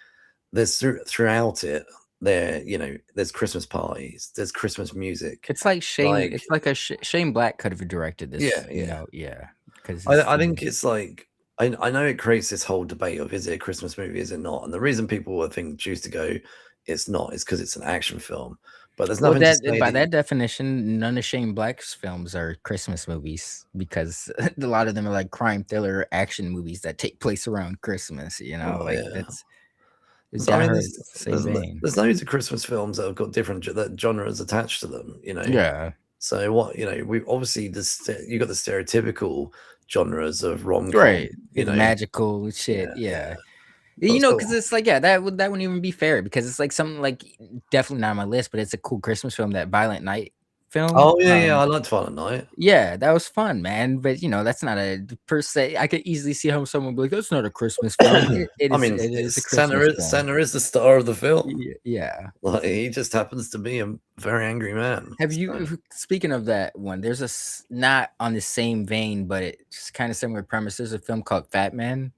There's throughout it there's Christmas parties, there's Christmas music. It's like Shane. It's like Shane Black could have directed this. Yeah. Because I think it's like I know it creates this whole debate of is it a Christmas movie, is it not? And the reason people would choose to go it's not is because it's an action film. But there's nothing by that definition, none of Shane Black's films are Christmas movies because a lot of them are like crime thriller action movies that take place around Christmas. That's. There's loads of Christmas films that have got different genres attached to them. Yeah. So what we obviously you got the stereotypical genres of rom-com, Right. It's magical shit. Yeah. You know, because it's like, yeah, that wouldn't even be fair because it's like something like definitely not on my list, but it's a cool Christmas film, that Violent Night film. Oh yeah, I liked Violent Night. Yeah, that was fun, man. But that's not a per se. I could easily see how someone would be like, "That's not a Christmas film." It I is. mean, It is a Christmas film. Santa is the star of the film. Yeah. Like, he just happens to be a very angry man. Have you? Speaking of that one, there's not on the same vein, but it's kind of similar premise. There's a film called Fat Man.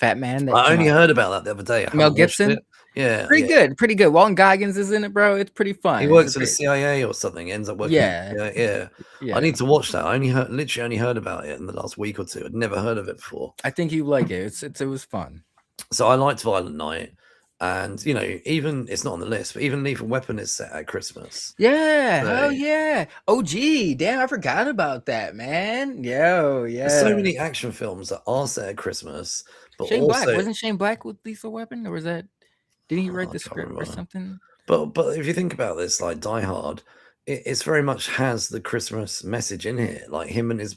That I only heard about that the other day. Mel Gibson. Yeah, pretty good. Walton Goggins is in it, bro. It's pretty fun. He works for the CIA or something. Ends up working. Yeah. I need to watch that. I literally only heard about it in the last week or two. I'd never heard of it before. I think you like it. It was fun. So I liked Violent Night, and even it's not on the list, but even Lethal Weapon is set at Christmas. Yeah, hell yeah. Oh, gee, damn, I forgot about that, man. Yeah. There's so many action films that are set at Christmas. But Shane also, Black, wasn't Shane Black with Lethal Weapon, or was that? Didn't he write the script or something? But if you think about this, like Die Hard, it's very much has the Christmas message in here. Like him and his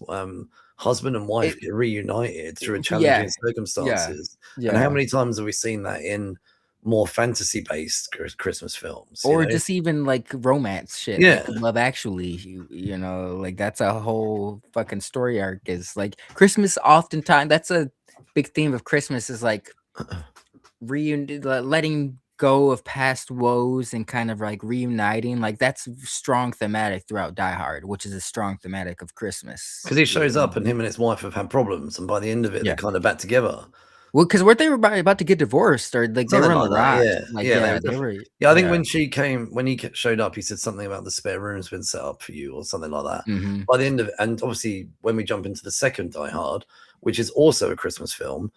husband and wife get reunited through challenging circumstances. Yeah. And how many times have we seen that in more fantasy-based Christmas films? Or just even like romance shit. Yeah. Like Love Actually, like that's a whole fucking story arc. Is like Christmas oftentimes, that's a big theme of Christmas, is like letting go of past woes and kind of like reuniting. Like that's strong thematic throughout Die Hard, which is a strong thematic of Christmas. Because he shows up and him and his wife have had problems, and by the end of it, they're kind of back together. Well, because weren't they about to get divorced, or like they were on the rocks? I think when he showed up, he said something about the spare room's been set up for you or something like that. Mm-hmm. By the end of it, and obviously when we jump into the second Die Hard, which is also a Christmas film,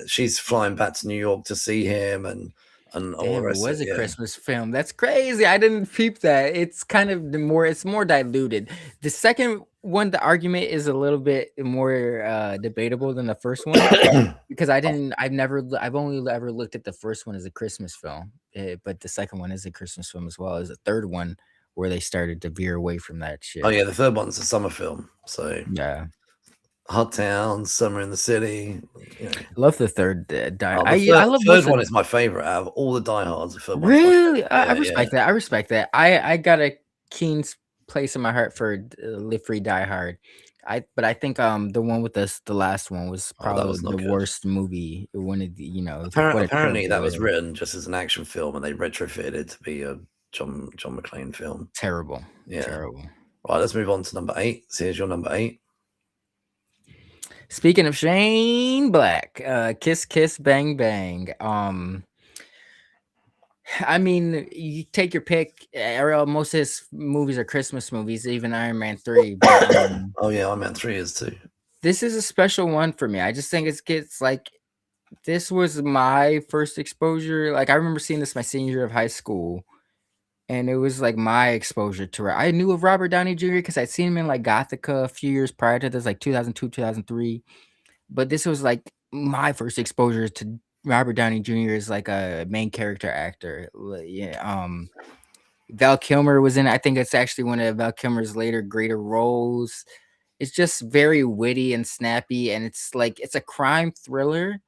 she's flying back to New York to see him, and all the rest. It was a Christmas film. That's crazy. I didn't peep that. It's kind of it's more diluted. The second one, the argument is a little bit more debatable than the first one because I've only ever looked at the first one as a Christmas film, but the second one is a Christmas film as well as the third one where they started to veer away from that shit. Oh yeah, the third one's a summer film. So yeah. Hot Town, Summer in the City. I love the third Die. I love the third one. Is my favorite out of all the Die Hards. The third really, I respect that. I respect that. I got a keen place in my heart for Live Free Die Hard. But I think the one with the last one was probably the worst movie. When apparently that was written just as an action film, and they retrofitted it to be a John McClane film. Terrible. Yeah. Terrible. Right, let's move on to number 8. So here's your number 8. Speaking of Shane Black, Kiss Kiss Bang Bang. I mean, you take your pick. Ariel, most of his movies are Christmas movies, even Iron Man 3. But, oh yeah, Iron Man 3 is too. This is a special one for me. I just think it's like this was my first exposure. Like I remember seeing this my senior year of high school. And it was like my exposure to I knew of Robert Downey Jr. because I'd seen him in like Gothica a few years prior to this, like 2002, 2003. But this was like my first exposure to Robert Downey Jr. as like a main character actor. Yeah. Val Kilmer was in it. I think it's actually one of Val Kilmer's later greater roles. It's just very witty and snappy, and it's a crime thriller.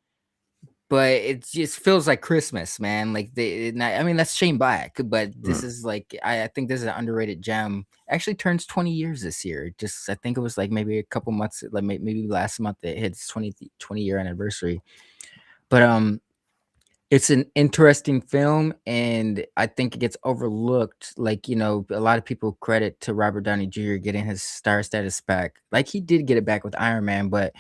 But it just feels like Christmas, man. Like that's Shane Black, but this is like I think this is an underrated gem. Actually turns 20 years this year. I think it was like maybe a couple months, like maybe last month it hit its 20 year anniversary. But it's an interesting film, and I think it gets overlooked. Like, a lot of people credit to Robert Downey Jr. getting his star status back. Like he did get it back with Iron Man, but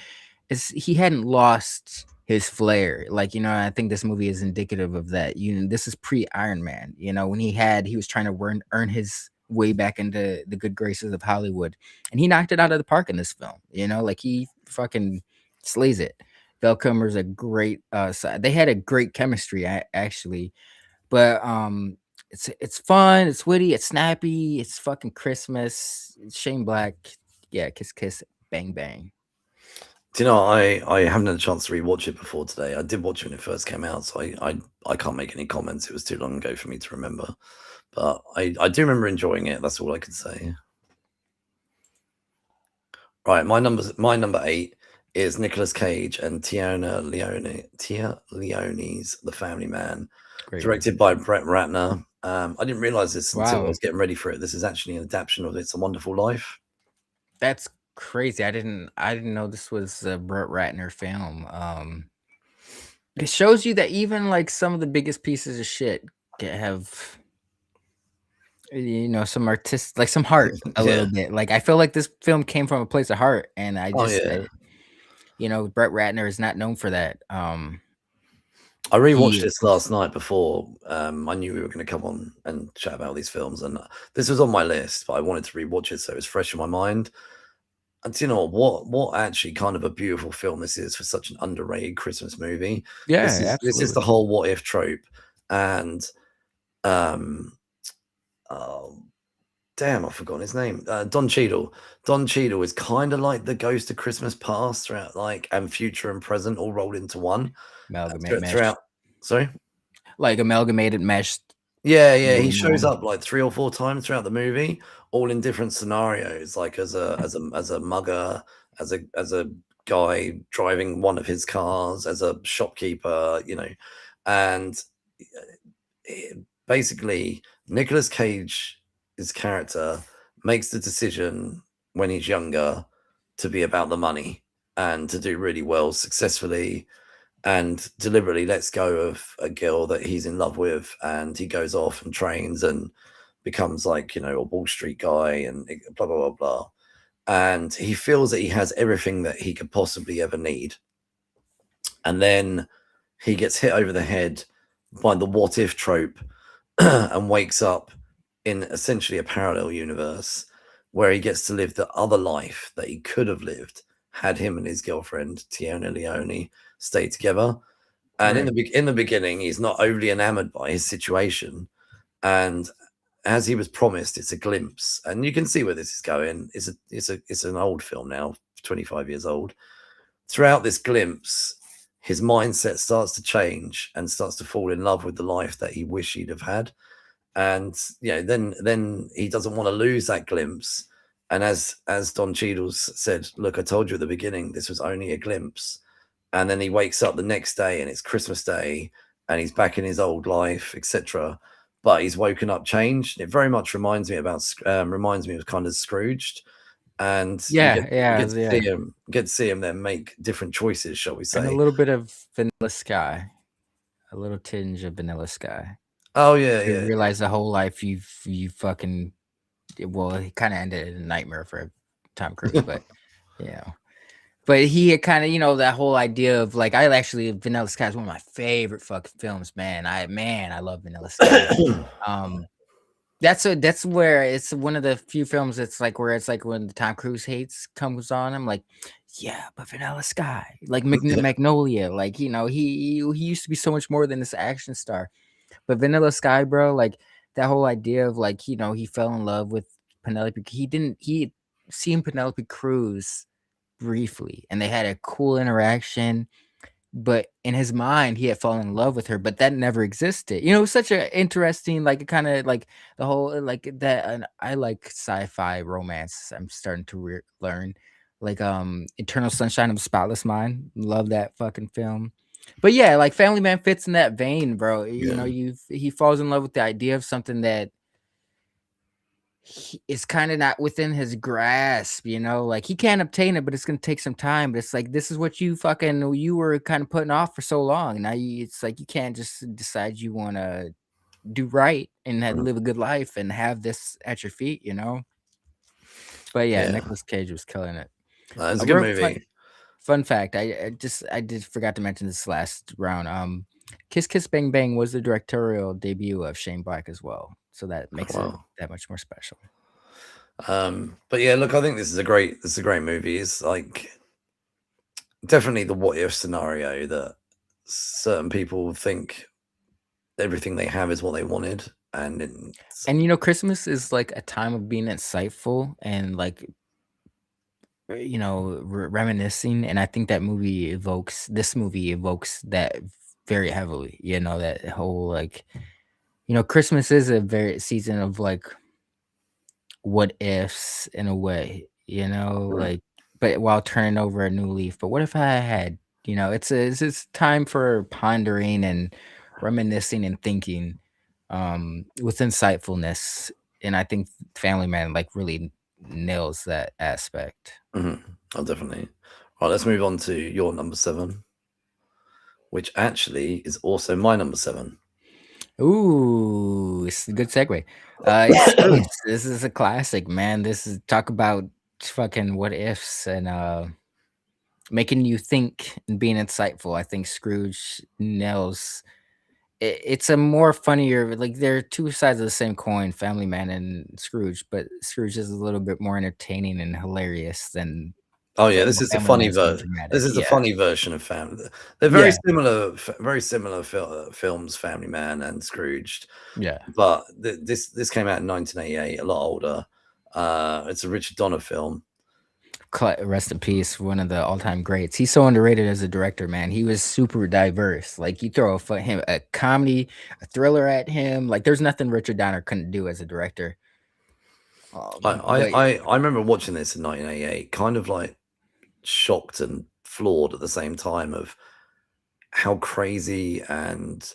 he hadn't lost his flair. Like, I think this movie is indicative of that. This is pre-Iron Man, when he was trying to earn his way back into the good graces of Hollywood, and he knocked it out of the park in this film. Like he fucking slays it. Val Kilmer's a great they had a great chemistry actually, but it's fun, it's witty, it's snappy, it's fucking Christmas. It's Shane Black. Yeah, Kiss Kiss Bang Bang. Do you know, I haven't had a chance to rewatch it before today. I did watch it when it first came out, so I can't make any comments. It was too long ago for me to remember. but I do remember enjoying it. That's all I can say. Right, my number 8 is Nicolas Cage and Tia Leone's The Family Man, Great directed movie. by Brett Ratner. I didn't realize this until I Wow. was getting ready for it. This is actually an adaptation of It's a Wonderful Life. That's crazy. I didn't know this was a Brett Ratner film. It shows you that even like some of the biggest pieces of shit have some like some heart a Yeah. little bit. Like I feel like this film came from a place of heart, and I Oh, just yeah. Brett Ratner is not known for that. I rewatched He this last night before I knew we were going to come on and chat about these films, and this was on my list, but I wanted to rewatch it so it was fresh in my mind. And do you know what actually kind of a beautiful film this is for such an underrated Christmas movie? Yeah, This is absolutely. the whole what if trope, and oh, damn, I've forgotten his name. Don Cheadle. Don Cheadle is kind of like the ghost of Christmas past throughout, like, and future and present all rolled into one. Throughout. Sorry, like amalgamated meshed. Yeah, he shows up like 3 or 4 times throughout the movie, all in different scenarios, like as a mugger, as a guy driving one of his cars, as a shopkeeper, and basically Nicolas Cage's character makes the decision when he's younger to be about the money and to do really well successfully, and deliberately lets go of a girl that he's in love with, and he goes off and trains and becomes like a Wall Street guy and blah blah blah blah, and he feels that he has everything that he could possibly ever need, and then he gets hit over the head by the what if trope and wakes up in essentially a parallel universe where he gets to live the other life that he could have lived had him and his girlfriend Tiona Leone stay together. And in the beginning, he's not overly enamored by his situation, and as he was promised, it's a glimpse, and you can see where this is going. It's an old film now, 25 years old. Throughout this glimpse, his mindset starts to change and starts to fall in love with the life that he wished he'd have had. And then he doesn't want to lose that glimpse. And as Don Cheadle's said, look, I told you at the beginning, this was only a glimpse. And then he wakes up the next day and it's Christmas Day and he's back in his old life, etc. But he's woken up changed. It very much reminds me of kind of Scrooged. And you get to see him then make different choices, shall we say. And a little bit of Vanilla Sky. A little tinge of Vanilla Sky. Oh yeah, you realize the whole life you fucking, well, it kind of ended in a nightmare for Tom Cruise, but but he had kind of that whole idea of like, Vanilla Sky is one of my favorite fucking films, man. I love Vanilla Sky. That's where it's one of the few films that's like where it's like when the Tom Cruise hates comes on, I'm like, yeah, but Vanilla Sky, like Magnolia, like he used to be so much more than this action star. But Vanilla Sky, bro, like that whole idea of like, he fell in love with Penelope. He had seen Penelope Cruz briefly and they had a cool interaction, but in his mind he had fallen in love with her, but that never existed. It was such an interesting, like, kind of like the whole like that. And I like sci-fi romance. I'm starting to learn, like Eternal Sunshine of the Spotless Mind. Love that fucking film. But yeah, like Family Man fits in that vein, bro. He falls in love with the idea of something that is kind of not within his grasp, like he can't obtain it, but it's gonna take some time. But it's like, this is what you were kind of putting off for so long. Now it's like you can't just decide you want to do right and live a good life and have this at your feet, But yeah, Nicolas Cage was killing it. It's a good movie. Fun fact, I forgot to mention this last round. Kiss Kiss Bang Bang was the directorial debut of Shane Black as well, so that makes it that much more special. But yeah, look, I think this is a great movie. It's like definitely the what if scenario that certain people think everything they have is what they wanted, and Christmas is like a time of being insightful and like reminiscing, and I think this movie evokes that very heavily. That whole like Christmas is a very season of like what ifs in a way, like, but while turning over a new leaf. But what if I had, it's time for pondering and reminiscing and thinking with insightfulness. And I think Family Man like really nails that aspect. Oh, definitely. Right, let's move on to your number 7, which actually is also my number 7. Ooh, it's a good segue. It's Space. This is a classic, man. This is talk about fucking what ifs and making you think and being insightful. I think Scrooge nails it's a more funnier, like they're two sides of the same coin, Family Man and Scrooge, but Scrooge is a little bit more entertaining and hilarious than Oh yeah, this is a Family funny Man's more version. This dramatic. is a Yeah. funny version of Family. They're Yeah. very similar films, Family Man and Scrooged. Yeah. But this came out in 1988, a lot older. It's a Richard Donner film. Rest in peace, one of the all-time greats. He's so underrated as a director, man. He was super diverse. Like you throw him a comedy, a thriller at him, like there's nothing Richard Donner couldn't do as a director. I remember watching this in 1988, kind of like shocked and floored at the same time of how crazy and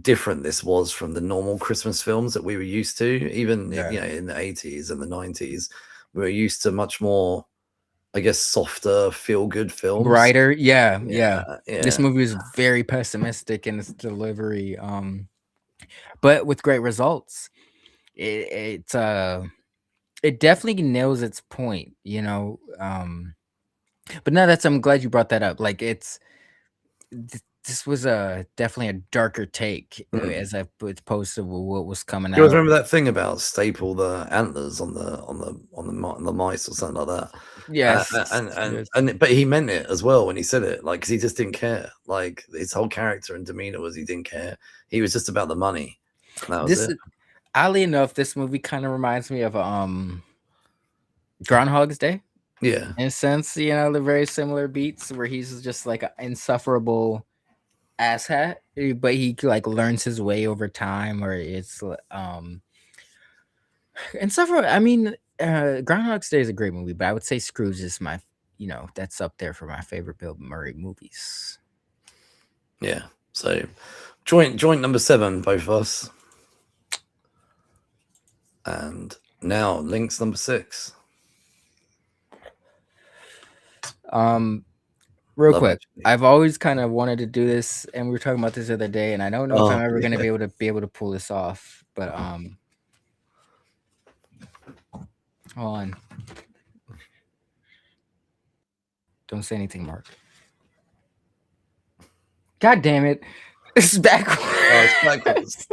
different this was from the normal Christmas films that we were used to. Even in the 80s and the 90s, we were used to much more, I guess, softer, feel-good films. Brighter, yeah. This movie was very pessimistic in its delivery, but with great results. It definitely nails its point, But no, I'm glad you brought that up. Like this was definitely a darker take as opposed to what was coming out. You remember that thing about staple the antlers on the mice or something like that? Yes, but he meant it as well when he said it, like, because he just didn't care. Like his whole character and demeanor was he didn't care. He was just about the money. That was it. Oddly enough, this movie kind of reminds me of Groundhog's Day. Yeah, in a sense, they're very similar beats where he's just like an insufferable asshat, but he like learns his way over time, or it's insufferable. I mean, Groundhog's Day is a great movie, but I would say Scrooge is my, that's up there for my favorite Bill Murray movies. Yeah, so joint number 7, both of us, and now Link's number 6. Real quick, I've always kind of wanted to do this, and we were talking about this the other day, and I don't know if I'm ever going to be able to pull this off, but hold on. Don't say anything, Mark. God damn it. It's backwards. Oh, it's backwards.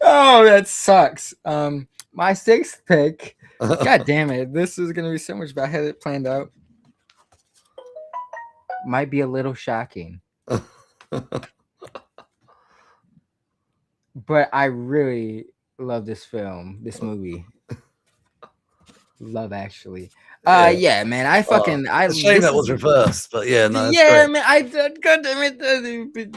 Oh, that sucks. My 6th pick. God damn it. This is going to be so much better. I had it planned out. Might be a little shocking. But I really love this movie. Love Actually. Yeah, man. I fucking it's a shame that was reversed, but yeah, no. Yeah, great. Man. God damn it,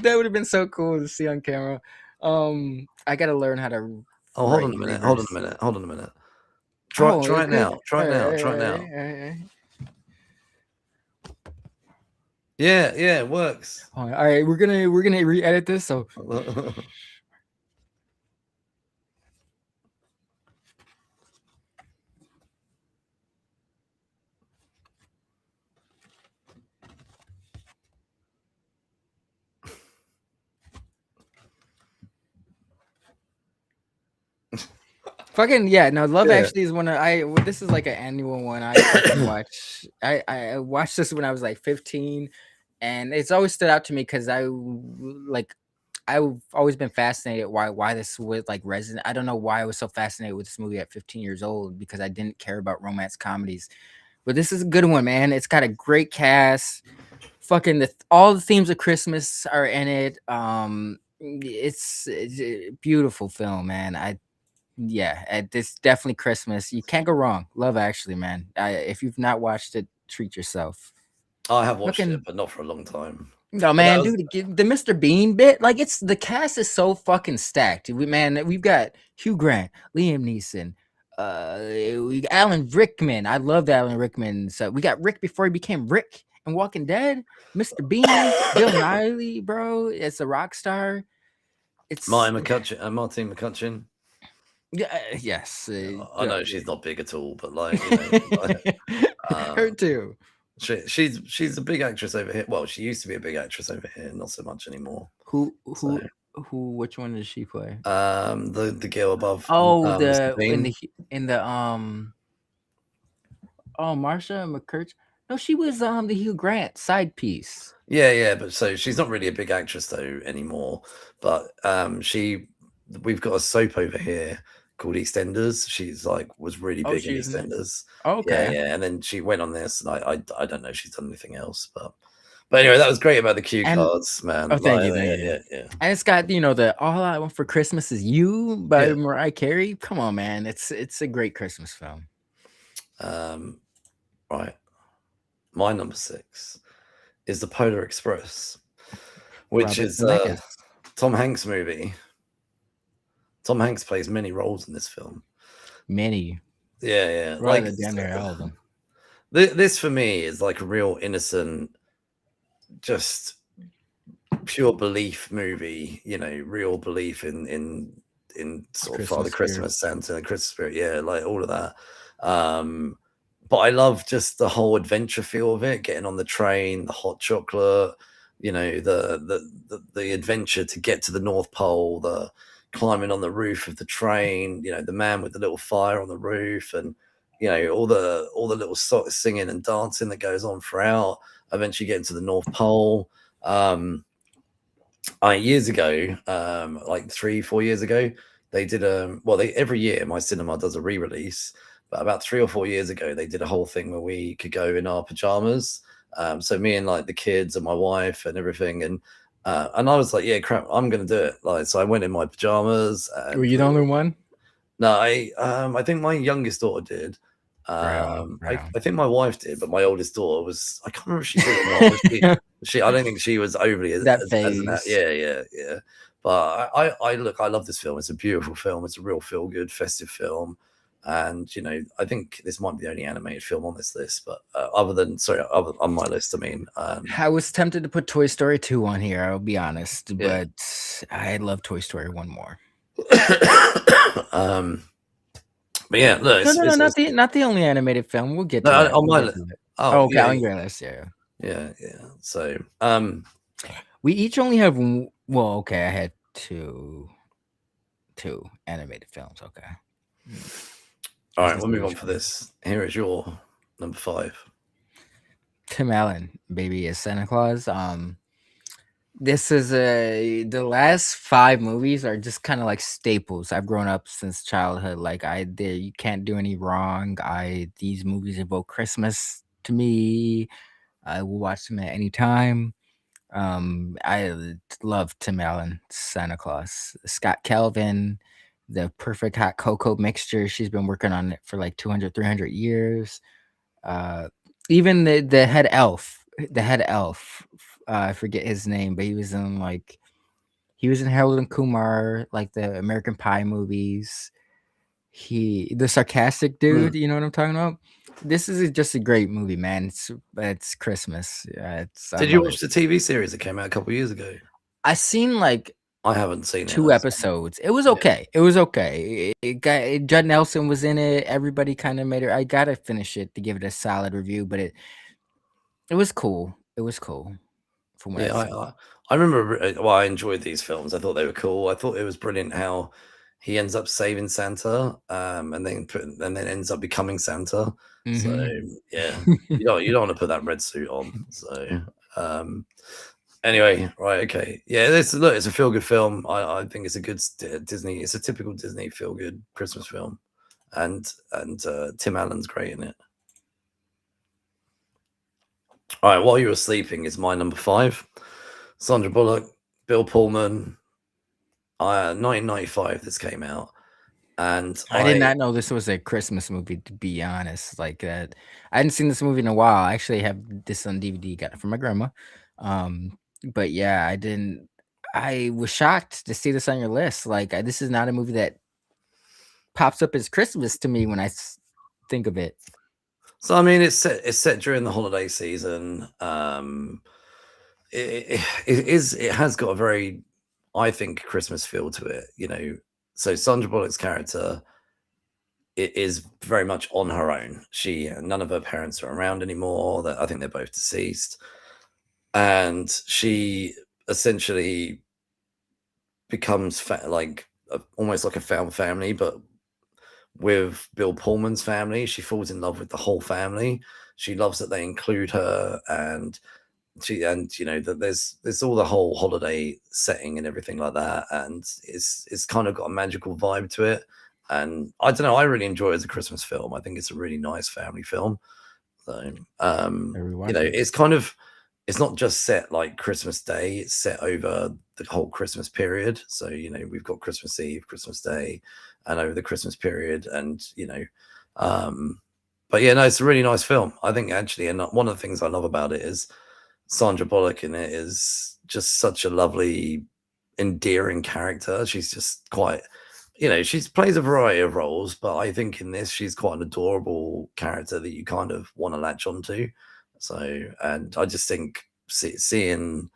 that would have been so cool to see on camera. I gotta learn how to. Oh, hold on a minute. Try it now. Try it now. Yeah, it works. All right, we're gonna re-edit this. So fucking yeah, no, Love Actually is one of this is like an annual one I watch. I watched this when I was like 15, and it's always stood out to me because I've always been fascinated why this would like resonate. I don't know why I was so fascinated with this movie at 15 years old, because I didn't care about romance comedies. But this is a good one, man. It's got a great cast. Fucking all the themes of Christmas are in it. It's a beautiful film, man. It's definitely Christmas. You can't go wrong. Love Actually, man. If you've not watched it, treat yourself. I have watched Fucking it, but not for a long time. no, But that man, was dude, the Mr. Bean bit, like it's the cast is so fucking stacked. We've got Hugh Grant, Liam Neeson, we got Alan Rickman. I loved Alan Rickman. So we got Rick before he became Rick in Walking Dead. Mr. Bean, Bill Nighy, bro. It's a rock star. It's Martin McCutcheon. yeah, yes. I know she's not big at all, but like, you know, her too. she's a big actress over here. Well, she used to be a big actress over here, not so much anymore. Who So, which one does she play? the girl above. Oh, Mr. Bean. in the oh, Marsha McCurch. No, she was the Hugh Grant side piece. Yeah, but so she's not really a big actress though anymore. But we've got a soap over here called EastEnders. She's like was really big in EastEnders. Oh, okay. Yeah, and then she went on this, and I don't know if she's done anything else, but anyway, that was great about the cue cards, man. Oh, thank you. Yeah. And it's got the All I Want for Christmas Is You by Yeah. Mariah Carey. Come on, man, it's a great Christmas film. Right, my number 6 is the Polar Express, which Robert is Zemeckis. Tom Hanks movie. Tom Hanks plays many roles in this film. Many. Yeah. Like Like damn near all of them. this for me is like a real innocent, just pure belief movie. You know, real belief in sort of Father Christmas, Santa, and Christmas spirit. Yeah, like all of that. But I love just the whole adventure feel of it, getting on the train, the hot chocolate, you know, the adventure to get to the North Pole, the climbing on the roof of the train, you know, the man with the little fire on the roof, and you know, all the little singing and dancing that goes on throughout, eventually getting to the North Pole. Years ago, like 3-4 years ago, they did every year my cinema does a re-release. But about 3 or 4 years ago, they did a whole thing where we could go in our pajamas. So me and like the kids and my wife and everything, and I was like, yeah, crap, I'm gonna do it. Like, so I went in my pajamas. Were you the only one? No, I think my youngest daughter did. I think my wife did, but my oldest daughter was. I can't remember if she did or not. She I don't think she was overly yeah. But I love this film. It's a beautiful film. It's a real feel good festive film. And you know, I think this might be the only animated film on this list. But other on my list, I mean, I was tempted to put Toy Story 2 on here. I'll be honest, but I love Toy Story 1 more. But yeah, look, not the only animated film. We'll get to no, that. on my list. Oh, okay, on your list, yeah. So, we each only have okay, I had two animated films. Okay. All right, we'll move on for this. Here is your number 5. Tim Allen, Baby is Santa Claus. This is the last 5 movies are just kind of like staples. I've grown up since childhood. Like you can't do any wrong. These movies evoke Christmas to me. I will watch them at any time. I love Tim Allen, Santa Claus. Scott Calvin, the perfect hot cocoa mixture. She's been working on it for like 200, 300 years. Even the head elf, I forget his name, but he was in Harold and Kumar, like the American Pie movies. The sarcastic dude, you know what I'm talking about? This is just a great movie, man. It's Christmas. Did you watch the TV series that came out a couple years ago? I seen like I haven't seen 2 episodes. It was okay. It was okay. Judd Nelson was in it. Everybody kind of made it. I gotta finish it to give it a solid review, but it was cool. It was cool. From what I remember. Well, I enjoyed these films. I thought they were cool. I thought it was brilliant how he ends up saving Santa, and then ends up becoming Santa. Mm-hmm. So yeah, you don't want to put that red suit on. So anyway, right, okay, yeah. It's a feel good film. I think it's a good Disney. It's a typical Disney feel good Christmas film, and Tim Allen's great in it. All right, While You Were Sleeping is my number 5. Sandra Bullock, Bill Pullman. 1995 this came out. And I did not know this was a Christmas movie, to be honest. Like that, I hadn't seen this movie in a while. I actually have this on DVD, got it from my grandma. But yeah, I didn't. I was shocked to see this on your list. Like, this is not a movie that pops up as Christmas to me when I think of it. So I mean, it's set during the holiday season. It has got a very, I think, Christmas feel to it. You know, so Sandra Bullock's character, it is very much on her own. None of her parents are around anymore. I think they're both deceased, and she essentially becomes almost like a found family, but with Bill Pullman's family. She falls in love with the whole family. She loves that they include her, and you know that there's all the whole holiday setting and everything like that, and it's kind of got a magical vibe to it. And I don't know, I really enjoy it as a Christmas film. I think it's a really nice family film. So you know, it's not just set like Christmas Day, it's set over the whole Christmas period. So, you know, we've got Christmas Eve, Christmas Day, and over the Christmas period. And, you know, but yeah, no, it's a really nice film. I think actually, and one of the things I love about it is Sandra Bullock in it is just such a lovely, endearing character. She's just quite, you know, she plays a variety of roles, but I think in this, she's quite an adorable character that you kind of want to latch onto. So, and I just think seeing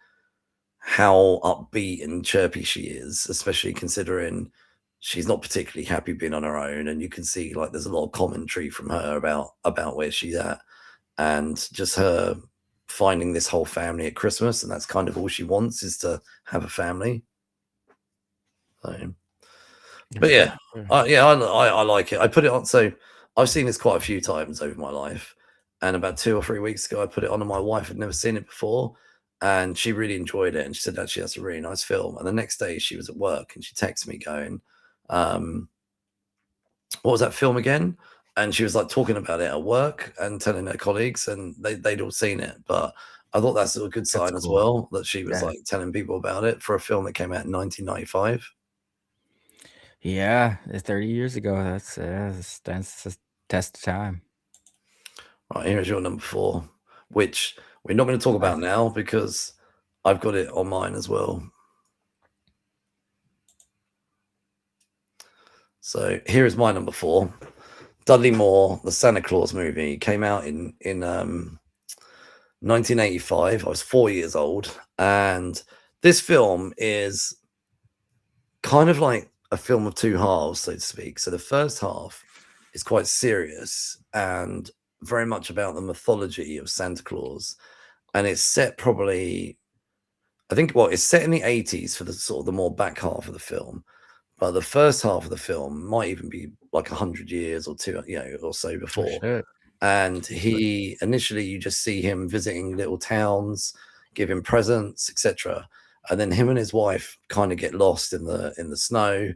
how upbeat and chirpy she is, especially considering she's not particularly happy being on her own, and you can see like there's a lot of commentary from her about where she's at, and just her finding this whole family at Christmas, and that's kind of all she wants, is to have a family. So, but yeah, I like it. I put it on. So I've seen this quite a few times over my life, and about 2 or 3 weeks ago, I put it on, and my wife had never seen it before, and she really enjoyed it. And she said, actually, that's a really nice film. And the next day, she was at work, and she texted me going, what was that film again? And she was like talking about it at work and telling her colleagues, and they'd all seen it. But I thought that's a good sign as well, that she was like telling people about it for a film that came out in 1995. Yeah, 30 years ago. That's a test of time. Right, here's your number 4, which we're not going to talk about now because I've got it on mine as well. So here is my number 4. Dudley Moore, the Santa Claus movie, came out in 1985. I was 4 years old, and this film is kind of like a film of two halves, so to speak. So the first half is quite serious and very much about the mythology of Santa Claus, and it's set probably, I think, it's set in the 80s for the sort of the more back half of the film. But the first half of the film might even be like 100 years or two, you know, or so before. Oh, and he initially, you just see him visiting little towns, giving presents, etc. And then him and his wife kind of get lost in the snow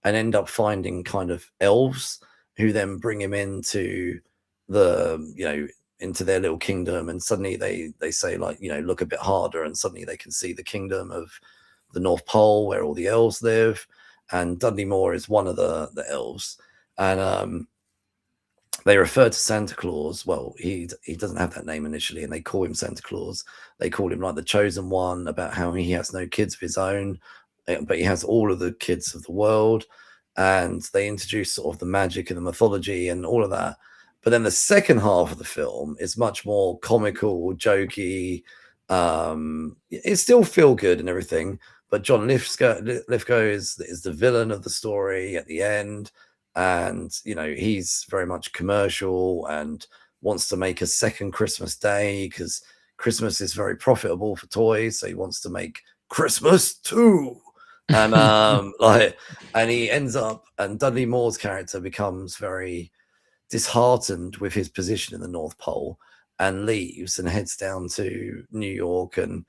and end up finding kind of elves who then bring him into into their little kingdom. And suddenly they say, like, you know, look a bit harder, and suddenly they can see the kingdom of the North Pole where all the elves live. And Dudley Moore is one of the elves, and they refer to Santa Claus. Well, he doesn't have that name initially, and they call him Santa Claus. They call him like the chosen one, about how he has no kids of his own, but he has all of the kids of the world. And they introduce sort of the magic and the mythology and all of that. But then the second half of the film is much more comical, jokey. It still feel good and everything. But John Lithgow is the villain of the story at the end, and you know, he's very much commercial and wants to make a second Christmas Day because Christmas is very profitable for toys, so he wants to make Christmas 2. And and he ends up, and Dudley Moore's character becomes very disheartened with his position in the North Pole and leaves and heads down to New York and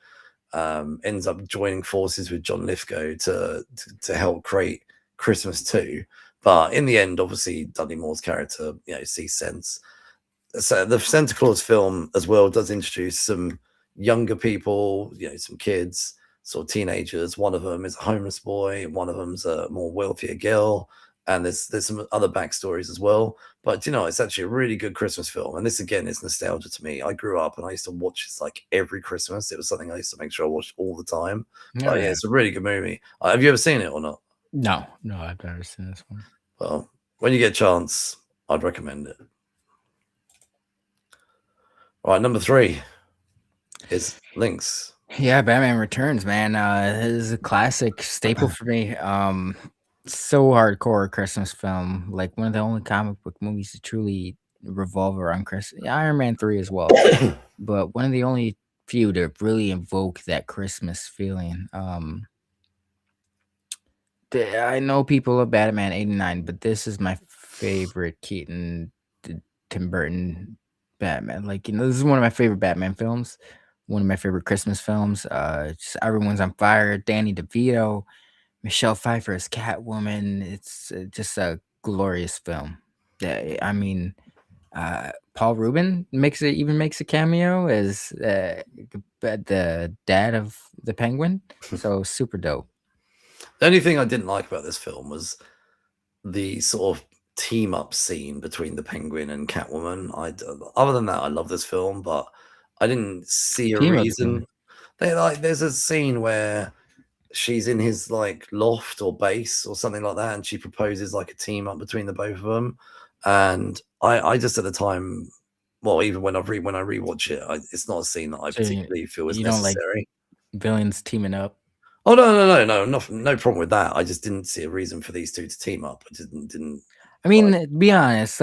ends up joining forces with John Lithgow to help create Christmas 2. But in the end, obviously, Dudley Moore's character, you know, sees sense. So the Santa Claus film as well does introduce some younger people, you know, some kids, sort of teenagers. One of them is a homeless boy, and one of them's a more wealthier girl. and there's some other backstories as well. But it's actually a really good Christmas film, and this again is nostalgia to me. I grew up and I used to watch this like every Christmas. It was something I used to make sure I watched all the time. Oh, But yeah, yeah. it's a really good movie. Have you ever seen it or not? No, I've never seen this one. Well, when you get a chance, I'd recommend it. All right, number 3 is Lynx. Yeah, Batman Returns, man. It is a classic staple for me. So hardcore Christmas film. Like one of the only comic book movies to truly revolve around Christmas. Iron Man 3 as well. But one of the only few to really invoke that Christmas feeling. I know people love Batman 89, but this is my favorite Keaton, Tim Burton Batman. Like, this is one of my favorite Batman films, one of my favorite Christmas films. Just Everyone's on Fire, Danny DeVito, Michelle Pfeiffer as Catwoman. It's just a glorious film. Yeah, I mean, Paul Rubin makes a cameo as the dad of the Penguin. So super dope. The only thing I didn't like about this film was the sort of team up scene between the Penguin and Catwoman. Other than that, I love this film, but I didn't see a Team up reason. scene. There's a scene where she's in his like loft or base or something like that, and she proposes like a team up between the both of them. And I just at the time, well, even when I rewatch it, it's not a scene that I particularly feel is you don't like necessary. villains teaming up? Oh no problem with that. I just didn't see a reason for these two to team up. I didn't. I mean, be honest.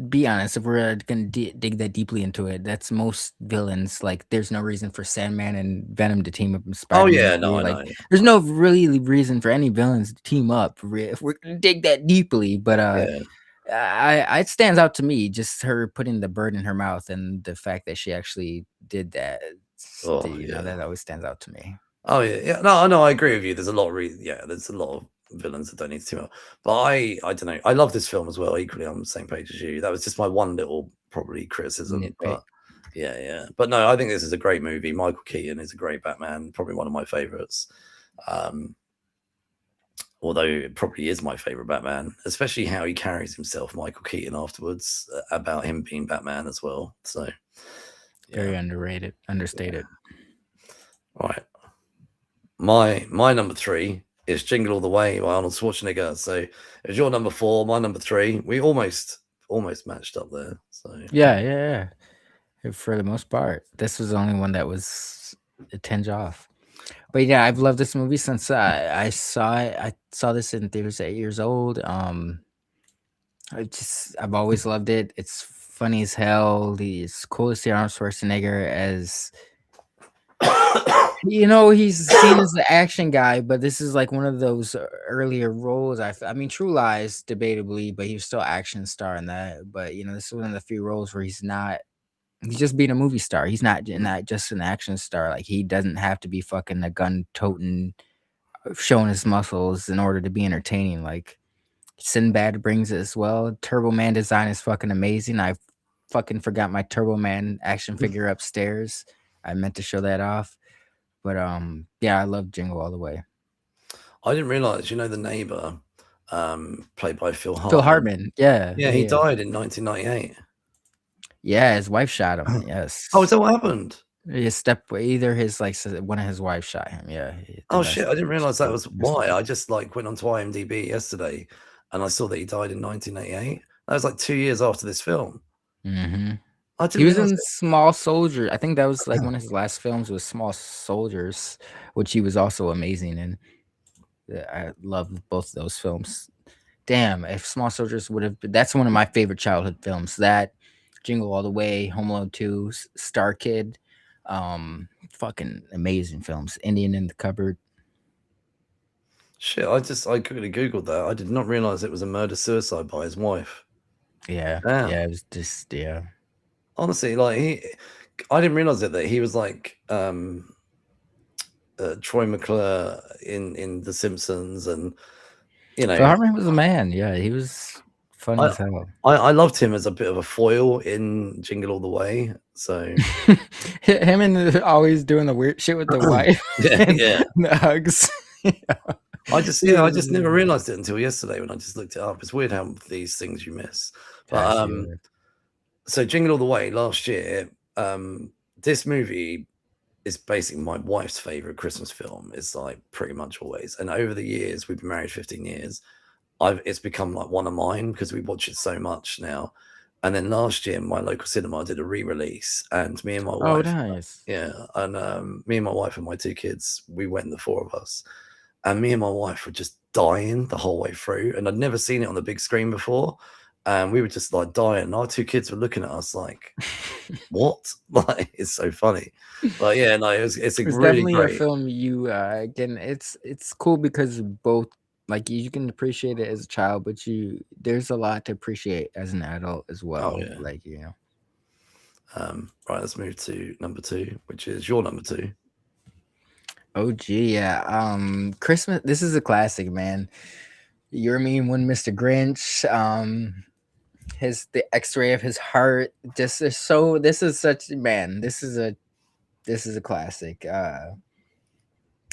Be honest. If we're gonna dig that deeply into it, that's most villains. Like, there's no reason for Sandman and Venom to team up in Spider-Man. Oh yeah, no, I like, know. there's no really reason for any villains to team up if we're gonna dig that deeply. But it stands out to me just her putting the bird in her mouth and the fact that she actually did that. That always stands out to me. Oh yeah. No, I agree with you. There's a lot of there's a lot of villains that don't need to team up. But I don't know. I love this film as well. Equally, I'm on the same page as you. That was just my one little probably criticism. But yeah. But no, I think this is a great movie. Michael Keaton is a great Batman. Probably one of my favorites. Although it probably is my favorite Batman, especially how he carries himself, Michael Keaton, afterwards about him being Batman as well. So very underrated, understated. All right. My number 3 is Jingle All the Way by Arnold Schwarzenegger. So it's your number 4, my number 3. We almost matched up there. So yeah. For the most part, this was the only one that was a tinge off. But yeah, I've loved this movie since I saw it. I saw this in theaters at 8 years old. I've always loved it. It's funny as hell. It's cool to see Arnold Schwarzenegger as he's seen as the action guy, but this is like one of those earlier roles. I mean, True Lies, debatably, but he was still action star in that. But this is one of the few roles where he's just being a movie star. He's not just an action star. Like, he doesn't have to be fucking a gun toting, showing his muscles in order to be entertaining. Like, Sinbad brings it as well. Turbo Man design is fucking amazing. I fucking forgot my Turbo Man action figure upstairs. I meant to show that off. But yeah, I love Jingle All the Way. I didn't realize, the neighbor, played by Phil Hartman. Phil Hartman, yeah. He died in 1998. Yeah, his wife shot him. Yes. Oh, is that what happened? Either his one of his wives shot him. Yeah. Oh shit! I didn't realize that was why. I just went onto IMDb yesterday, and I saw that he died in 1988. That was 2 years after this film. Mm-hmm. He was in Small Soldiers. I think that was one of his last films was Small Soldiers, which he was also amazing in. I love both of those films. Damn, if Small Soldiers would have that's one of my favorite childhood films. That, Jingle All the Way, Home Alone 2, Star Kid, fucking amazing films. Indian in the Cupboard. Shit, I quickly googled that. I did not realize it was a murder-suicide by his wife. Yeah. Damn. Yeah, it was just honestly, I didn't realize that he was Troy McClure in The Simpsons, and Phil Hartman was a man. Yeah, he was funny as hell. I loved him as a bit of a foil in Jingle All the Way. So him and always doing the weird shit with the wife. yeah. The hugs. I just never realized it until yesterday when I just looked it up. It's weird how these things you miss. But so Jingle All the Way last year, this movie is basically my wife's favorite Christmas film. It's like pretty much always. And over the years, we've been married 15 years. It's become like one of mine because we watch it so much now. And then last year, my local cinema did a re-release, and me and my wife, nice. me and my wife and my 2 kids, we went, the 4 of us, and me and my wife were just dying the whole way through. And I'd never seen it on the big screen before, and we were just like dying. And our 2 kids were looking at us like, "What?" Like, it's so funny. But yeah, no, it's a It's really definitely great. a film you again. It's cool because both like you can appreciate it as a child, but there's a lot to appreciate as an adult as well. yeah. Like Right, let's move to number 2, which is your number 2. oh gee, yeah. Christmas. This is a classic, man. You're mean when Mr. Grinch. The X-ray of his heart. This is such man. This is a classic.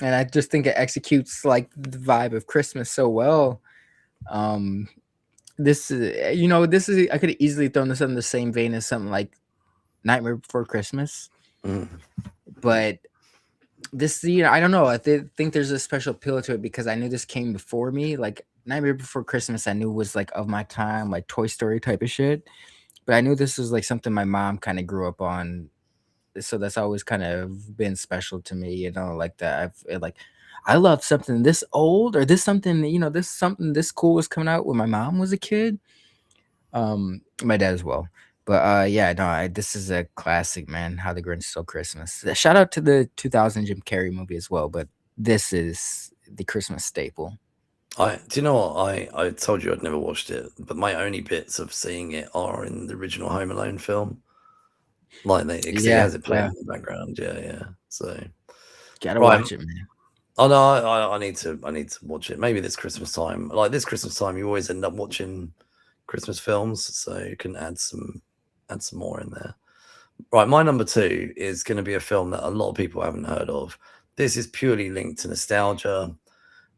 And I just think it executes like the vibe of Christmas so well. This is I could have easily thrown this in the same vein as something like Nightmare Before Christmas, but this, I don't know. I think there's a special appeal to it because I knew this came before me. Like Nightmare Before Christmas, I knew was like of my time, like Toy Story type of shit. But I knew this was like something my mom kind of grew up on, so that's always kind of been special to me. Like that. I love something this old or this something. Something this cool was coming out when my mom was a kid. My dad as well. But yeah, no, this is a classic, man. How the Grinch Stole Christmas. Shout out to the 2000 Jim Carrey movie as well, but this is the Christmas staple. Do you know what? I told you I'd never watched it, but my only bits of seeing it are in the original Home Alone film. Like because it has it playing in the background. Yeah. So gotta watch it, man. Oh no, I need to watch it. Maybe this Christmas time. Like this Christmas time, you always end up watching Christmas films, so you can add some more in there. Right, my number 2 is going to be a film that a lot of people haven't heard of. This is purely linked to nostalgia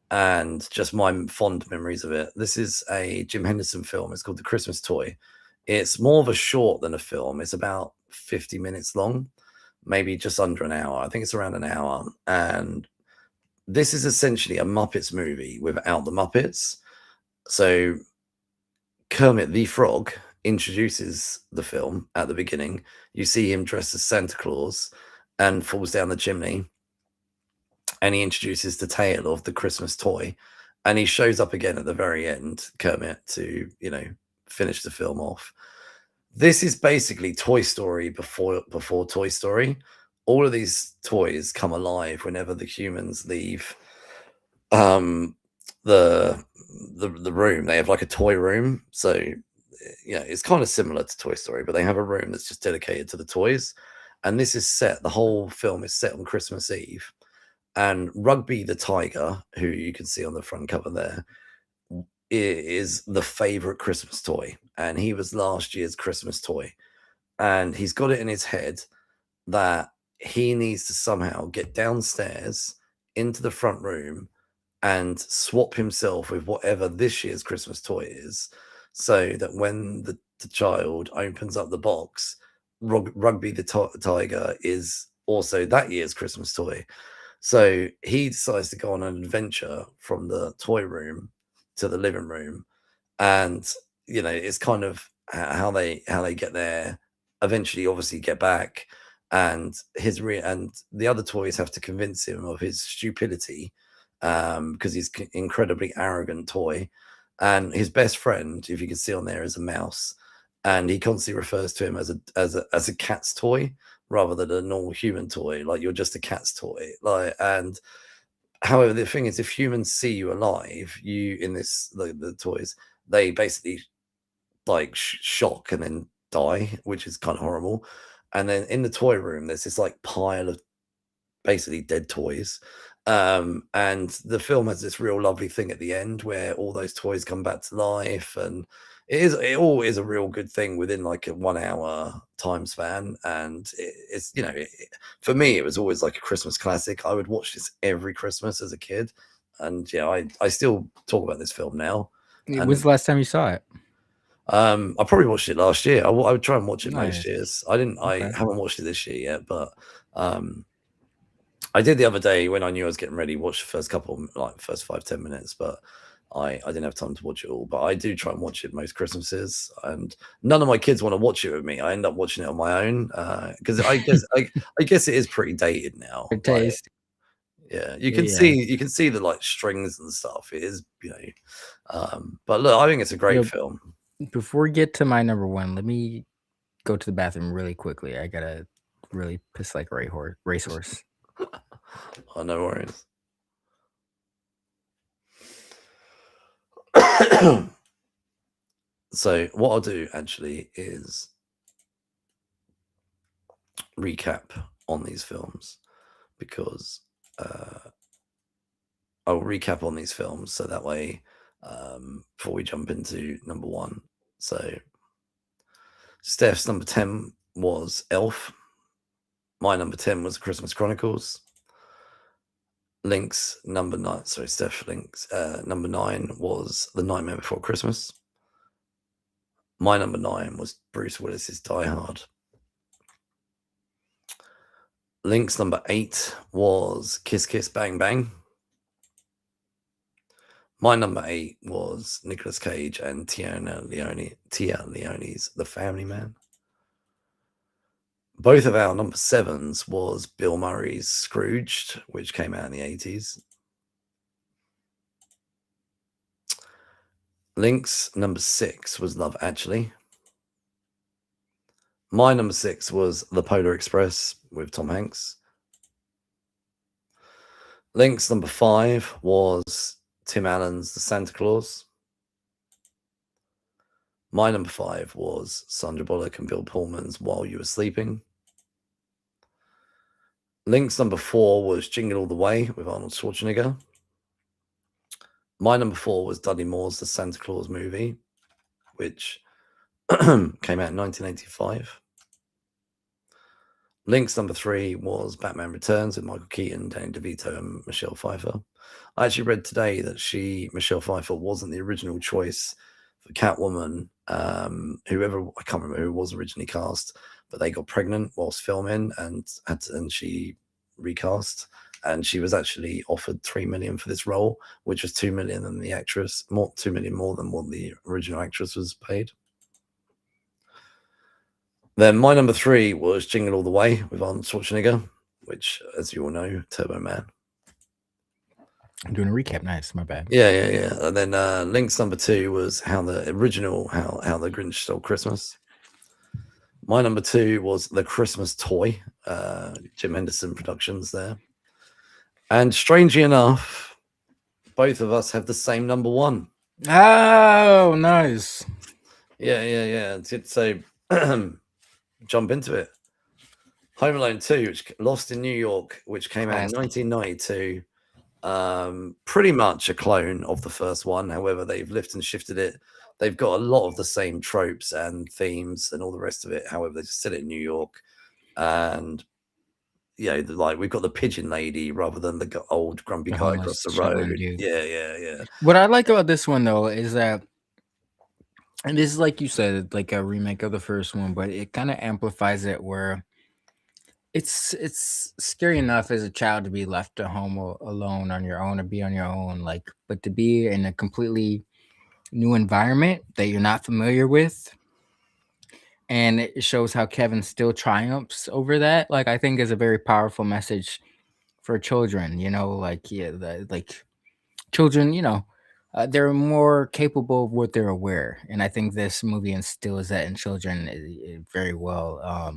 and just my fond memories of it. This is a Jim Henderson film. It's called The Christmas Toy. It's more of a short than a film. It's about 50 minutes long, maybe just under an hour. I think it's around an hour. And this is essentially a Muppets movie without the Muppets. So Kermit the Frog introduces the film at the beginning. You see him dressed as Santa Claus and falls down the chimney. And he introduces the tale of the Christmas toy. And he shows up again at the very end, Kermit, to, finish the film off. This is basically Toy Story before Toy Story. All of these toys come alive whenever the humans leave the room. They have like a toy room. So, it's kind of similar to Toy Story, but they have a room that's just dedicated to the toys. And this is the whole film is set on Christmas Eve. And Rugby the Tiger, who you can see on the front cover there, is the favorite Christmas toy. And he was last year's Christmas toy. And he's got it in his head that he needs to somehow get downstairs into the front room and swap himself with whatever this year's Christmas toy is, so that when the child opens up the box, Rugby the Tiger is also that year's Christmas toy. So he decides to go on an adventure from the toy room to the living room, and it's kind of how they get there. Eventually, obviously, get back, and and the other toys have to convince him of his stupidity, because he's incredibly arrogant toy. And his best friend, if you can see on there, is a mouse, and he constantly refers to him as a cat's toy rather than a normal human toy. Like, you're just a cat's toy. And however, the thing is, if humans see you alive, the toys, they basically like shock and then die, which is kind of horrible. And then in the toy room, there's this like pile of basically dead toys. And the film has this real lovely thing at the end where all those toys come back to life, and it all is a real good thing within like a 1 hour time span. And for me, it was always like a Christmas classic. I would watch this every Christmas as a kid. And yeah, I still talk about this film now. When's the last time you saw it? I probably watched it last year. I would try and watch it most Nice. years. I Okay. haven't watched it this year yet, but I did the other day when I knew I was getting ready. Watch the first couple, like first 5-10 minutes, but I didn't have time to watch it all. But I do try and watch it most Christmases, and none of my kids want to watch it with me. I end up watching it on my own because I guess it is pretty dated now. Good taste. Yeah, you can see the like strings and stuff. It is, but look, I think it's a great film. Before we get to my number one, let me go to the bathroom really quickly. I gotta really piss like a racehorse. Oh, no worries. So what I'll do actually is recap on these films, because I'll recap on these films so that way before we jump into number one. So Steph's number 10 was Elf. My number 10 was Christmas Chronicles. Link's number 9, sorry, Steph Link's number 9 was The Nightmare Before Christmas. My number 9 was Bruce Willis's Die Hard. Link's number 8 was Kiss Kiss Bang Bang. My number 8 was Nicolas Cage and Tia Leone's The Family Man. Both of our number 7s was Bill Murray's Scrooged, which came out in the 80s. Link's number 6 was Love Actually. My number 6 was The Polar Express with Tom Hanks. Link's number 5 was Tim Allen's The Santa Claus. My number 5 was Sandra Bullock and Bill Pullman's While You Were Sleeping. Link's number 4 was Jingle All the Way with Arnold Schwarzenegger. My number 4 was Dudley Moore's The Santa Claus Movie, which came out in 1985. Link's number 3 was Batman Returns with Michael Keaton, Danny DeVito, and Michelle Pfeiffer. I actually read today that Michelle Pfeiffer wasn't the original choice for Catwoman. Whoever, I can't remember who was originally cast, but they got pregnant whilst filming and she recast. And she was actually offered $3 million for this role, which was $2 million than the actress, $2 million more than what the original actress was paid. Then my number 3 was Jingle All the Way with Arnold Schwarzenegger, which, as you all know, Turbo Man. I'm doing a recap. Nice, my bad. Yeah. And then Link's number 2 was How the Grinch Stole Christmas. My number 2 was The Christmas Toy, Jim Henderson Productions there. And strangely enough, both of us have the same number 1. Oh, nice. Yeah. So jump into it. Home Alone 2, which Lost in New York, which came out in 1992. Pretty much a clone of the first one. However, they've lifted and shifted it. They've got a lot of the same tropes and themes and all the rest of it. However, they just set it in New York. And like we've got the pigeon lady rather than the old grumpy guy across the road. Yeah. What I like about this one though is that, and this is like you said, like a remake of the first one, but it kind of amplifies it where it's scary enough as a child to be left at home alone on your own or be on your own, like, but to be in a completely new environment that you're not familiar with. And it shows how Kevin still triumphs over that. Like, I think is a very powerful message for children, like, children, they're more capable of what they're aware. And I think this movie instills that in children very well.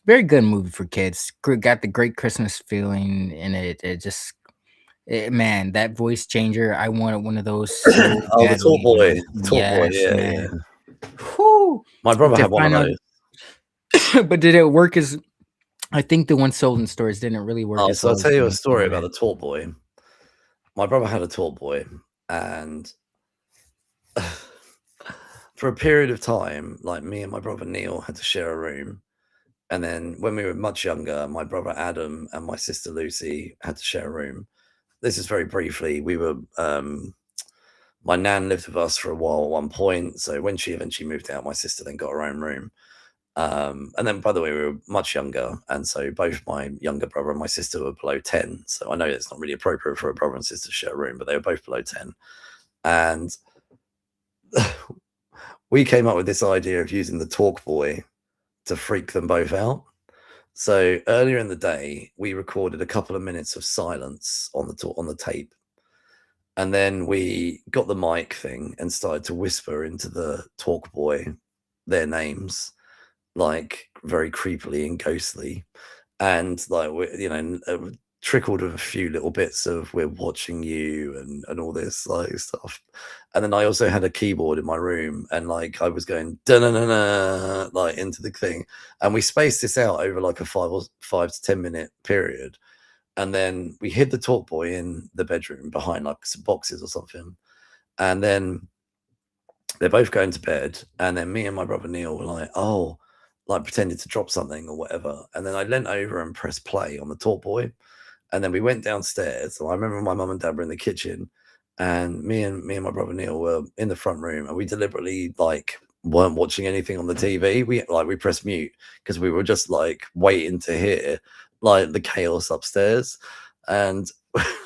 Very good movie for kids. Got the great Christmas feeling in it. Man, that voice changer. I wanted one of those. So the Tall Boy. Yeah. Whew. My brother had one of those. But did it work as? I think the one sold in stores didn't really work. So I'll tell you a story about the Tall Boy. My brother had a Tall Boy, and for a period of time, like me and my brother Neil had to share a room. And then when we were much younger, my brother Adam and my sister Lucy had to share a room. this is very briefly. We were my nan lived with us for a while at one point. So when she eventually moved out, my sister then got her own room. And then, by the way, we were much younger, and so both my younger brother and my sister were below 10. So I know it's not really appropriate for a brother and sister to share a room, but they were both below 10. And we came up with this idea of using the talk boy to freak them both out. So earlier in the day, we recorded a couple of minutes of silence on the tape, and then we got the mic thing and started to whisper into the talk boy their names, like very creepily and ghostly, and like trickled with a few little bits of "we're watching you" and all this like stuff. And then I also had a keyboard in my room, and like I was going da-na-na-na, like into the thing, and we spaced this out over like a 5 to 10 minute period. And then we hid the talk boy in the bedroom behind like some boxes or something, and then they're both going to bed, and then me and my brother Neil were like, oh, like pretended to drop something or whatever. And then I leant over and pressed play on the talk boy. And then we went downstairs. So I remember my mum and dad were in the kitchen, and me and my brother Neil were in the front room, and we deliberately like weren't watching anything on the TV. We pressed mute because we were just like waiting to hear like the chaos upstairs. And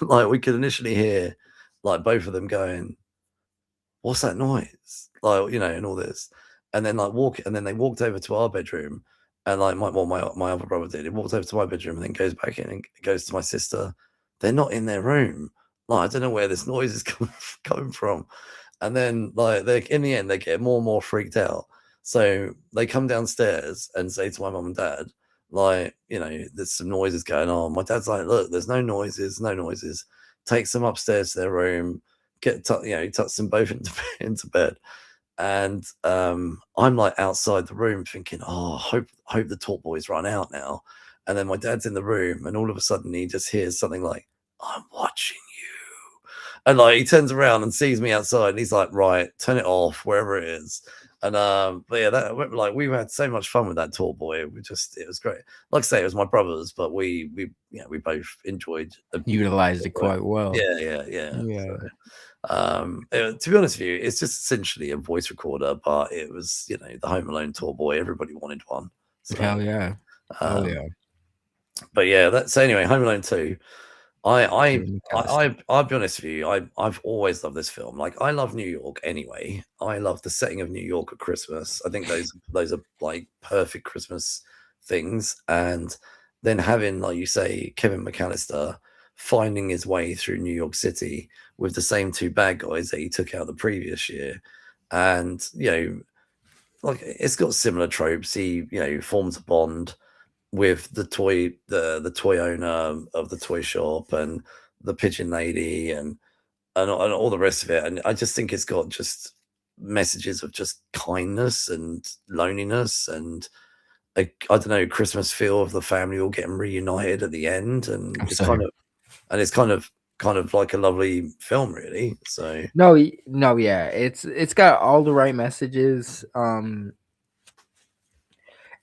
like we could initially hear like both of them going, what's that noise? Like, and all this. And then they walked over to our bedroom, and like my other brother did. He walked over to my bedroom and then goes back in and goes to my sister. They're not in their room. Like, I don't know where this noise is coming from. And then like in the end, they get more and more freaked out. So they come downstairs and say to my mum and dad, like, there's some noises going on. My dad's like, look, there's no noises. Takes them upstairs to their room, tucks them both into bed. And I'm like outside the room thinking, oh, hope the talk boys run out now. And then my dad's in the room, and all of a sudden he just hears something like, I'm watching you. And like he turns around and sees me outside, and he's like, right, turn it off, wherever it is. And but yeah, that we had so much fun with that talk boy. It was great. Like I say, it was my brother's, but we both enjoyed Utilized it quite well. Yeah. To be honest with you, it's just essentially a voice recorder, but it was the Home Alone talk boy. Everybody wanted one. So, Hell yeah. But yeah, so anyway, Home Alone 2. I'll be honest with you. I've always loved this film. Like, I love New York anyway. I love the setting of New York at Christmas. I think those are like perfect Christmas things. And then having, like you say, Kevin McAllister finding his way through New York City with the same two bad guys that he took out the previous year, and like it's got similar tropes. He forms a bond with the toy owner of the toy shop and the pigeon lady and all the rest of it. And I just think it's got just messages of just kindness and loneliness and I don't know, Christmas feel of the family all getting reunited at the end. And it's kind of like a lovely film, really. So no, yeah, it's got all the right messages.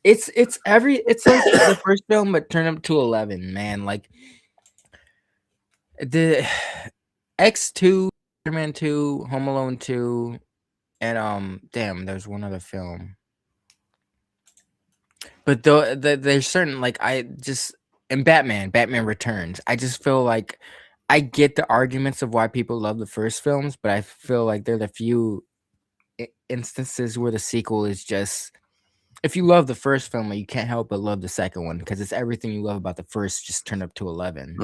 It's like the first film, but turn up to 11, man. Like the X2, Spider-Man 2, Home Alone 2, and damn, there's one other film. But there's certain and Batman Returns. I just feel like I get the arguments of why people love the first films, but I feel like there are the few instances where the sequel is just, if you love the first film, you can't help but love the second one because it's everything you love about the first just turned up to 11,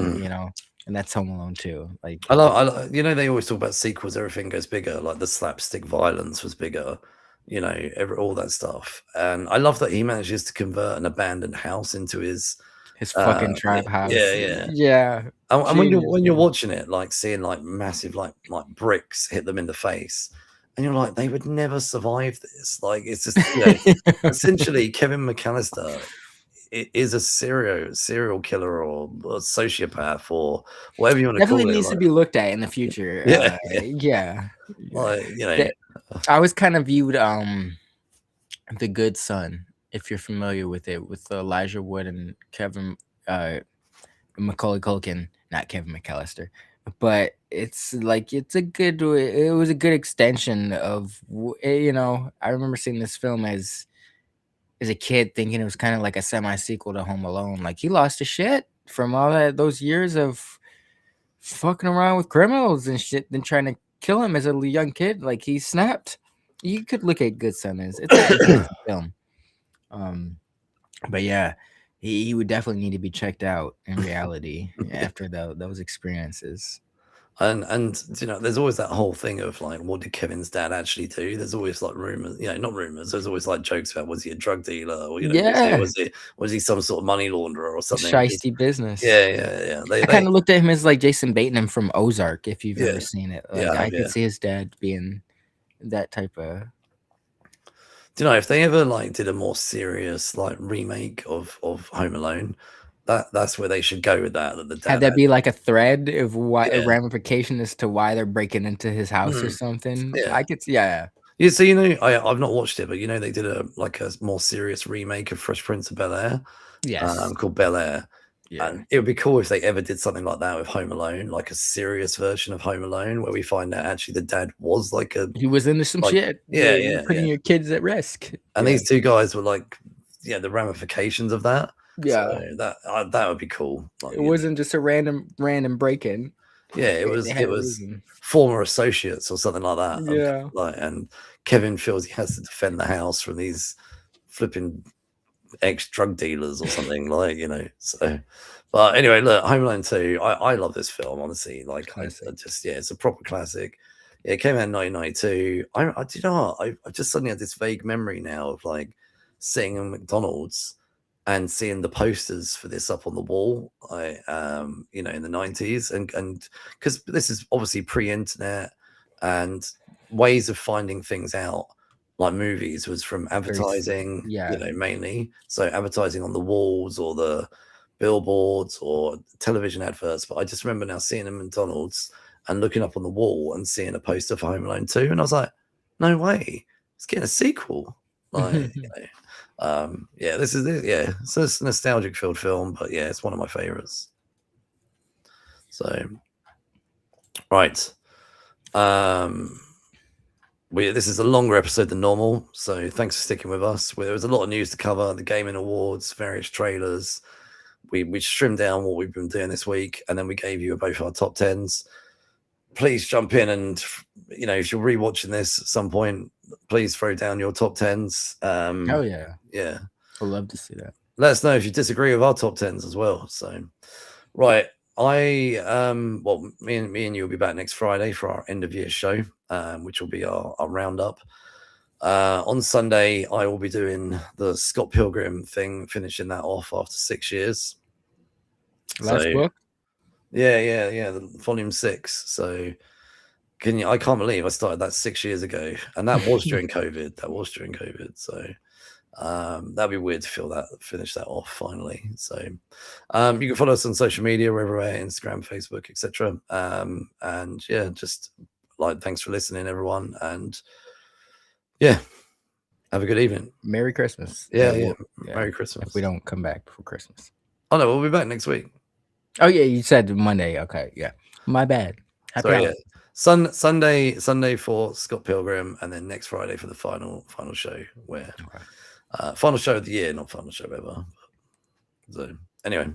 and that's Home Alone 2. Like I love, they always talk about sequels, everything goes bigger, like the slapstick violence was bigger, all that stuff. And I love that he manages to convert an abandoned house into his fucking trap house. Yeah. And when you're watching it, like seeing like massive like bricks hit them in the face, and you're like, they would never survive this. Like, it's just essentially Kevin McAllister is a serial killer or a sociopath or whatever you want to call it. Definitely needs to be looked at in the future. Yeah. Like, I was kind of viewed The Good Son, if you're familiar with it, with Elijah Wood and Kevin Macaulay Culkin, not Kevin McAllister, but it's like it was a good extension of I remember seeing this film as a kid thinking it was kind of like a semi sequel to Home Alone. Like he lost his shit from those years of fucking around with criminals and shit, then trying to kill him as a young kid. Like he snapped. You could look at Good Son as it's a decent film. But yeah, he would definitely need to be checked out in reality after those experiences. And there's always that whole thing of like, what did Kevin's dad actually do? There's always like rumors, not rumors. There's always like jokes about, was he a drug dealer, or was he some sort of money launderer or something? Shiesty business. Yeah. I kind of looked at him as like Jason Bateman from Ozark, if you've ever seen it. Like yeah, I could see his dad being that type of. Do you know if they ever like did a more serious like remake of Home Alone? That's where they should go with that. The dad Have that be like a thread of a ramification as to why they're breaking into his house or something. Yeah. I could see, yeah. Yeah, so I've not watched it, but they did a more serious remake of Fresh Prince of Bel-Air. Yes. Called Bel-Air. Yeah. And it would be cool if they ever did something like that with Home Alone, like a serious version of Home Alone, where we find out actually the dad was like he was into some shit. Yeah. Putting your kids at risk. And these two guys were like, the ramifications of that. Yeah. So that would be cool. Like, it wasn't just a random break-in. Yeah, it was former associates or something like that. Yeah. And Kevin feels he has to defend the house from these flipping ex-drug dealers or something, so. But anyway, look, Home Alone 2, I love this film, honestly. Like, it's a proper classic. Yeah, it came out in 1992. I just suddenly had this vague memory now of like sitting in McDonald's and seeing the posters for this up on the wall, in the 90s, and because this is obviously pre-internet, and ways of finding things out, like movies, was from advertising, mainly. So advertising on the walls or the billboards or television adverts. But I just remember now seeing in McDonald's and looking up on the wall and seeing a poster for Home Alone 2, and I was like, no way, it's getting a sequel. Like, this is it. Yeah, so it's a nostalgic filled film, but yeah, it's one of my favorites. So, right. This is a longer episode than normal, so thanks for sticking with us. There was a lot of news to cover, the gaming awards, various trailers. We trimmed down what we've been doing this week, and then we gave you both our top 10s. Please jump in, and if you're rewatching this at some point, please throw down your top 10s. Hell yeah. Yeah. I'd love to see that. Let us know if you disagree with our top 10s as well. So, right. Me and you will be back next Friday for our end of year show, which will be our roundup. On Sunday, I will be doing the Scott Pilgrim thing, finishing that off after 6 years. Last book? Yeah, the volume 6. So I can't believe I started that 6 years ago, and that was during COVID. So that'd be weird to finish that off finally. So you can follow us on social media, we're everywhere, Instagram, Facebook, etc. And yeah, just thanks for listening, everyone, and yeah, have a good evening. Merry Christmas. Yeah. Merry Christmas. If we don't come back before Christmas. Oh no, we'll be back next week. Oh yeah, you said Monday. Okay, yeah, my bad. Sunday for Scott Pilgrim, and then next Friday for the final show. Final show of the year, not final show ever. So anyway,